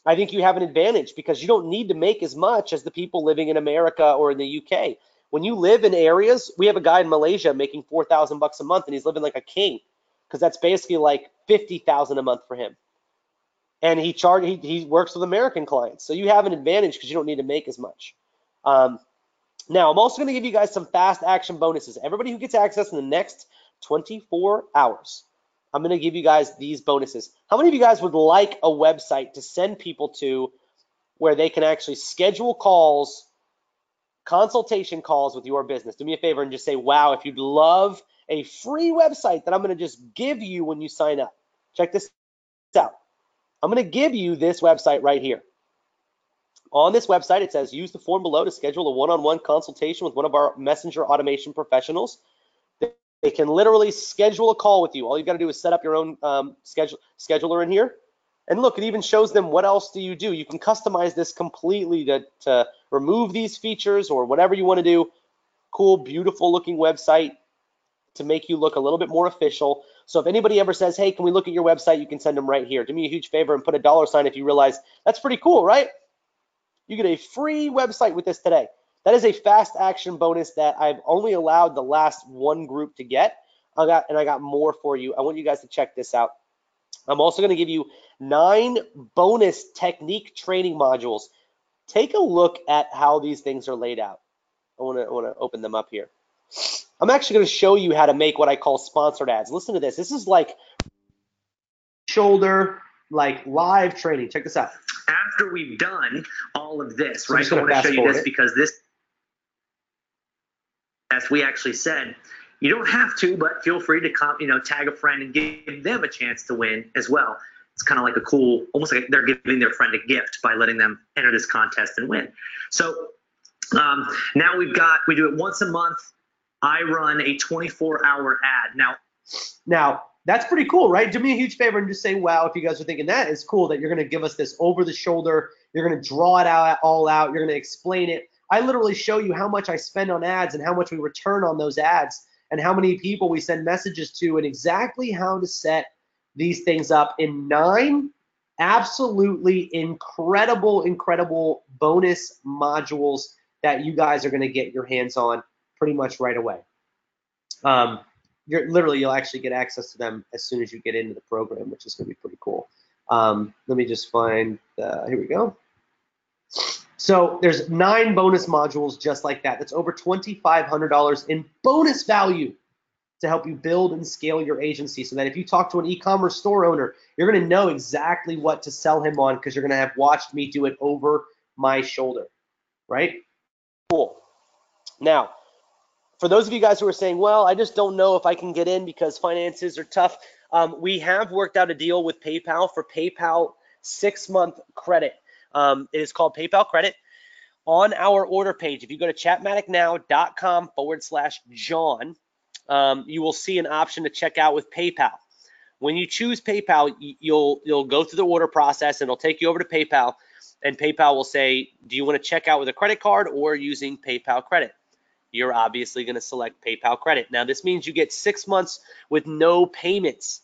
I think you have an advantage because you don't need to make as much as the people living in America or in the UK. When you live in areas, we have a guy in Malaysia making $4,000 a month, and he's living like a king because that's basically like $50,000 a month for him. And he works with American clients. So you have an advantage because you don't need to make as much. Now, I'm also going to give you guys some fast action bonuses. Everybody who gets access in the next 24 hours, I'm going to give you guys these bonuses. How many of you guys would like a website to send people to where they can actually schedule calls, consultation calls with your business? Do me a favor and just say, wow, if you'd love a free website that I'm going to just give you when you sign up. Check this out. I'm going to give you this website right here. On this website, it says, use the form below to schedule a one-on-one consultation with one of our messenger automation professionals. They can literally schedule a call with you. All you've got to do is set up your own scheduler in here. And look, it even shows them what else do you do. You can customize this completely to remove these features or whatever you want to do. Cool, beautiful looking website to make you look a little bit more official. So if anybody ever says, hey, can we look at your website, you can send them right here. Do me a huge favor and put a $sign if you realize that's pretty cool, right? You get a free website with this today. That is a fast action bonus that I've only allowed the last one group to get. I got more for you. I want you guys to check this out. I'm also going to give you 9 bonus technique training modules. Take a look at how these things are laid out. I want to open them up here. I'm actually going to show you how to make what I call sponsored ads. Listen to this. This is like shoulder, like live training. Check this out. After we've done all of this, So right? So I want to show you this it. because this, as we actually said, you don't have to, but feel free to tag a friend and give them a chance to win as well. It's kind of like a cool, almost like they're giving their friend a gift by letting them enter this contest and win. So now we do it once a month. I run a 24-hour ad. Now, That's pretty cool, right? Do me a huge favor and just say, wow, if you guys are thinking that is cool, that you're going to give us this over the shoulder, you're going to draw it out all out, you're going to explain it. I literally show you how much I spend on ads and how much we return on those ads and how many people we send messages to and exactly how to set these things up in 9 absolutely incredible bonus modules that you guys are going to get your hands on pretty much right away. You'll actually get access to them as soon as you get into the program, which is going to be pretty cool. Let me just find, here we go. So there's 9 bonus modules just like that. That's over $2,500 in bonus value to help you build and scale your agency so that if you talk to an e-commerce store owner, you're going to know exactly what to sell him on because you're going to have watched me do it over my shoulder, right? Cool. Now, for those of you guys who are saying, well, I just don't know if I can get in because finances are tough, we have worked out a deal with PayPal for PayPal 6-month credit. It is called PayPal Credit. On our order page, if you go to chatmaticnow.com/John, you will see an option to check out with PayPal. When you choose PayPal, you'll go through the order process and it'll take you over to PayPal, and PayPal will say, do you want to check out with a credit card or using PayPal Credit? You're obviously going to select PayPal Credit. Now, this means you get 6 months with no payments.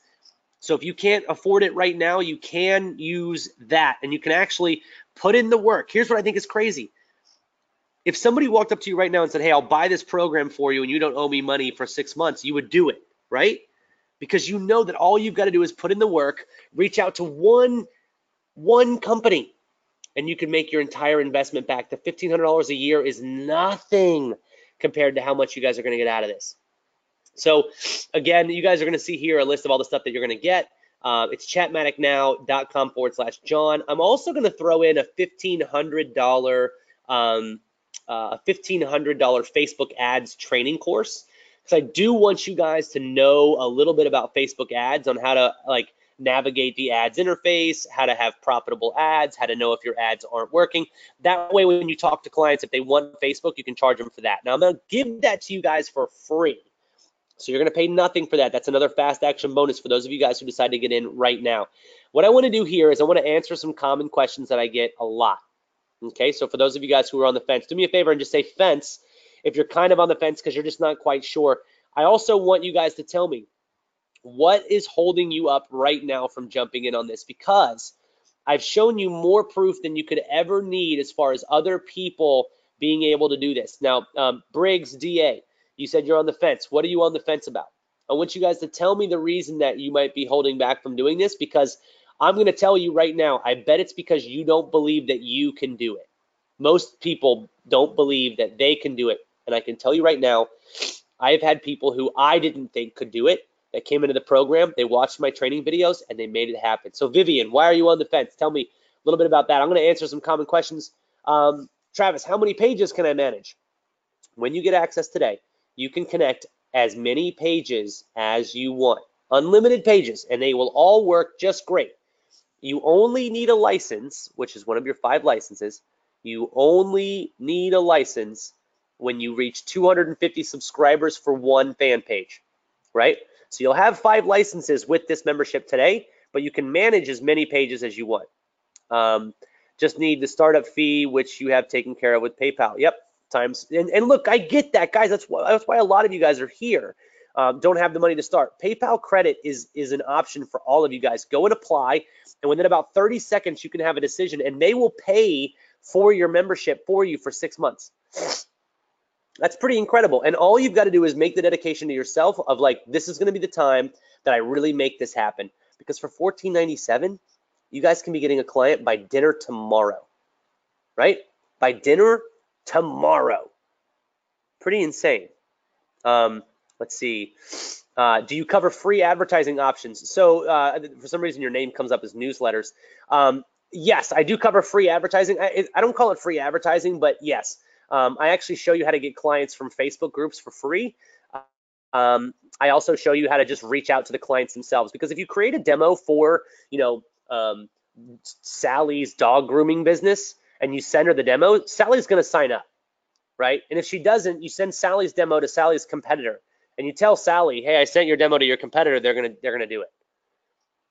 So if you can't afford it right now, you can use that, and you can actually put in the work. Here's what I think is crazy. If somebody walked up to you right now and said, hey, I'll buy this program for you and you don't owe me money for 6 months, you would do it, right? Because you know that all you've got to do is put in the work, reach out to one company, and you can make your entire investment back. The $1,500 a year is nothing compared to how much you guys are going to get out of this. So again, you guys are going to see here a list of all the stuff that you're going to get. It's chatmaticnow.com/John. I'm also going to throw in a $1,500 Facebook ads training course, because I do want you guys to know a little bit about Facebook ads, on how to navigate the ads interface, how to have profitable ads, how to know if your ads aren't working. That way, when you talk to clients, if they want Facebook, you can charge them for that. Now, I'm going to give that to you guys for free. So you're going to pay nothing for that. That's another fast action bonus for those of you guys who decide to get in right now. What I want to do here is I want to answer some common questions that I get a lot. Okay, so for those of you guys who are on the fence, do me a favor and just say fence if you're kind of on the fence because you're just not quite sure. I also want you guys to tell me, what is holding you up right now from jumping in on this? Because I've shown you more proof than you could ever need as far as other people being able to do this. Now, Briggs, DA, you said you're on the fence. What are you on the fence about? I want you guys to tell me the reason that you might be holding back from doing this, because I'm going to tell you right now, I bet it's because you don't believe that you can do it. Most people don't believe that they can do it. And I can tell you right now, I've had people who I didn't think could do it that came into the program, they watched my training videos, and they made it happen. So Vivian, why are you on the fence? Tell me a little bit about that. I'm going to answer some common questions. Travis, how many pages can I manage? When you get access today, you can connect as many pages as you want. Unlimited pages, and they will all work just great. You only need a license, which is one of your 5 licenses. You only need a license when you reach 250 subscribers for 1 fan page, right? So you'll have 5 licenses with this membership today, but you can manage as many pages as you want. Just need the startup fee, which you have taken care of with PayPal. Yep, times. And look, I get that, guys. That's why a lot of you guys are here. Don't have the money to start. PayPal Credit is an option for all of you guys. Go and apply, and within about 30 seconds, you can have a decision, and they will pay for your membership for you for 6 months. That's pretty incredible. And all you've got to do is make the dedication to yourself of this is going to be the time that I really make this happen. Because for $14.97, you guys can be getting a client by dinner tomorrow, right? By dinner tomorrow. Pretty insane. Let's see. Do you cover free advertising options? So for some reason, your name comes up as newsletters. Yes, I do cover free advertising. I don't call it free advertising, but yes. I actually show you how to get clients from Facebook groups for free. I also show you how to just reach out to the clients themselves, because if you create a demo for, Sally's dog grooming business and you send her the demo, Sally's going to sign up, right? And if she doesn't, you send Sally's demo to Sally's competitor. and you tell Sally, hey, I sent your demo to your competitor, they're gonna do it.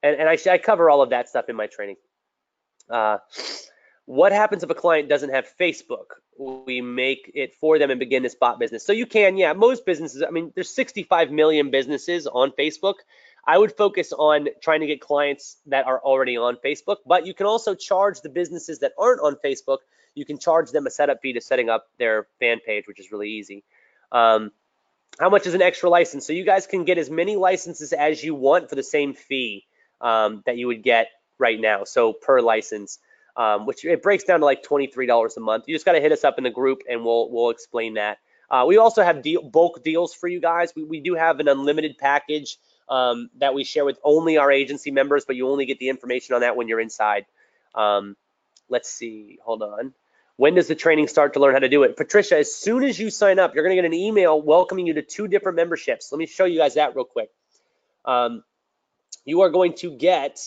And I cover all of that stuff in my training. What happens if a client doesn't have Facebook? We make it for them and begin this bot business. So you can, yeah, most businesses, I mean, there's 65 million businesses on Facebook. I would focus on trying to get clients that are already on Facebook, but you can also charge the businesses that aren't on Facebook. You can charge them a setup fee to setting up their fan page, which is really easy. How much is an extra license? So you guys can get as many licenses as you want for the same fee that you would get right now. So per license, which it breaks down to like $23 a month. You just got to hit us up in the group and we'll explain that. We also have bulk deals for you guys. We do have an unlimited package that we share with only our agency members, but you only get the information on that when you're inside. Let's see, hold on. When does the training start to learn how to do it? Patricia, as soon as you sign up, you're gonna get an email welcoming you to 2 different memberships. Let me show you guys that real quick. You are going to get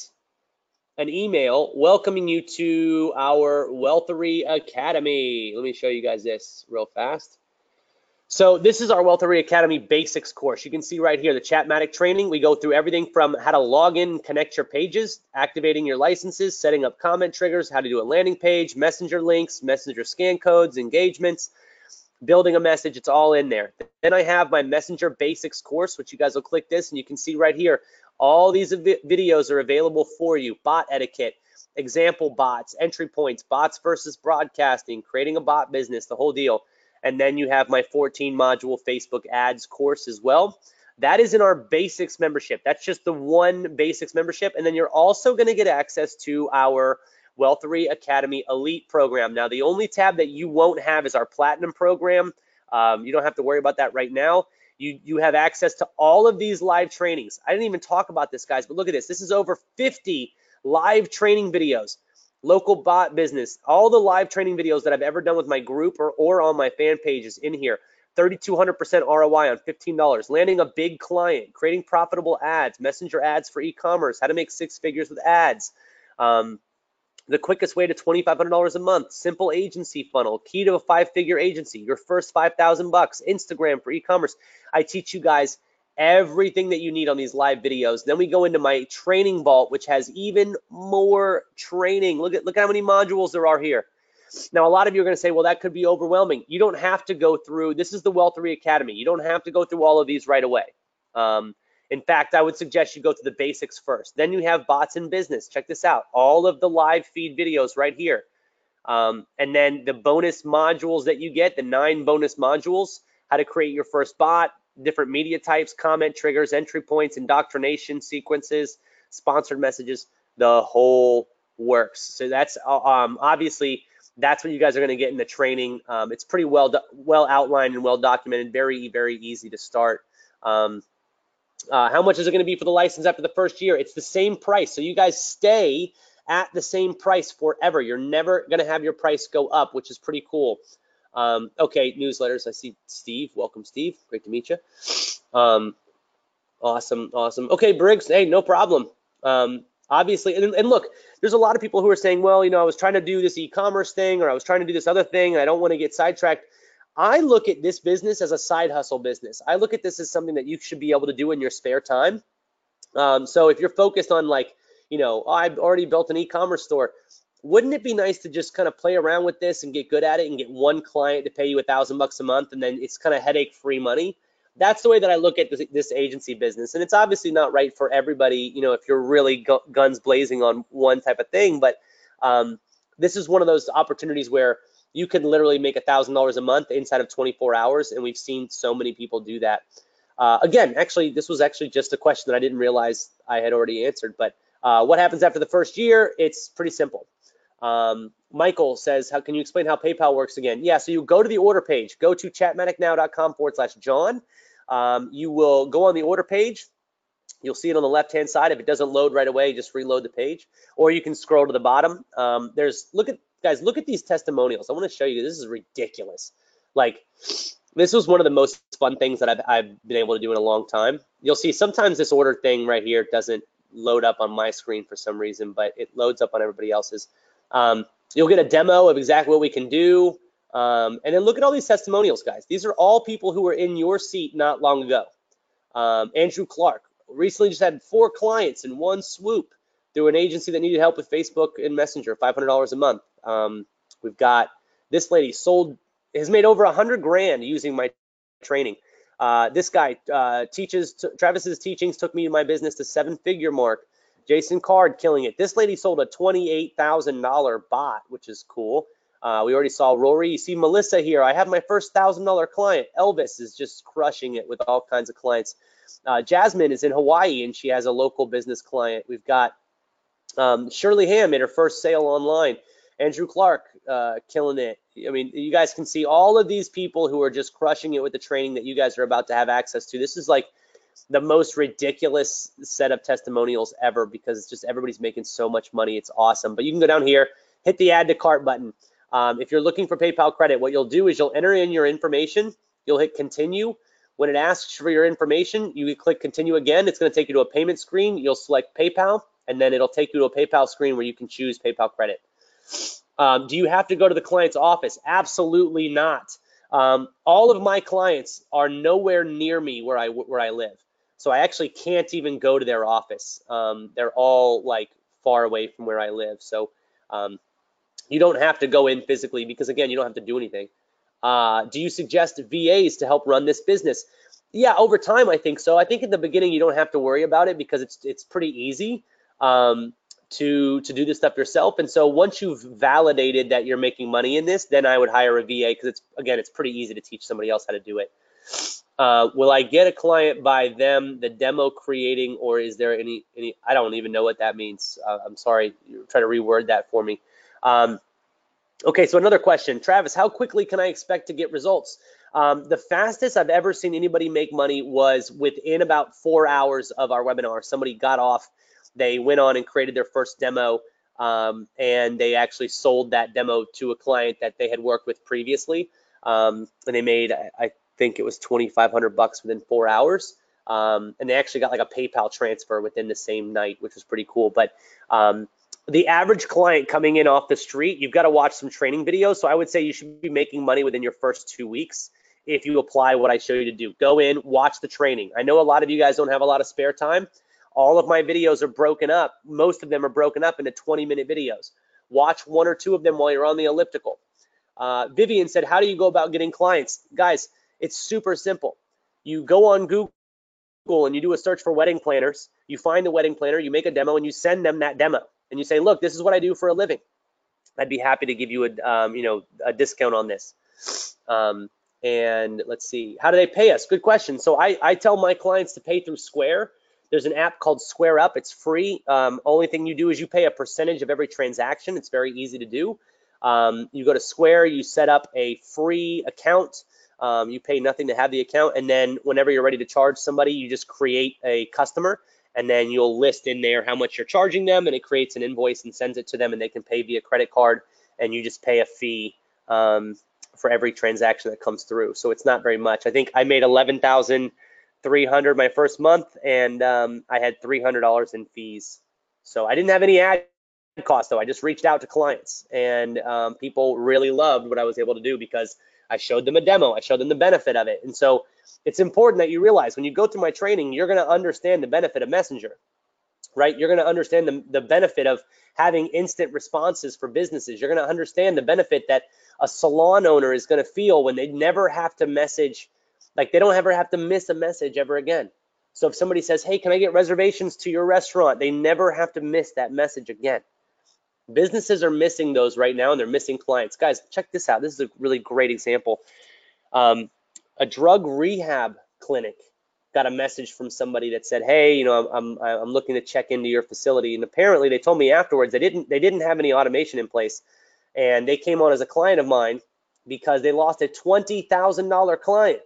an email welcoming you to our Wealthery Academy. Let me show you guys this real fast. So this is our Wealthery Academy basics course. You can see right here, the Chatmatic training. We go through everything from how to log in, connect your pages, activating your licenses, setting up comment triggers, how to do a landing page, messenger links, messenger scan codes, engagements, building a message. It's all in there. Then I have my Messenger Basics course, which you guys will click this and you can see right here, all these videos are available for you. Bot etiquette, example bots, entry points, bots versus broadcasting, creating a bot business, the whole deal. And then you have my 14 module Facebook ads course as well. That is in our basics membership. That's just the one basics membership. And then you're also going to get access to our Wealthery Academy Elite program. Now, the only tab that you won't have is our Platinum program. You don't have to worry about that right now. You have access to all of these live trainings. I didn't even talk about this, guys, but look at this. This is over 50 live training videos. Local bot business, all the live training videos that I've ever done with my group or on my fan pages in here. 3,200% ROI on $15, landing a big client, creating profitable ads, messenger ads for e-commerce, how to make 6 figures with ads, the quickest way to $2,500 a month, simple agency funnel, key to a 5-figure agency, your first $5,000 bucks, Instagram for e-commerce. I teach you guys everything that you need on these live videos. Then we go into my training vault, which has even more training. Look how many modules there are here. Now, a lot of you are going to say, well, that could be overwhelming. You don't have to go through, this is the Wealthery Academy. You don't have to go through all of these right away. In fact, I would suggest you go to the basics first. Then you have bots in business. Check this out. All of the live feed videos right here. And then the bonus modules that you get, the 9 bonus modules, how to create your first bot, different media types, comment triggers, entry points, indoctrination sequences, sponsored messages, the whole works. So that's obviously that's what you guys are going to get in the training. It's pretty well outlined and well documented, very, very easy to start. How much is it going to be for the license after the first year? It's the same price. So you guys stay at the same price forever. You're never going to have your price go up, which is pretty cool. Okay, newsletters. I see Steve. Welcome, Steve. Great to meet you. Awesome. Okay, Briggs. Hey, no problem. Obviously, and look, there's a lot of people who are saying, well, you know, I was trying to do this e-commerce thing, or I was trying to do this other thing, and I don't want to get sidetracked. I look at this business as a side hustle business. I look at this as something that you should be able to do in your spare time. So if you're focused on, like, you know, oh, I've already built an e-commerce store, wouldn't it be nice to just kind of play around with this and get good at it and get one client to pay you $1,000 a month, and then it's kind of headache-free money? That's the way that I look at this agency business. And it's obviously not right for everybody, you know, if you're really guns blazing on one type of thing. But this is one of those opportunities where you can literally make $1,000 a month inside of 24 hours. And we've seen so many people do that. Again, actually, this was actually just a question that I didn't realize I had already answered. But what happens after the first year? It's pretty simple. Michael says, how can you explain how PayPal works again? Yeah, so you go to the order page, go to chatmaticnow.com/John. You will go on the order page. You'll see it on the left-hand side. If it doesn't load right away, just reload the page, or you can scroll to the bottom. Look at these testimonials. I want to show you. This is ridiculous. Like, this was one of the most fun things that I've been able to do in a long time. You'll see sometimes this order thing right here doesn't load up on my screen for some reason, but it loads up on everybody else's. You'll get a demo of exactly what we can do. And then look at all these testimonials, guys. These are all people who were in your seat not long ago. Andrew Clark recently just had 4 clients in one swoop through an agency that needed help with Facebook and Messenger, $500 a month. We've got this lady has made over 100 grand using my training. This guy Travis's teachings took me to my business to 7-figure mark. Jason Card killing it. This lady sold a $28,000 bot, which is cool. We already saw Rory. You see Melissa here. I have my first $1,000 client. Elvis is just crushing it with all kinds of clients. Jasmine is in Hawaii and she has a local business client. We've got Shirley Ham made her first sale online. Andrew Clark killing it. I mean, you guys can see all of these people who are just crushing it with the training that you guys are about to have access to. This is like the most ridiculous set of testimonials ever because it's just everybody's making so much money. It's awesome. But you can go down here, hit the add to cart button. If you're looking for PayPal credit, what you'll do is you'll enter in your information. You'll hit continue. When it asks for your information, you click continue again. It's going to take you to a payment screen. You'll select PayPal, and then it'll take you to a PayPal screen where you can choose PayPal credit. Do you have to go to the client's office? Absolutely not. All of my clients are nowhere near me where I live. So I actually can't even go to their office. They're all like far away from where I live. So you don't have to go in physically because again, you don't have to do anything. Do you suggest VAs to help run this business? Yeah, over time, I think so. I think in the beginning, you don't have to worry about it because it's pretty easy to do this stuff yourself. And so once you've validated that you're making money in this, then I would hire a VA because it's pretty easy to teach somebody else how to do it. Will I get a client by them, the demo creating, or is there any I don't even know what that means. I'm sorry, try to reword that for me. Okay, so another question. Travis, how quickly can I expect to get results? The fastest I've ever seen anybody make money was within about 4 hours of our webinar. Somebody got off, they went on and created their first demo, and they actually sold that demo to a client that they had worked with previously. And they made, I think it was $2,500 within 4 hours. And they actually got like a PayPal transfer within the same night, which was pretty cool. But the average client coming in off the street, you've got to watch some training videos. So I would say you should be making money within your first 2 weeks if you apply what I show you to do. Go in, watch the training. I know a lot of you guys don't have a lot of spare time. All of my videos are broken up. Most of them are broken up into 20-minute videos. Watch 1 or 2 of them while you're on the elliptical. Vivian said, how do you go about getting clients? Guys, it's super simple. You go on Google and you do a search for wedding planners. You find the wedding planner, you make a demo, and you send them that demo. And you say, look, this is what I do for a living. I'd be happy to give you a discount on this. And let's see, how do they pay us? Good question. So I tell my clients to pay through Square. There's an app called Square Up. It's free. Only thing you do is you pay a percentage of every transaction. It's very easy to do. You go to Square, you set up a free account. You pay nothing to have the account. And then whenever you're ready to charge somebody, you just create a customer. And then you'll list in there how much you're charging them, and it creates an invoice and sends it to them, and they can pay via credit card, and you just pay a fee for every transaction that comes through. So it's not very much. I think I made $11,300 my first month, and I had $300 in fees. So I didn't have any ad cost though. I just reached out to clients, and people really loved what I was able to do because I showed them a demo. I showed them the benefit of it. And so it's important that you realize when you go through my training, you're going to understand the benefit of Messenger, right? You're going to understand the benefit of having instant responses for businesses. You're going to understand the benefit that a salon owner is going to feel when they never have to message, like they don't ever have to miss a message ever again. So if somebody says, hey, can I get reservations to your restaurant? They never have to miss that message again. Businesses are missing those right now, and they're missing clients. Guys, check this out. This is a really great example. A drug rehab clinic got a message from somebody that said, hey, I'm looking to check into your facility. And apparently they told me afterwards they didn't have any automation in place. And they came on as a client of mine because they lost a $20,000 client.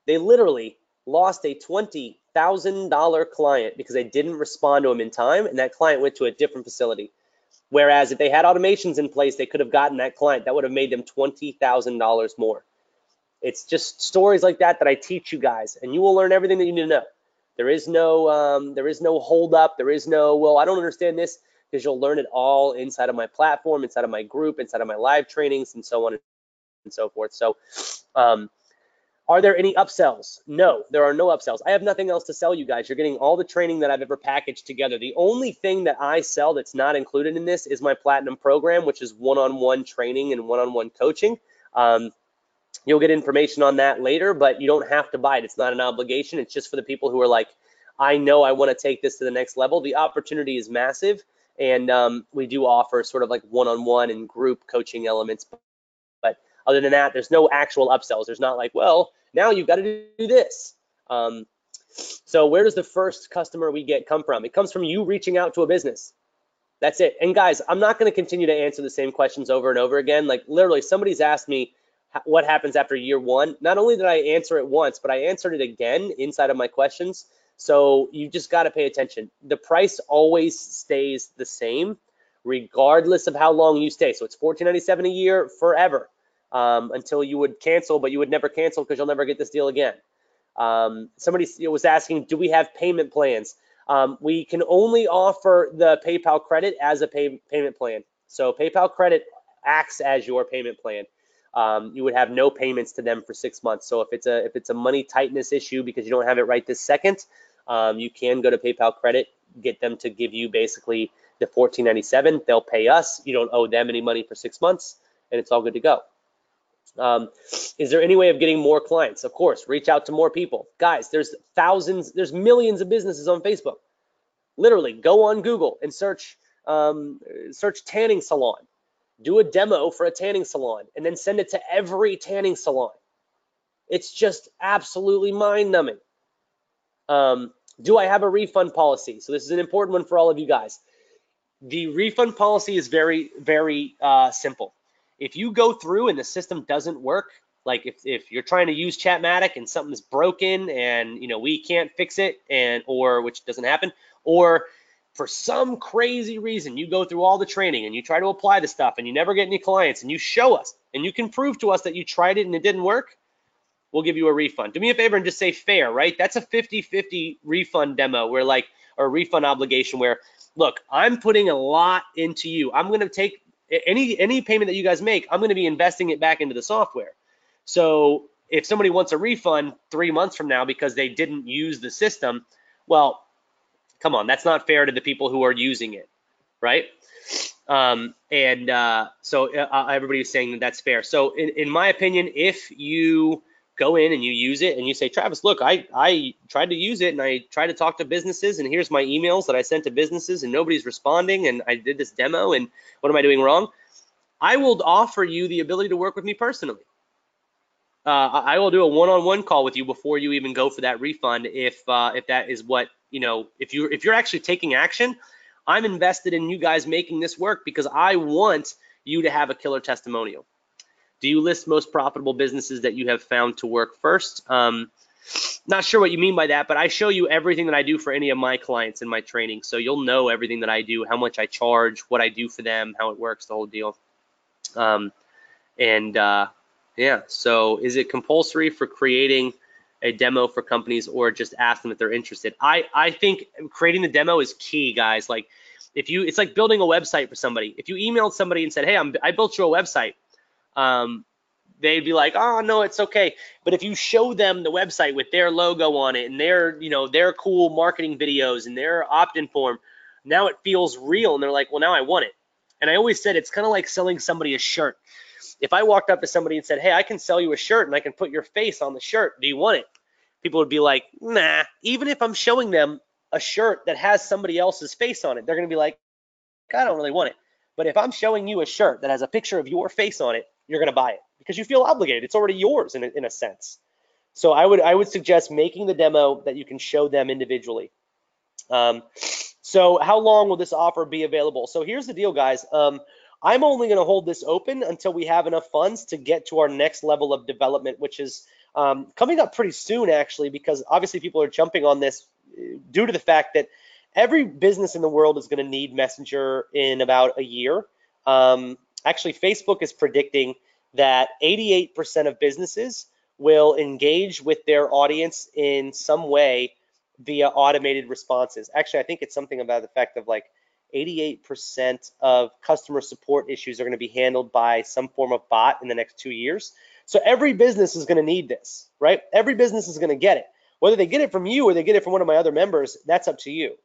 They literally lost a $20,000 client because they didn't respond to him in time, and that client went to a different facility. Whereas if they had automations in place, they could have gotten that client. That would have made them $20,000 more. It's just stories like that I teach you guys, and you will learn everything that you need to know. There is no hold up. There is no, well, I don't understand this, because you'll learn it all inside of my platform, inside of my group, inside of my live trainings, and so on and so forth. So Are there any upsells? No, there are no upsells. I have nothing else to sell you guys. You're getting all the training that I've ever packaged together. The only thing that I sell that's not included in this is my Platinum program, which is one-on-one training and one-on-one coaching. You'll get information on that later, but you don't have to buy it. It's not an obligation. It's just for the people who are like, I know I want to take this to the next level. The opportunity is massive, and we do offer sort of like one-on-one and group coaching elements. But other than that, there's no actual upsells. There's not like, well, now you've got to do this. So where does the first customer we get come from? It comes from you reaching out to a business. That's it. And guys, I'm not going to continue to answer the same questions over and over again. Like literally, somebody's asked me what happens after year one. Not only did I answer it once, but I answered it again inside of my questions. So you just got to pay attention. The price always stays the same, regardless of how long you stay. So it's $14.97 a year forever, until you would cancel, but you would never cancel because you'll never get this deal again. Somebody was asking, do we have payment plans? We can only offer the PayPal credit as a payment plan. So PayPal credit acts as your payment plan. You would have no payments to them for 6 months. So if it's a money tightness issue because you don't have it right this second, you can go to PayPal credit, get them to give you basically the $14.97. They'll pay us. You don't owe them any money for 6 months, and it's all good to go. Is there any way of getting more clients? Of course, reach out to more people. Guys, there's thousands, there's millions of businesses on Facebook. Literally, go on Google and search tanning salon. Do a demo for a tanning salon and then send it to every tanning salon. It's just absolutely mind-numbing. Do I have a refund policy? So this is an important one for all of you guys. The refund policy is very, very simple. If you go through and the system doesn't work, like if you're trying to use Chatmatic and something's broken and we can't fix it, or which doesn't happen, or for some crazy reason you go through all the training and you try to apply the stuff and you never get any clients and you show us and you can prove to us that you tried it and it didn't work, we'll give you a refund. Do me a favor and just say fair, right? That's a 50-50 refund demo or refund obligation where, look, I'm putting a lot into you. I'm going to take any payment that you guys make, I'm going to be investing it back into the software. So if somebody wants a refund 3 months from now because they didn't use the system, well, come on, that's not fair to the people who are using it, right? So everybody is saying that that's fair. So in my opinion, if you go in and you use it and you say, Travis, look, I tried to use it and I tried to talk to businesses and here's my emails that I sent to businesses and nobody's responding and I did this demo and what am I doing wrong? I will offer you the ability to work with me personally. I will do a one-on-one call with you before you even go for that refund if that is what, if you're actually taking action. I'm invested in you guys making this work because I want you to have a killer testimonial. Do you list most profitable businesses that you have found to work first? Not sure what you mean by that, but I show you everything that I do for any of my clients in my training. So you'll know everything that I do, how much I charge, what I do for them, how it works, the whole deal. Yeah, so is it compulsory for creating a demo for companies or just ask them if they're interested? I think creating the demo is key, guys. Like it's like building a website for somebody. If you emailed somebody and said, hey, I built you a website, they'd be like, oh no, it's okay. But if you show them the website with their logo on it and their cool marketing videos and their opt-in form, now it feels real and they're like, well, now I want it. And I always said it's kind of like selling somebody a shirt. If I walked up to somebody and said, hey, I can sell you a shirt and I can put your face on the shirt, do you want it? People would be like, nah. Even if I'm showing them a shirt that has somebody else's face on it, they're gonna be like, I don't really want it. But if I'm showing you a shirt that has a picture of your face on it, you're gonna buy it because you feel obligated. It's already yours in a sense. So I would suggest making the demo that you can show them individually. So how long will this offer be available? So here's the deal, guys. I'm only going to hold this open until we have enough funds to get to our next level of development, which is coming up pretty soon, actually, because obviously people are jumping on this due to the fact that every business in the world is going to need Messenger in about a year. Actually, Facebook is predicting that 88% of businesses will engage with their audience in some way via automated responses. Actually, I think it's something about the fact of like 88% of customer support issues are going to be handled by some form of bot in the next 2 years. So every business is going to need this, right? Every business is going to get it. Whether they get it from you or they get it from one of my other members, that's up to you.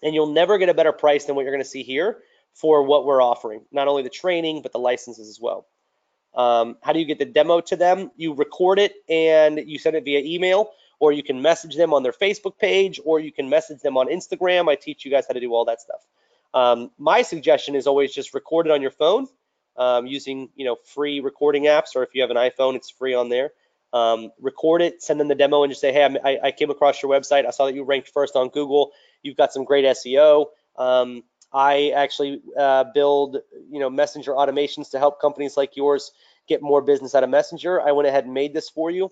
And you'll never get a better price than what you're going to see here for what we're offering, not only the training, but the licenses as well. How do you get the demo to them? You record it and you send it via email, or you can message them on their Facebook page, or you can message them on Instagram. I teach you guys how to do all that stuff. My suggestion is always just record it on your phone using free recording apps, or if you have an iPhone, it's free on there. Record it, send them the demo, and just say, hey, I came across your website. I saw that you ranked first on Google. You've got some great SEO. I actually build Messenger automations to help companies like yours get more business out of Messenger. I went ahead and made this for you.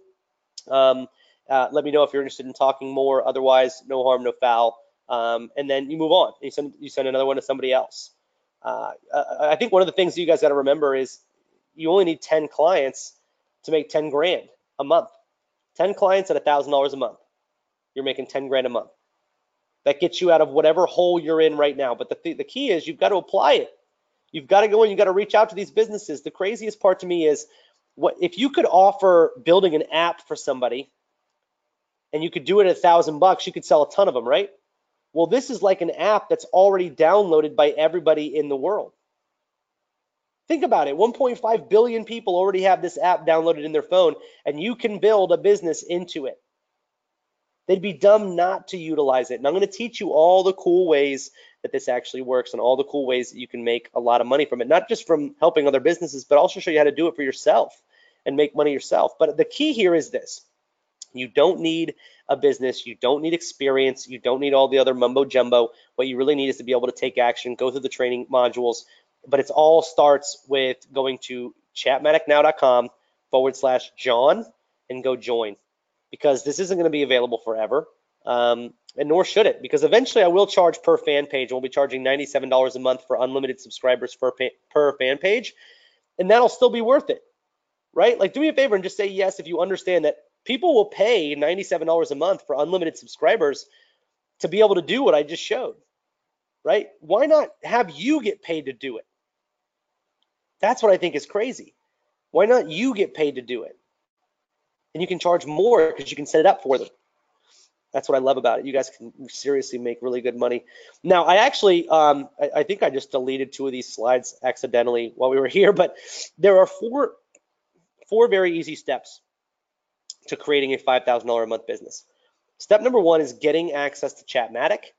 Let me know if you're interested in talking more. Otherwise, no harm, no foul. And then you move on. You send another one to somebody else. I think one of the things you guys got to remember is you only need 10 clients to make 10 grand a month. 10 clients at $1,000 a month. You're making 10 grand a month. That gets you out of whatever hole you're in right now. But the key is you've got to apply it. You've got to go in, you've got to reach out to these businesses. The craziest part to me is if you could offer building an app for somebody and you could do it at $1,000, you could sell a ton of them, right? Well, this is like an app that's already downloaded by everybody in the world. Think about it. 1.5 billion people already have this app downloaded in their phone, and you can build a business into it. They'd be dumb not to utilize it. And I'm going to teach you all the cool ways that this actually works and all the cool ways that you can make a lot of money from it, not just from helping other businesses, but also show you how to do it for yourself and make money yourself. But the key here is this. You don't need a business. You don't need experience. You don't need all the other mumbo jumbo. What you really need is to be able to take action, go through the training modules. But it all starts with going to chatmaticnow.com/John and go join, because this isn't going to be available forever, and nor should it, because eventually I will charge per fan page. We'll be charging $97 a month for unlimited subscribers per fan page, and that'll still be worth it, right? Like, do me a favor and just say yes if you understand that people will pay $97 a month for unlimited subscribers to be able to do what I just showed, right? Why not have you get paid to do it? That's what I think is crazy. Why not you get paid to do it? And you can charge more because you can set it up for them. That's what I love about it. You guys can seriously make really good money. Now, I actually, I think I just deleted 2 of these slides accidentally while we were here, but there are four very easy steps to creating a $5,000 a month business. Step number 1 is getting access to Chatmatic.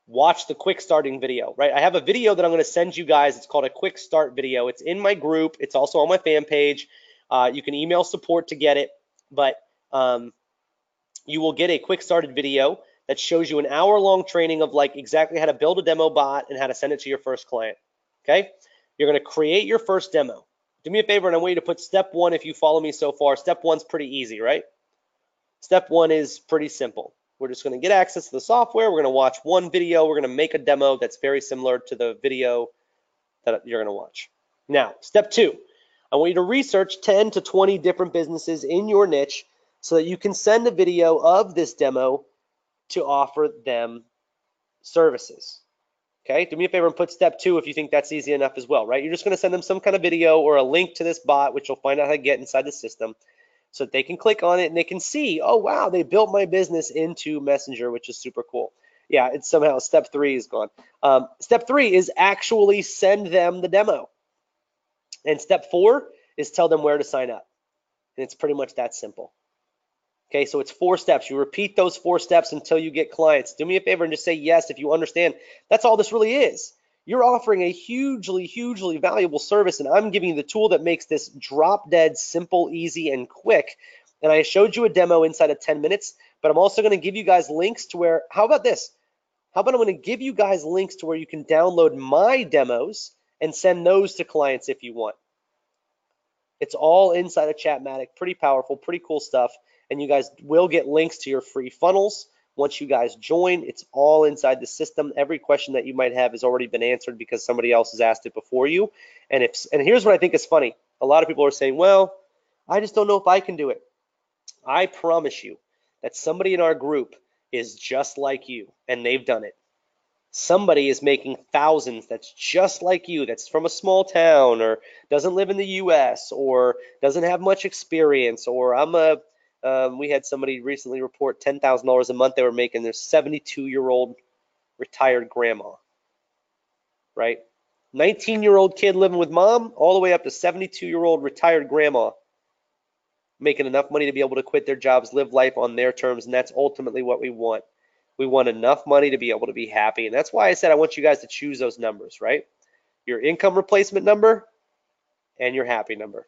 Watch the quick starting video, right? I have a video that I'm going to send you guys. It's called a quick start video. It's in my group. It's also on my fan page. You can email support to get it, but you will get a quick started video that shows you an hour-long training of like exactly how to build a demo bot and how to send it to your first client, okay? You're going to create your first demo. Do me a favor, and I want you to put step 1 if you follow me so far. Step 1's pretty easy, right? Step 1 is pretty simple. We're just going to get access to the software. We're going to watch one video. We're going to make a demo that's very similar to the video that you're going to watch. Now, step 2, I want you to research 10 to 20 different businesses in your niche so that you can send a video of this demo to offer them services. Okay, do me a favor and put step 2 if you think that's easy enough as well, right? You're just going to send them some kind of video or a link to this bot, which you'll find out how to get inside the system, so that they can click on it and they can see, oh, wow, they built my business into Messenger, which is super cool. Yeah, it's somehow step 3 is gone. Step 3 is actually send them the demo. And step 4 is tell them where to sign up. And it's pretty much that simple. Okay, so it's 4 steps. You repeat those 4 steps until you get clients. Do me a favor and just say yes if you understand. That's all this really is. You're offering a hugely, hugely valuable service, and I'm giving you the tool that makes this drop dead simple, easy, and quick. And I showed you a demo inside of 10 minutes, but I'm also going to give you guys links to where, how about this? How about I'm going to give you guys links to where you can download my demos and send those to clients if you want. It's all inside of Chatmatic, pretty powerful, pretty cool stuff. And you guys will get links to your free funnels. Once you guys join, it's all inside the system. Every question that you might have has already been answered because somebody else has asked it before you. And here's what I think is funny. A lot of people are saying, well, I just don't know if I can do it. I promise you that somebody in our group is just like you, and they've done it. somebody is making thousands that's just like you, that's from a small town or doesn't live in the US or doesn't have much experience, or we had somebody recently report $10,000 a month they were making, their 72-year-old retired grandma, right? 19-year-old kid living with mom, all the way up to 72-year-old retired grandma making enough money to be able to quit their jobs, live life on their terms, and that's ultimately what we want. We want enough money to be able to be happy, and that's why I said I want you guys to choose those numbers, right? Your income replacement number and your happy number.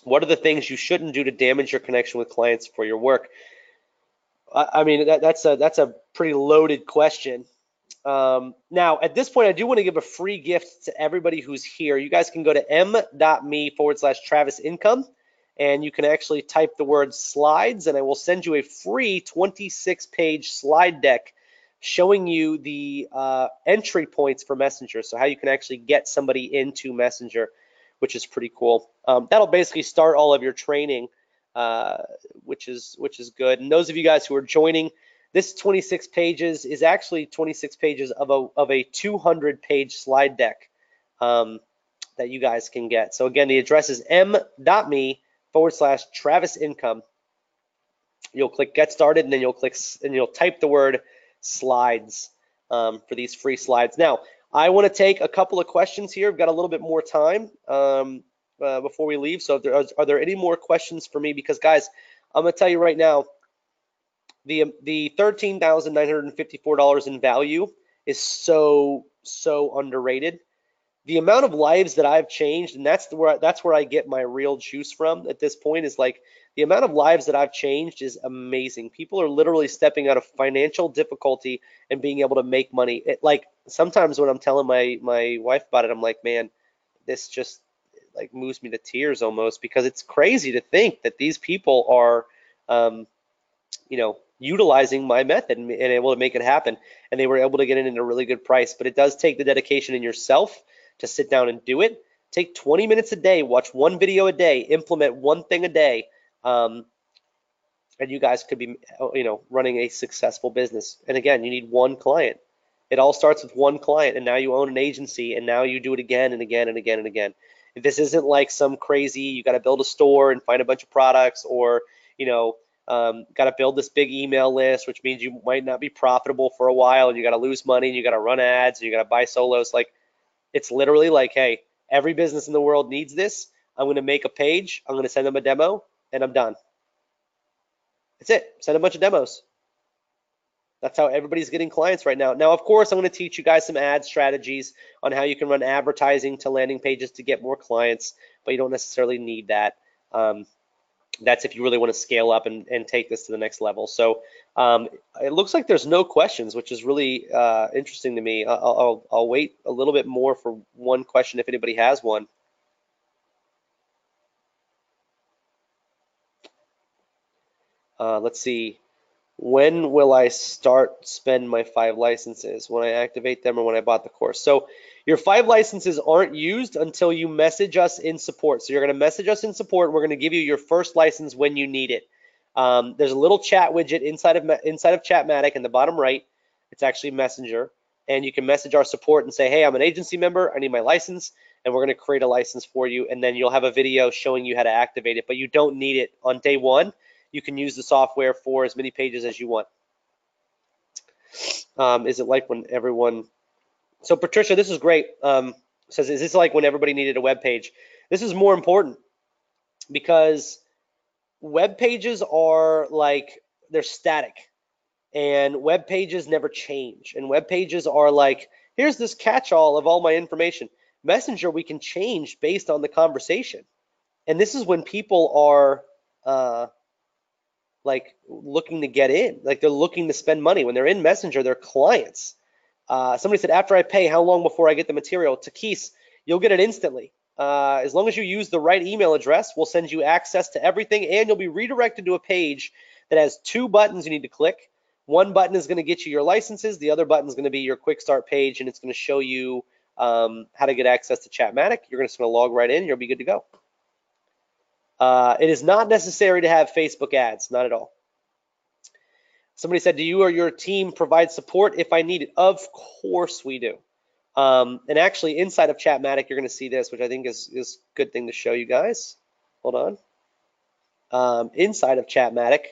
What are the things you shouldn't do to damage your connection with clients for your work? I mean, that's a pretty loaded question. Now, at this point, I do want to give a free gift to everybody who's here. You guys can go to m.me/Travis Income, and you can actually type the word slides, and I will send you a free 26-page slide deck showing you the entry points for Messenger, so how you can actually get somebody into Messenger, which is pretty cool. That'll basically start all of your training, which is good. And those of you guys who are joining, this 26 pages is actually 26 pages of a 200-page slide deck that you guys can get. So again, the address is m.me/Travis Income. You'll click Get Started, and then you'll type the word slides for these free slides. Now, I want to take a couple of questions here. We've got a little bit more time before we leave. So are there any more questions for me? Because guys, I'm going to tell you right now, the $13,954 in value is so underrated. The amount of lives that I've changed, and that's where I get my real juice from at this point, is like the amount of lives that I've changed is amazing. People are literally stepping out of financial difficulty and being able to make money. Like sometimes when I'm telling my wife about it, I'm like, man, this just like moves me to tears almost, because it's crazy to think that these people are, utilizing my method and able to make it happen. And they were able to get it at a really good price. But it does take the dedication in yourself to sit down and do it. Take 20 minutes a day, watch one video a day, implement one thing a day, and you guys could be, running a successful business. And again, you need one client. It all starts with one client, and now you own an agency, and now you do it again and again and again and again. If this isn't like some crazy, you got to build a store and find a bunch of products, or got to build this big email list, which means you might not be profitable for a while, and you got to lose money, and you got to run ads, and you got to buy solos. Like, it's literally like, hey, every business in the world needs this. I'm going to make a page. I'm going to send them a demo, and I'm done. That's it. Send a bunch of demos. That's how everybody's getting clients right now. Now, of course, I'm going to teach you guys some ad strategies on how you can run advertising to landing pages to get more clients, but you don't necessarily need that. That's if you really want to scale up and take this to the next level. So it looks like there's no questions, which is really interesting to me. I'll wait a little bit more for one question if anybody has one. Let's see. When will I spend my 5 licenses? When I activate them or when I bought the course? So your 5 licenses aren't used until you message us in support. So you're going to message us in support, and we're going to give you your first license when you need it. There's a little chat widget inside of Chatmatic in the bottom right. It's actually Messenger, and you can message our support and say, hey, I'm an agency member, I need my license, and we're going to create a license for you, and then you'll have a video showing you how to activate it, but you don't need it on day one. You can use the software for as many pages as you want. Is it like when everyone... So Patricia, this is great. Says, is this like when everybody needed a web page? This is more important, because web pages are like, they're static, and web pages never change. And web pages are like, here's this catch-all of all my information. Messenger, we can change based on the conversation. And this is when people are like looking to get in, like they're looking to spend money. When they're in Messenger, they're clients. Somebody said, after I pay, how long before I get the material? Takis, you'll get it instantly. As long as you use the right email address, we'll send you access to everything, and you'll be redirected to a page that has 2 buttons you need to click. One button is going to get you your licenses. The other button is going to be your quick start page, and it's going to show you how to get access to Chatmatic. You're just going to log right in. You'll be good to go. It is not necessary to have Facebook ads, not at all. Somebody said, do you or your team provide support if I need it? Of course we do. And actually inside of Chatmatic, you're going to see this, which I think is a good thing to show you guys. Hold on. Inside of Chatmatic,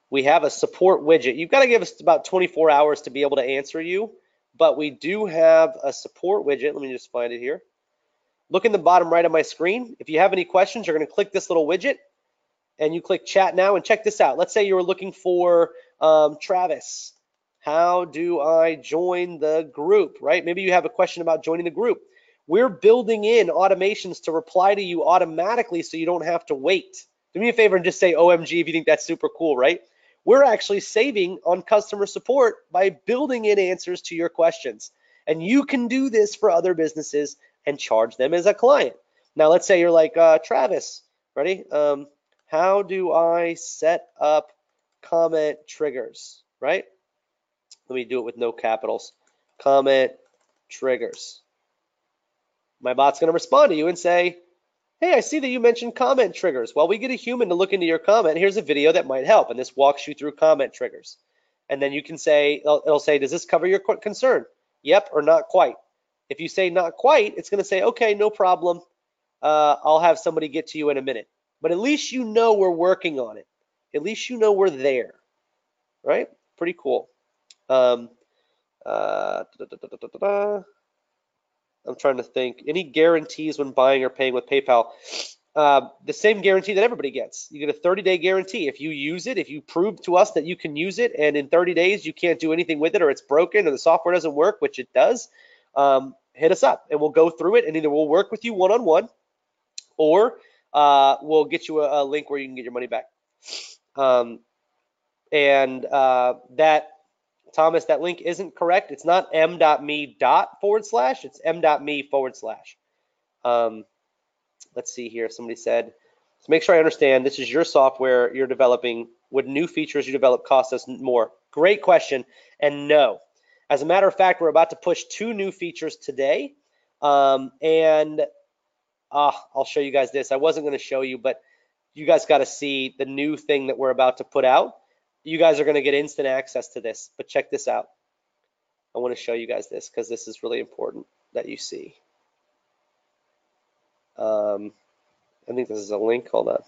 we have a support widget. You've got to give us about 24 hours to be able to answer you, but we do have a support widget. Let me just find it here. Look in the bottom right of my screen. If you have any questions, you're going to click this little widget and you click chat now, and check this out. Let's say you were looking for Travis. How do I join the group, right? Maybe you have a question about joining the group. We're building in automations to reply to you automatically so you don't have to wait. Do me a favor and just say OMG if you think that's super cool, right? We're actually saving on customer support by building in answers to your questions. And you can do this for other businesses and charge them as a client. Now, let's say you're like, Travis, ready? How do I set up comment triggers, right? Let me do it with no capitals. Comment triggers. My bot's going to respond to you and say, hey, I see that you mentioned comment triggers. Well, we get a human to look into your comment. Here's a video that might help, and this walks you through comment triggers. And then you can say, it'll say, does this cover your concern? Yep or not quite. If you say not quite, it's going to say, okay, no problem. I'll have somebody get to you in a minute. But at least you know we're working on it. At least you know we're there, right? Pretty cool. I'm trying to think. Any guarantees when buying or paying with PayPal? The same guarantee that everybody gets. You get a 30-day guarantee. If you use it, if you prove to us that you can use it, and in 30 days you can't do anything with it, or it's broken, or the software doesn't work, which it does, hit us up, and we'll go through it, and either we'll work with you one-on-one, or we'll get you a link where you can get your money back. That, Thomas, that link isn't correct. It's not m.me// it's m.me/. Let's see here. Somebody said, to make sure I understand, this is your software you're developing. Would new features you develop cost us more? Great question, and no. As a matter of fact, we're about to push 2 new features today, I'll show you guys this. I wasn't going to show you, but you guys got to see the new thing that we're about to put out. You guys are going to get instant access to this, but check this out. I want to show you guys this because this is really important that you see. I think this is a link. Hold on.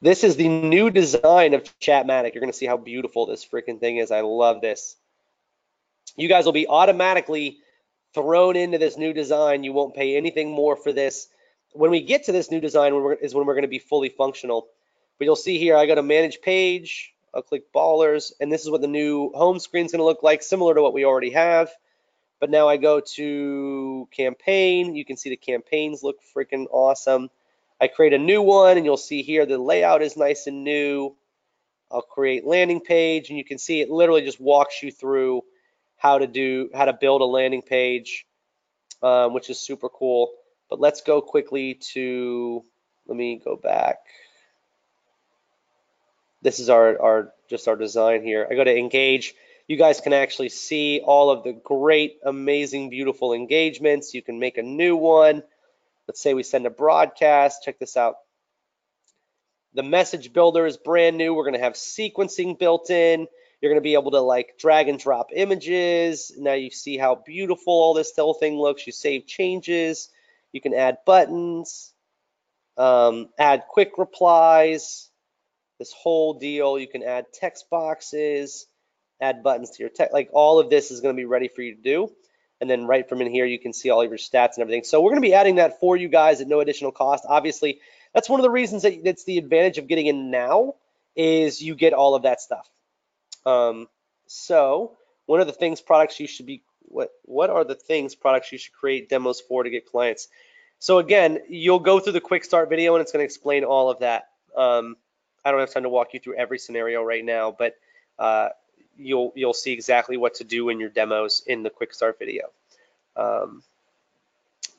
This is the new design of Chatmatic. You're going to see how beautiful this freaking thing is. I love this. You guys will be automatically thrown into this new design. You won't pay anything more for this. When we get to this new design is when we're going to be fully functional. But you'll see here, I go to manage page, I'll click Ballers, and this is what the new home screen is going to look like, similar to what we already have. But now I go to campaign. You can see the campaigns look freaking awesome. I create a new one, and you'll see here the layout is nice and new. I'll create landing page, and you can see it literally just walks you through how to build a landing page, which is super cool. But let's go quickly to, let me go back. This is our design here. I go to engage. You guys can actually see all of the great, amazing, beautiful engagements. You can make a new one. Let's say we send a broadcast. Check this out. The message builder is brand new. We're going to have sequencing built in. You're going to be able to like drag and drop images. Now you see how beautiful all this whole thing looks. You save changes. You can add buttons, add quick replies. This whole deal, you can add text boxes, add buttons to your text, like all of this is going to be ready for you to do. And then right from in here, you can see all of your stats and everything. So we're going to be adding that for you guys at no additional cost. Obviously, that's one of the reasons that's the advantage of getting in now is you get all of that stuff. So one of the things products you should be, what are the things products you should create demos for to get clients? So again, you'll go through the quick start video and it's going to explain all of that. I don't have time to walk you through every scenario right now, but you'll see exactly what to do in your demos in the quick start video.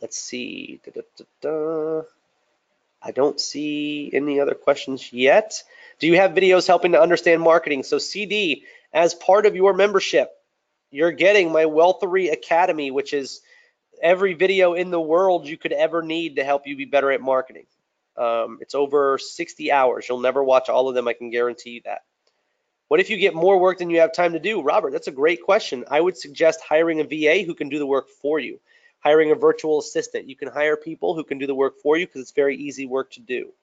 Let's see. I don't see any other questions yet. Do you have videos helping to understand marketing? So CD, as part of your membership, you're getting my Wealthery Academy, which is every video in the world you could ever need to help you be better at marketing. It's over 60 hours. You'll never watch all of them, I can guarantee you that. What if you get more work than you have time to do? Robert, that's a great question. I would suggest hiring a VA who can do the work for you, hiring a virtual assistant. You can hire people who can do the work for you because it's very easy work to do.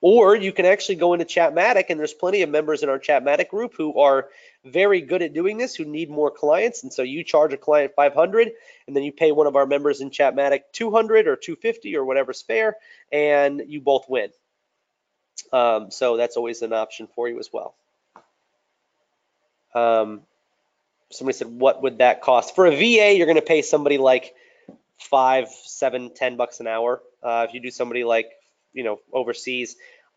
Or you can actually go into Chatmatic, and there's plenty of members in our Chatmatic group who are very good at doing this, who need more clients. And so you charge a client $500, and then you pay one of our members in Chatmatic $200 or $250 or whatever's fair, and you both win. So that's always an option for you as well. Somebody said, what would that cost? For a VA, you're going to pay somebody like $5, $7, $10 an hour. If you do somebody like, overseas,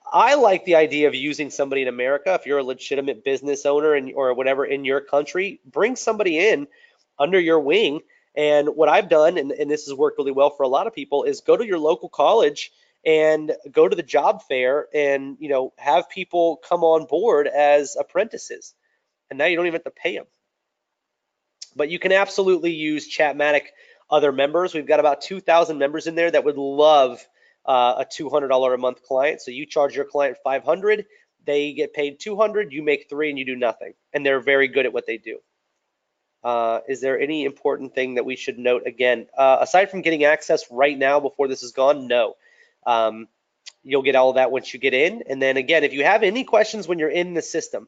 I like the idea of using somebody in America. If you're a legitimate business owner or whatever in your country, bring somebody in under your wing. And what I've done, and this has worked really well for a lot of people, is go to your local college and go to the job fair and have people come on board as apprentices. And now you don't even have to pay them. But you can absolutely use Chatmatic other members. We've got about 2,000 members in there that would love a $200 a month client. So you charge your client $500, they get paid $200, you make $3, and you do nothing. And they're very good at what they do. Is there any important thing that we should note again? Aside from getting access right now before this is gone, no. You'll get all of that once you get in. And then again, if you have any questions when you're in the system,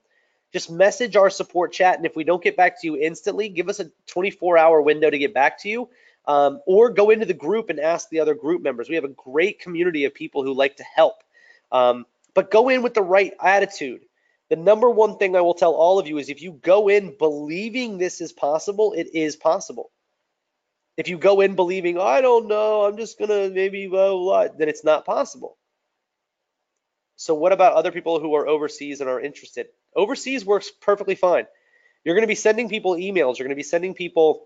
just message our support chat. And if we don't get back to you instantly, give us a 24-hour window to get back to you. Or go into the group and ask the other group members. We have a great community of people who like to help. But go in with the right attitude. The number one thing I will tell all of you is if you go in believing this is possible, it is possible. If you go in believing, I don't know, I'm just going to maybe, then it's not possible. So what about other people who are overseas and are interested? Overseas works perfectly fine. You're going to be sending people emails. You're going to be sending people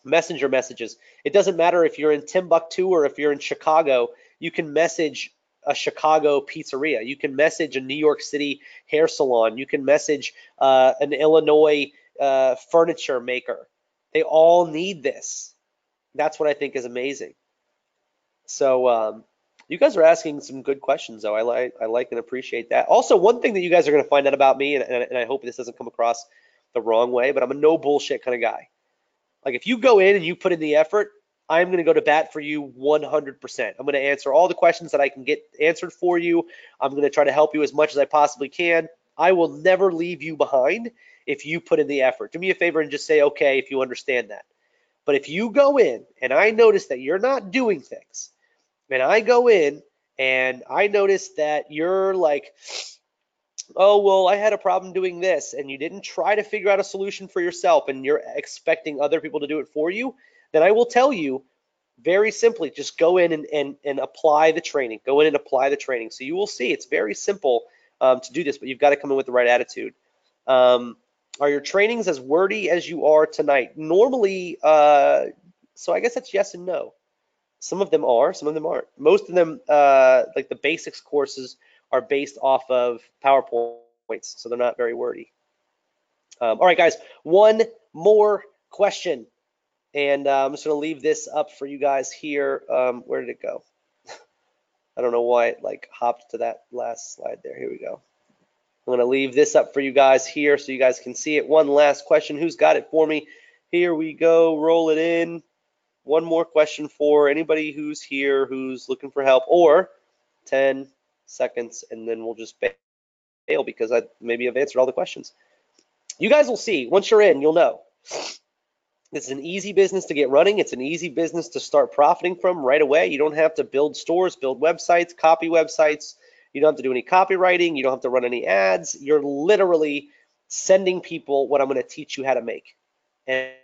messenger messages. It doesn't matter if you're in Timbuktu or if you're in Chicago. You can message a Chicago pizzeria. You can message a New York City hair salon. You can message an Illinois furniture maker. They all need this. That's what I think is amazing. So you guys are asking some good questions, though. I like and appreciate that. Also, one thing that you guys are going to find out about me, and I hope this doesn't come across the wrong way, but I'm a no bullshit kind of guy. Like if you go in and you put in the effort, I'm going to go to bat for you 100%. I'm going to answer all the questions that I can get answered for you. I'm going to try to help you as much as I possibly can. I will never leave you behind if you put in the effort. Do me a favor and just say, okay, if you understand that. But if you go in and I notice that you're not doing things, and I go in and I notice that you're like, oh, well, I had a problem doing this, and you didn't try to figure out a solution for yourself, and you're expecting other people to do it for you, then I will tell you very simply, just go in and apply the training. Go in and apply the training. So you will see it's very simple to do this, but you've got to come in with the right attitude. Are your trainings as wordy as you are tonight? Normally, so I guess that's yes and no. Some of them are, some of them aren't. Most of them, like the basics courses, are based off of PowerPoints, so they're not very wordy. All right, guys, one more question, and I'm just going to leave this up for you guys here. Where did it go? I don't know why it like hopped to that last slide there. Here we go. I'm going to leave this up for you guys here so you guys can see it. One last question. Who's got it for me? Here we go. Roll it in. One more question for anybody who's here who's looking for help, or 10 seconds, and then we'll just bail because maybe I've answered all the questions. You guys will see. Once you're in, you'll know. This is an easy business to get running. It's an easy business to start profiting from right away. You don't have to build stores, build websites, copy websites. You don't have to do any copywriting. You don't have to run any ads. You're literally sending people what I'm going to teach you how to make. And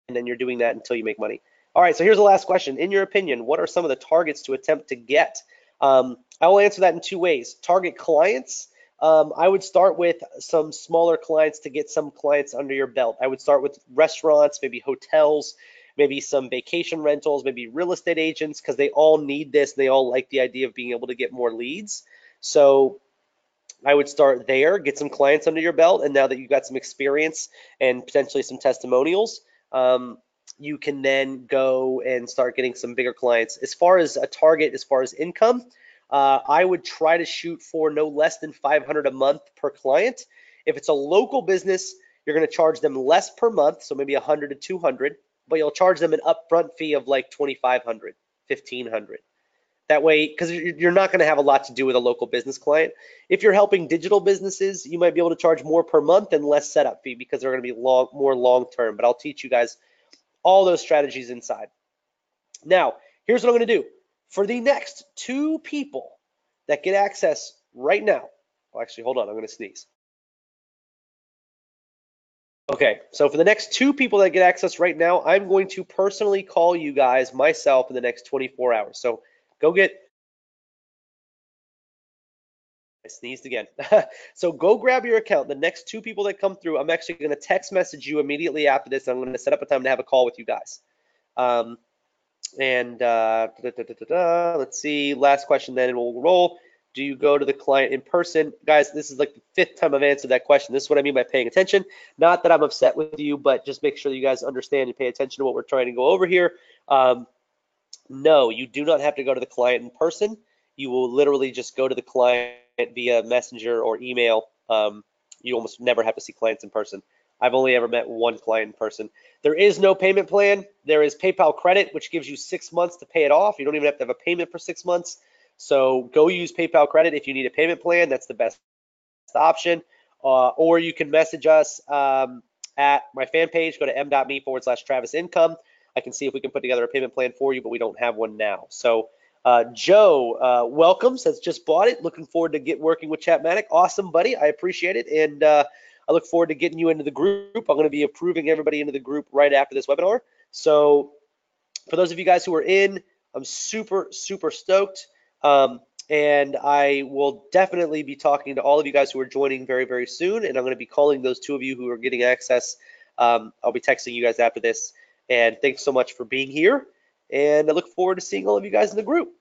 then you're doing that until you make money. All right, so here's the last question. In your opinion, what are some of the targets to attempt to get? I will answer that in two ways. Target clients. I would start with some smaller clients to get some clients under your belt. I would start with restaurants, maybe hotels, maybe some vacation rentals, maybe real estate agents, because they all need this. They all like the idea of being able to get more leads. So I would start there, get some clients under your belt, and now that you've got some experience and potentially some testimonials, you can then go and start getting some bigger clients. As far as a target, as far as income, I would try to shoot for no less than 500 a month per client. If it's a local business, you're going to charge them less per month, so maybe 100 to 200, but you'll charge them an upfront fee of like 2,500, 1,500. That way, because you're not going to have a lot to do with a local business client. If you're helping digital businesses, you might be able to charge more per month and less setup fee because they're going to be more long-term. But I'll teach you guys all those strategies inside. Now, here's what I'm going to do. For the next 2 people that get access right now, well, actually, hold on, I'm going to sneeze. Okay, so for the next 2 people that get access right now, I'm going to personally call you guys myself in the next 24 hours. So go get, I sneezed again. So go grab your account. The next 2 people that come through, I'm actually going to text message you immediately after this. I'm going to set up a time to have a call with you guys. Let's see, last question then and we'll roll. Do you go to the client in person? Guys, this is like the 5th time I've answered that question. This is what I mean by paying attention. Not that I'm upset with you, but just make sure you guys understand and pay attention to what we're trying to go over here. No, you do not have to go to the client in person. You will literally just go to the client via messenger or email. You almost never have to see clients in person. I've only ever met 1 client in person. There is no payment plan. There is PayPal credit, which gives you 6 months to pay it off. You don't even have to have a payment for 6 months. So go use PayPal credit if you need a payment plan. That's the best option. Or you can message us at my fan page. Go to m.me/Travis Income. I can see if we can put together a payment plan for you, but we don't have one now. So Joe welcomes, has just bought it. Looking forward to working with Chatmatic. Awesome, buddy. I appreciate it. And I look forward to getting you into the group. I'm going to be approving everybody into the group right after this webinar. So for those of you guys who are in, I'm super, super stoked. And I will definitely be talking to all of you guys who are joining very, very soon. And I'm going to be calling those 2 of you who are getting access. I'll be texting you guys after this. And thanks so much for being here. And I look forward to seeing all of you guys in the group.